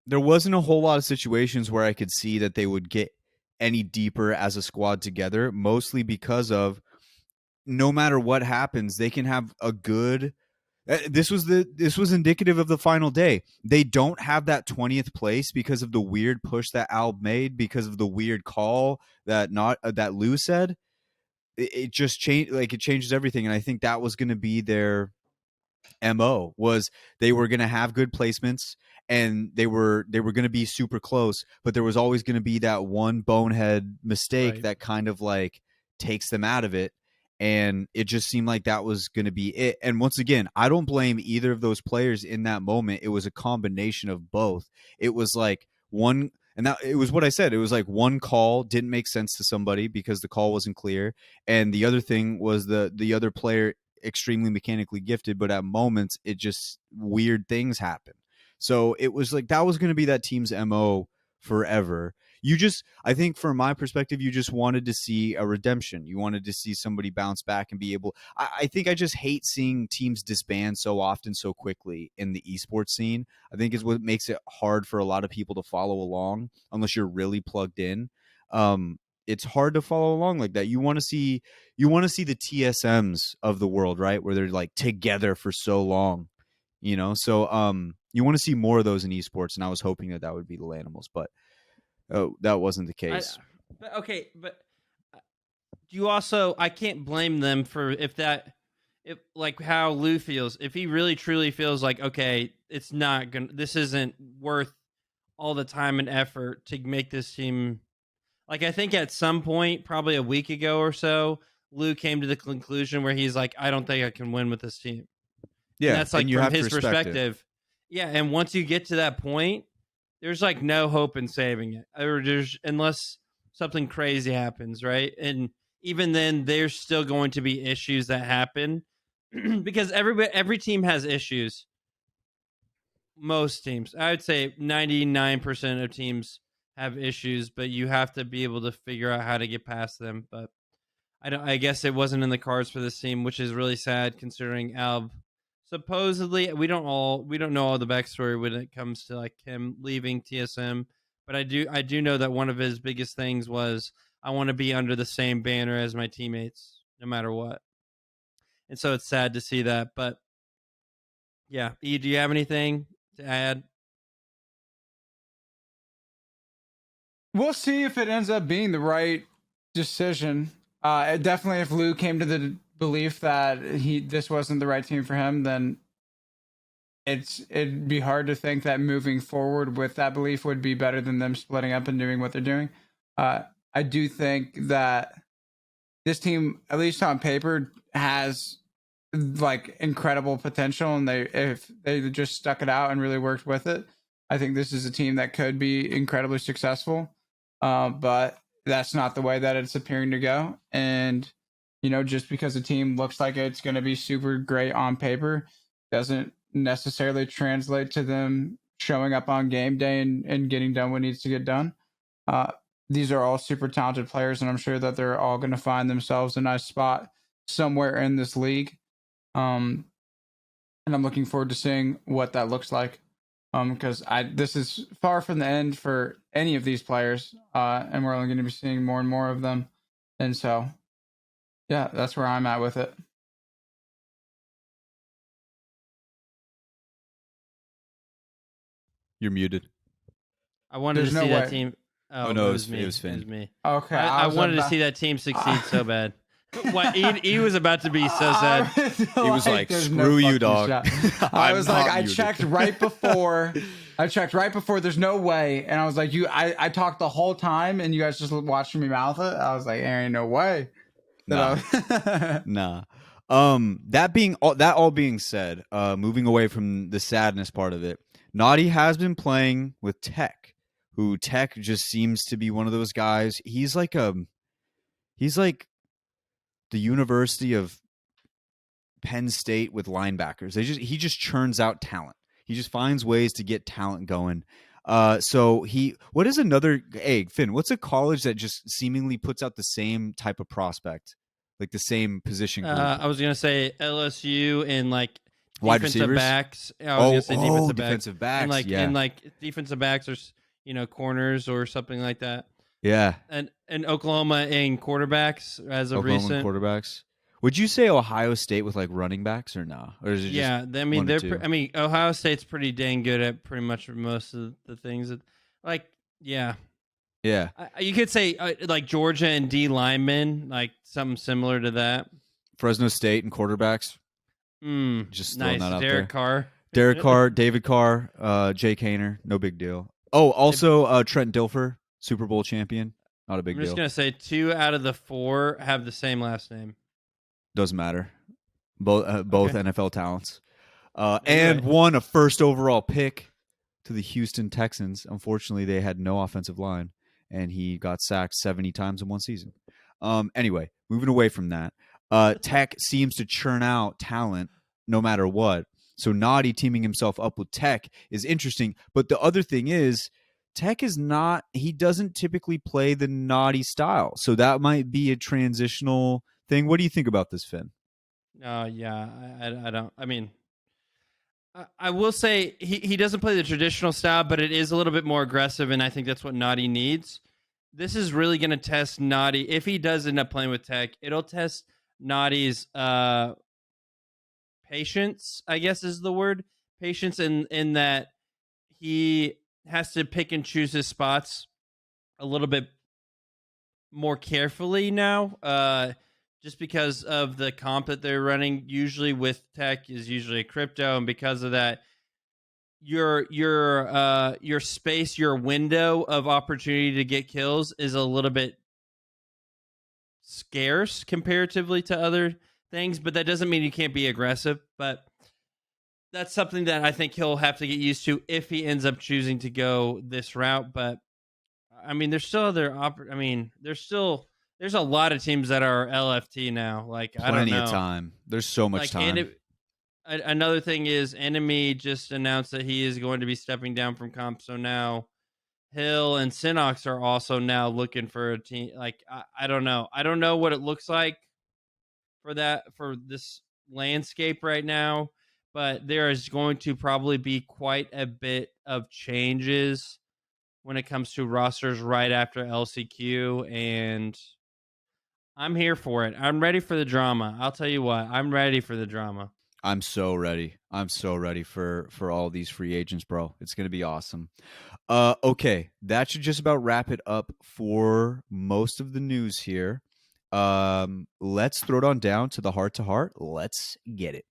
there wasn't a whole lot of situations where I could see that they would get any deeper as a squad together, mostly because of no matter what happens, they can have This was indicative of the final day. They don't have that 20th place because of the weird push that Alb made, because of the weird call that that Lou said. It just changed, like it changes everything. And I think that was going to be their MO, was they were going to have good placements and they were going to be super close, but there was always going to be that one bonehead mistake that kind of like takes them out of it. And it just seemed like that was going to be it. And once again, I don't blame either of those players in that moment. It was a combination of both. It was like one, and that it was what I said. It was like one call didn't make sense to somebody because the call wasn't clear. And the other thing was the other player extremely mechanically gifted, but at moments it just weird things happen. So it was like that was going to be that team's MO forever. I think from my perspective, you just wanted to see a redemption. You wanted to see somebody bounce back and be able. I think I just hate seeing teams disband so often, so quickly in the esports scene. I think is what makes it hard for a lot of people to follow along unless you're really plugged in. It's hard to follow along like that. You want to see the TSMs of the world, right? Where they're like together for so long, So you want to see more of those in esports, and I was hoping that would be the Lanimals, but that wasn't the case. But you also, I can't blame them for if like how Lou feels. If he really truly feels like, okay, this isn't worth all the time and effort to make this team. Like, I think at some point, probably a week ago or so, Lou came to the conclusion where he's like, I don't think I can win with this team. Yeah, and that's like and you from have to his respect perspective. it. Yeah, and once you get to that point, there's like no hope in saving it, unless something crazy happens, right? And even then, there's still going to be issues that happen because every team has issues. Most teams, I would say 99% of teams have issues, but you have to be able to figure out how to get past them. But I guess it wasn't in the cards for this team, which is really sad considering Alb. Supposedly, we don't know all the backstory when it comes to like him leaving TSM, but I do know that one of his biggest things was I want to be under the same banner as my teammates, no matter what. And so it's sad to see that. But yeah, E, do you have anything to add? We'll see if it ends up being the right decision. Definitely, if Lou came to the belief that this wasn't the right team for him, then it'd be hard to think that moving forward with that belief would be better than them splitting up and doing what they're doing. I do think that this team, at least on paper, has like incredible potential, and if they just stuck it out and really worked with it, I think this is a team that could be incredibly successful. But that's not the way that it's appearing to go. And, just because a team looks like it's going to be super great on paper doesn't necessarily translate to them showing up on game day and getting done what needs to get done. These are all super talented players, and I'm sure that they're all going to find themselves a nice spot somewhere in this league. And I'm looking forward to seeing what that looks like. Because this is far from the end for any of these players, and we're only going to be seeing more and more of them. And so, yeah, that's where I'm at with it. You're muted. I wanted There's to no see that way. team. Oh, no, it was me. it was Finn. It was me. Okay, I wanted to see that team succeed so bad. What he was about to be so sad. He was like, "There's "Screw you, fucking dog." shot." I I'm was like, not I muted. checked right before. There's no way, and I was like, I talked the whole time, and you guys just watching me mouth it. I was like, there ain't no way. Nah. That all being said, moving away from the sadness part of it, Naughty has been playing with Tech, who Tech just seems to be one of those guys. He's like the University of Penn State with linebackers. He just churns out talent. He just finds ways to get talent going. What is another, hey, Finn, what's a college that just seemingly puts out the same type of prospect, like the same position group? I was gonna say wide LSU and like receivers, defensive backs. I was gonna say defensive backs, yeah. and like defensive backs or corners or something like that. Yeah, And Oklahoma in quarterbacks as of Oklahoma recent. quarterbacks. Would you say Ohio State with like running backs or no? Or is it just Yeah, I mean one or they're. two? I mean Ohio State's pretty dang good at pretty much most of the things that, like, yeah. Yeah. You could say like Georgia and D linemen, like something similar to that. Fresno State and quarterbacks. Just throwing Nice, that out Derek there. Carr. Derek Carr, David Carr, Jake Hayner, no big deal. Oh, also Trent Dilfer, Super Bowl champion, not a big I'm just deal. gonna say 2 out of the 4 have the same last name. Doesn't matter. Both NFL talents. No, you're And right. won a first overall pick to the Houston Texans. Unfortunately, they had no offensive line, and he got sacked 70 times in one season. Anyway, moving away from that, Tech seems to churn out talent no matter what. So Naughty teaming himself up with Tech is interesting. But the other thing is, Tech is not, he doesn't typically play the Naughty style. So that might be a transitional thing. What do you think about this, Finn? Yeah, I don't. I mean, I will say he doesn't play the traditional style, but it is a little bit more aggressive, and I think that's what Naughty needs. This is really going to test Naughty. If he does end up playing with Tech, it'll test Naughty's patience, I guess is the word. Patience in that he has to pick and choose his spots a little bit more carefully now. Just because of the comp that they're running, usually with Tech is usually a crypto, and because of that, your space, your window of opportunity to get kills is a little bit scarce comparatively to other things. But that doesn't mean you can't be aggressive. But that's something that I think he'll have to get used to if he ends up choosing to go this route. But I mean, there's still other. I mean, there's a lot of teams that are LFT now. Like, I don't Plenty know. of time. There's so much time. Another thing is Enemy just announced that he is going to be stepping down from comp. So now Hill and Sinox are also now looking for a team. Like, I don't know. I don't know what it looks like for this landscape right now, but there is going to probably be quite a bit of changes when it comes to rosters right after LCQ, and I'm here for it. I'm ready for the drama. I'll tell you what, I'm ready for the drama. I'm so ready. I'm so ready for all these free agents, bro. It's gonna be awesome. Okay, that should just about wrap it up for most of the news here. Let's throw it on down to the heart to heart. Let's get it.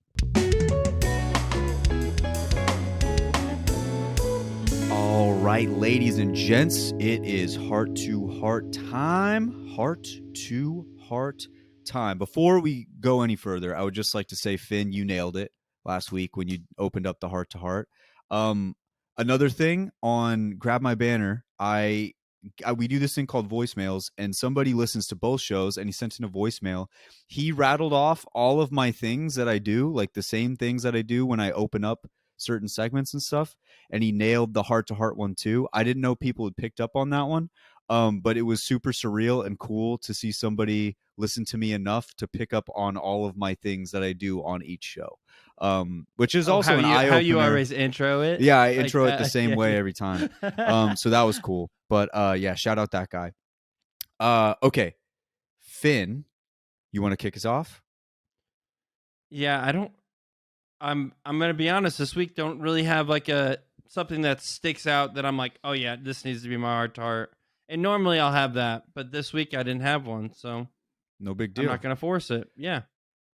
All right, ladies and gents, it is heart to heart time. Heart to heart time. Before we go any further, I would just like to say, Finn, you nailed it last week when you opened up the heart to heart. Another thing on Grab My Banner, we do this thing called voicemails, and somebody listens to both shows, and he sent in a voicemail. He rattled off all of my things that I do, like the same things that I do when I open up certain segments and stuff, and he nailed the heart to heart one too. I didn't know people had picked up on that one. But it was super surreal and cool to see somebody listen to me enough to pick up on all of my things that I do on each show, which is also an eye opener. How you always intro it? Yeah, I intro it the same way yeah. every time. So that was cool. But yeah, shout out that guy. Okay, Finn, you want to kick us off? Yeah, I'm gonna be honest. This week don't really have like something that sticks out that I'm like, oh yeah, this needs to be my heart to heart. And normally I'll have that, but this week I didn't have one, so No big deal. I'm not gonna force it. Yeah.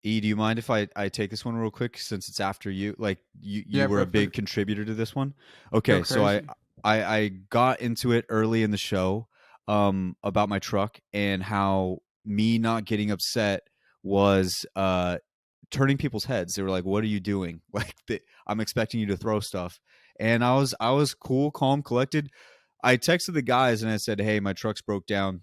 E, do you mind if I take this one real quick since it's after you? Like you Yeah, were a perfect. big contributor to this one. Okay, Go so crazy. I got into it early in the show about my truck and how me not getting upset was turning people's heads. They were like, "What are you doing?" Like I'm expecting you to throw stuff. And I was cool, calm, collected. I texted the guys and I said, "Hey, my truck's broke down."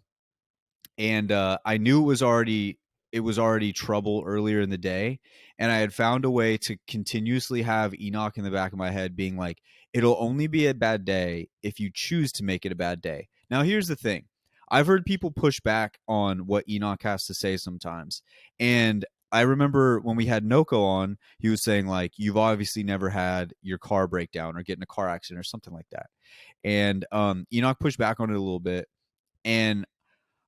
And I knew it was already trouble earlier in the day, and I had found a way to continuously have Enoch in the back of my head being like, it'll only be a bad day if you choose to make it a bad day. Now here's the thing. I've heard people push back on what Enoch has to say sometimes, and I remember when we had Noko on, he was saying like, you've obviously never had your car break down or get in a car accident or something like that. And Enoch pushed back on it a little bit, and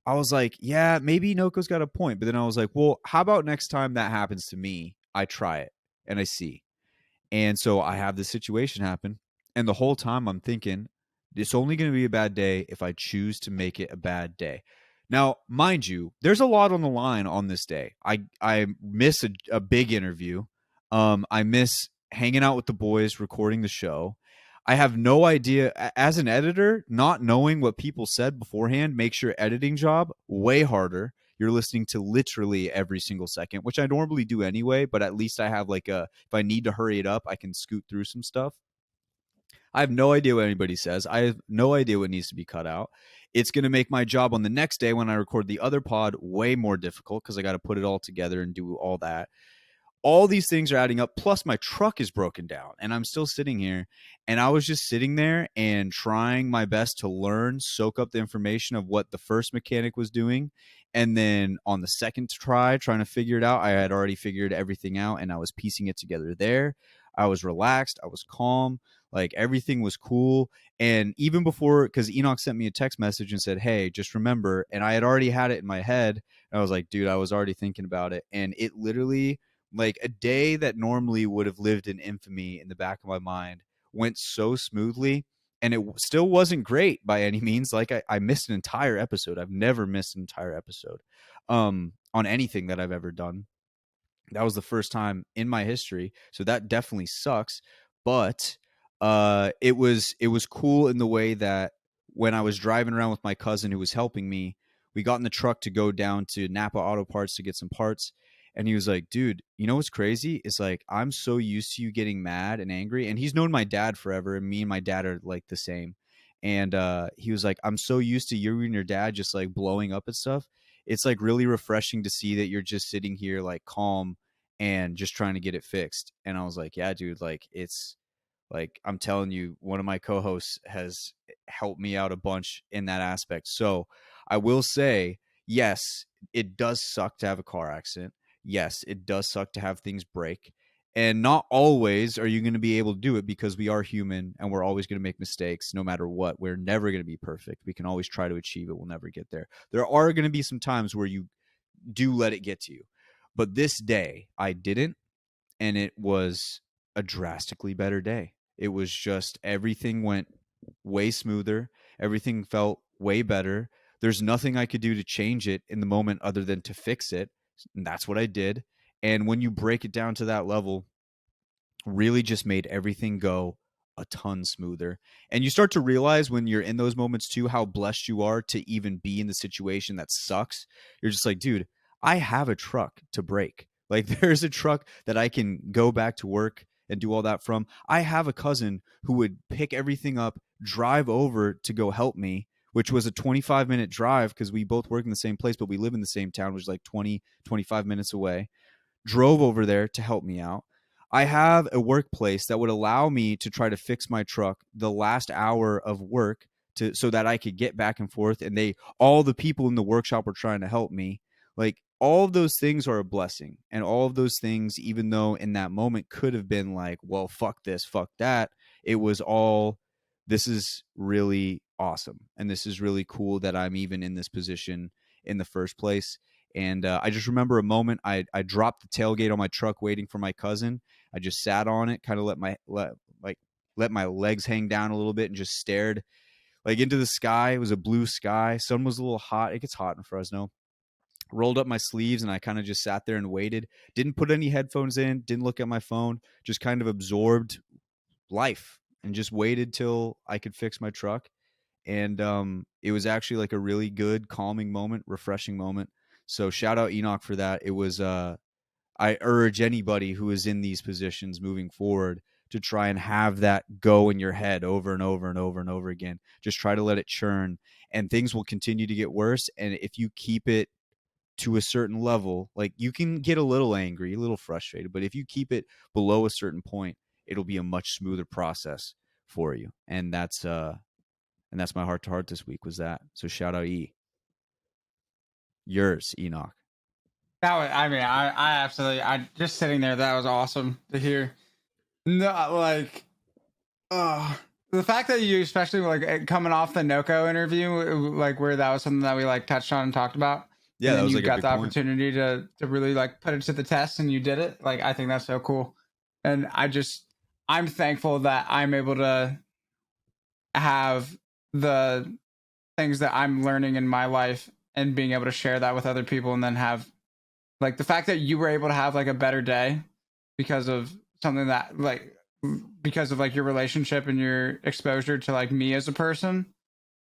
I was like, yeah, maybe Noko's got a point. But then I was like, well, how about next time that happens to me, I try it and I see. And so I have this situation happen. And the whole time I'm thinking, it's only going to be a bad day if I choose to make it a bad day. Now, mind you, there's a lot on the line on this day. I miss a big interview. I miss hanging out with the boys, recording the show. I have no idea as an editor, not knowing what people said beforehand makes your editing job way harder. You're listening to literally every single second, which I normally do anyway, but at least I have like if I need to hurry it up, I can scoot through some stuff. I have no idea what anybody says. I have no idea what needs to be cut out. It's going to make my job on the next day when I record the other pod way more difficult because I got to put it all together and do all that. All these things are adding up. Plus, my truck is broken down and I'm still sitting here. And I was just sitting there and trying my best to learn, soak up the information of what the first mechanic was doing. And then on the second try, trying to figure it out, I had already figured everything out and I was piecing it together there. I was relaxed. I was calm. Like everything was cool. And even before, because Enoch sent me a text message and said, hey, just remember. And I had already had it in my head. And I was like, dude, I was already thinking about it. And it literally, like a day that normally would have lived in infamy in the back of my mind went so smoothly. And it still wasn't great by any means. Like I missed an entire episode. I've never missed an entire episode on anything that I've ever done. That was the first time in my history. So that definitely sucks. But it was cool in the way that when I was driving around with my cousin who was helping me, we got in the truck to go down to Napa Auto Parts to get some parts. And he was like, dude, you know what's crazy? It's like, I'm so used to you getting mad and angry. And he's known my dad forever. And me and my dad are like the same. And he was like, I'm so used to you and your dad just like blowing up at stuff. It's like really refreshing to see that you're just sitting here like calm and just trying to get it fixed. And I was like, yeah, dude, like it's like I'm telling you, one of my co-hosts has helped me out a bunch in that aspect. So I will say, yes, it does suck to have a car accident. Yes, it does suck to have things break. And not always are you going to be able to do it because we are human and we're always going to make mistakes no matter what. We're never going to be perfect. We can always try to achieve it. We'll never get there. There are going to be some times where you do let it get to you. But this day, I didn't. And it was a drastically better day. It was just everything went way smoother. Everything felt way better. There's nothing I could do to change it in the moment other than to fix it. And that's what I did. And when you break it down to that level, really just made everything go a ton smoother. And you start to realize when you're in those moments too how blessed you are to even be in the situation that sucks. You're just like, dude, I have a truck to break. Like there's a truck that I can go back to work and do all that from. I have a cousin who would pick everything up, drive over to go help me, which was a 25-minute drive because we both work in the same place, but we live in the same town, which is like 25 minutes away. Drove over there to help me out. I have a workplace that would allow me to try to fix my truck the last hour of work to so that I could get back and forth. And all the people in the workshop were trying to help me. Like all of those things are a blessing. And all of those things, even though in that moment could have been like, well, fuck this, fuck that, it was all, this is really awesome. And this is really cool that I'm even in this position in the first place. And I just remember a moment I dropped the tailgate on my truck waiting for my cousin. I just sat on it, kind of let my legs hang down a little bit and just stared like into the sky. It was a blue sky. Sun was a little hot. It gets hot in Fresno. Rolled up my sleeves and I kind of just sat there and waited. Didn't put any headphones in, didn't look at my phone, just kind of absorbed life and just waited till I could fix my truck. And it was actually like a really good calming moment, refreshing moment. So shout out Enoch for that. It was I urge anybody who is in these positions moving forward to try and have that go in your head over and over and over and over again. Just try to let it churn and things will continue to get worse. And if you keep it to a certain level, like you can get a little angry, a little frustrated, but if you keep it below a certain point, it'll be a much smoother process for you. And that's my heart to heart this week was that. So shout out E. Yours, Enoch. That was, I mean, I absolutely, I just sitting there, that was awesome to hear. No, like, the fact that you, especially like coming off the Noko interview, like where that was something that we like touched on and talked about. Yeah, And that then was you like a got big the point. opportunity to really like put it to the test and you did it. Like, I think that's so cool. And I'm thankful that I'm able to have the things that I'm learning in my life and being able to share that with other people, and then have like the fact that you were able to have like a better day because of something that like because of like your relationship and your exposure to like me as a person,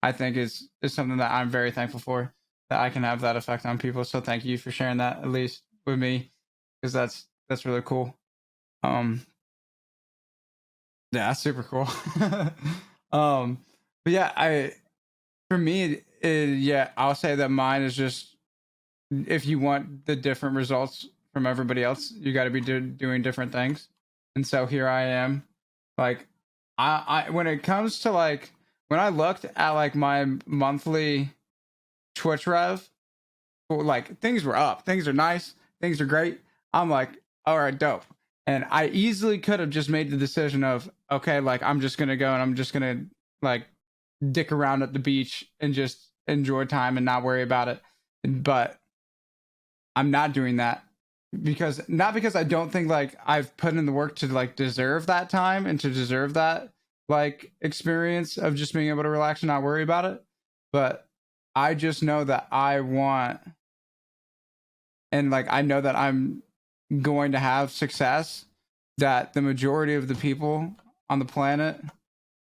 I think is something that I'm very thankful for, that I can have that effect on people. So thank you for sharing that, at least with me, because that's really cool. Yeah, that's super cool. But yeah, for me, yeah, I'll say that mine is just, if you want the different results from everybody else, you got to be doing different things. And so here I am, like, when it comes to like, when I looked at like my monthly Twitch rev, like things were up, things are nice, things are great. I'm like, all right, dope. And I easily could have just made the decision of, okay, like I'm just gonna go and I'm just gonna like dick around at the beach and just enjoy time and not worry about it. But I'm not doing that, because not because I don't think like I've put in the work to like deserve that time and to deserve that like experience of just being able to relax and not worry about it, but I just know that I want, and like I know that I'm going to have success that the majority of the people on the planet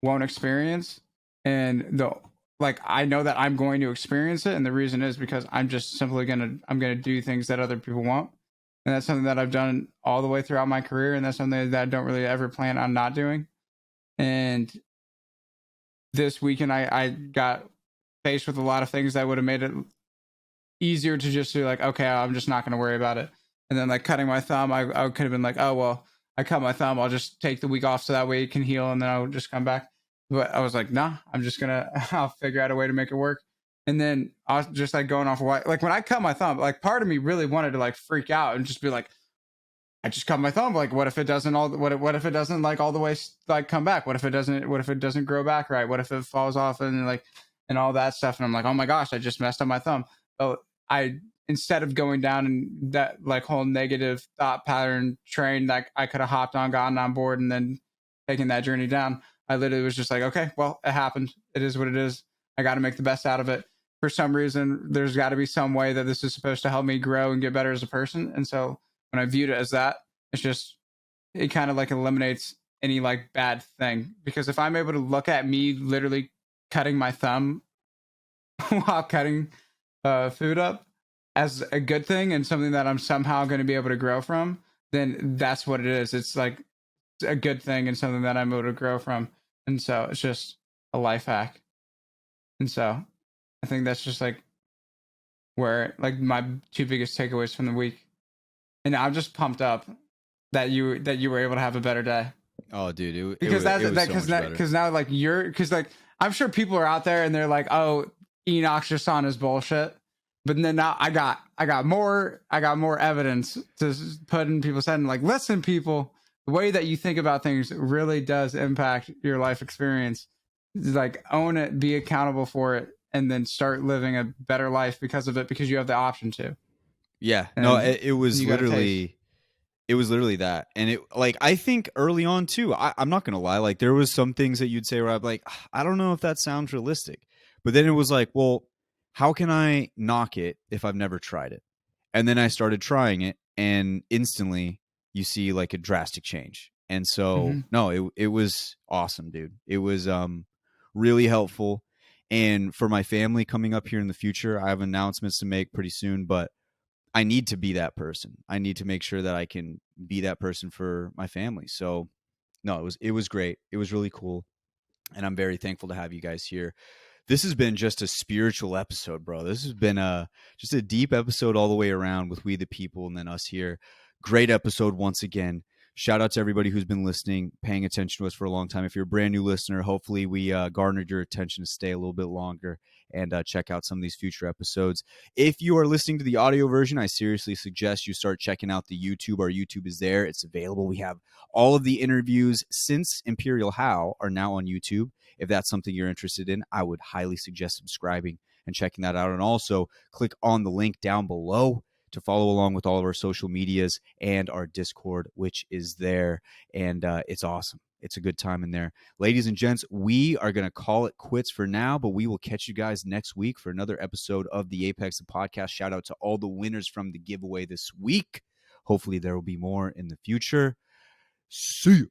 won't experience. And the like I know that I'm going to experience it, and the reason is because I'm just simply I'm gonna do things that other people won't. And that's something that I've done all the way throughout my career, and that's something that I don't really ever plan on not doing. And this weekend I got faced with a lot of things that would have made it easier to just do like, okay, I'm just not going to worry about it. And then like cutting my thumb, I could have been like, oh, well, I cut my thumb, I'll just take the week off so that way it can heal and then I'll just come back. But I was like, nah, I'm just going to, I'll figure out a way to make it work. And then I was just like going off of what, like when I cut my thumb, like part of me really wanted to like freak out and just be like, I just cut my thumb. Like, what if it doesn't what if it doesn't like all the way like come back? What if it doesn't grow back right? What if it falls off and like, and all that stuff? And I'm like, oh my gosh, I just messed up my thumb. So I, instead of going down in that like whole negative thought pattern train that I could have hopped on, gotten on board, and then taken that journey down, I literally was just like, okay, well, it happened. It is what it is. I got to make the best out of it. For some reason, there's got to be some way that this is supposed to help me grow and get better as a person. And so when I viewed it as that, it's just, it kind of like eliminates any like bad thing. Because if I'm able to look at me literally cutting my thumb while cutting food up as a good thing and something that I'm somehow going to be able to grow from, then that's what it is. It's like a good thing and something that I'm able to grow from. And so it's just a life hack. And so I think that's just like where like my two biggest takeaways from the week. And I'm just pumped up that you were able to have a better day. Oh, dude, Because because now like because like I'm sure people are out there and they're like, oh, Enoch's just on his bullshit. But then now I got more evidence to put in people's head and like, listen, people, the way that you think about things really does impact your life experience. Like, own it, be accountable for it, and then start living a better life because of it, because you have the option to. Yeah, And no, it was you gotta literally. It was literally that. And it, like, I think early on too, I'm not going to lie. Like, there was some things that you'd say where I'm like, I don't know if that sounds realistic. But then it was like, well, how can I knock it if I've never tried it? And then I started trying it, and instantly you see like a drastic change. And so, Mhm. no, it was awesome, dude. It was really helpful. And for my family coming up here in the future, I have announcements to make pretty soon, but I need to be that person. I need to make sure that I can be that person for my family. So no, it was great. It was really cool. And I'm very thankful to have you guys here. This has been just a spiritual episode, bro. This has been just a deep episode all the way around with We the People and then us here. Great episode once again. Shout out to everybody who's been listening, paying attention to us for a long time. If you're a brand new listener, hopefully we garnered your attention to stay a little bit longer and check out some of these future episodes. If you are listening to the audio version, I seriously suggest you start checking out the YouTube. Our YouTube is there. It's available. We have all of the interviews since Imperial How are now on YouTube. If that's something you're interested in, I would highly suggest subscribing and checking that out. And also click on the link down below to follow along with all of our social medias and our Discord, which is there. And it's awesome. It's a good time in there. Ladies and gents, we are going to call it quits for now, but we will catch you guys next week for another episode of the Apex Podcast. Shout out to all the winners from the giveaway this week. Hopefully there will be more in the future. See you.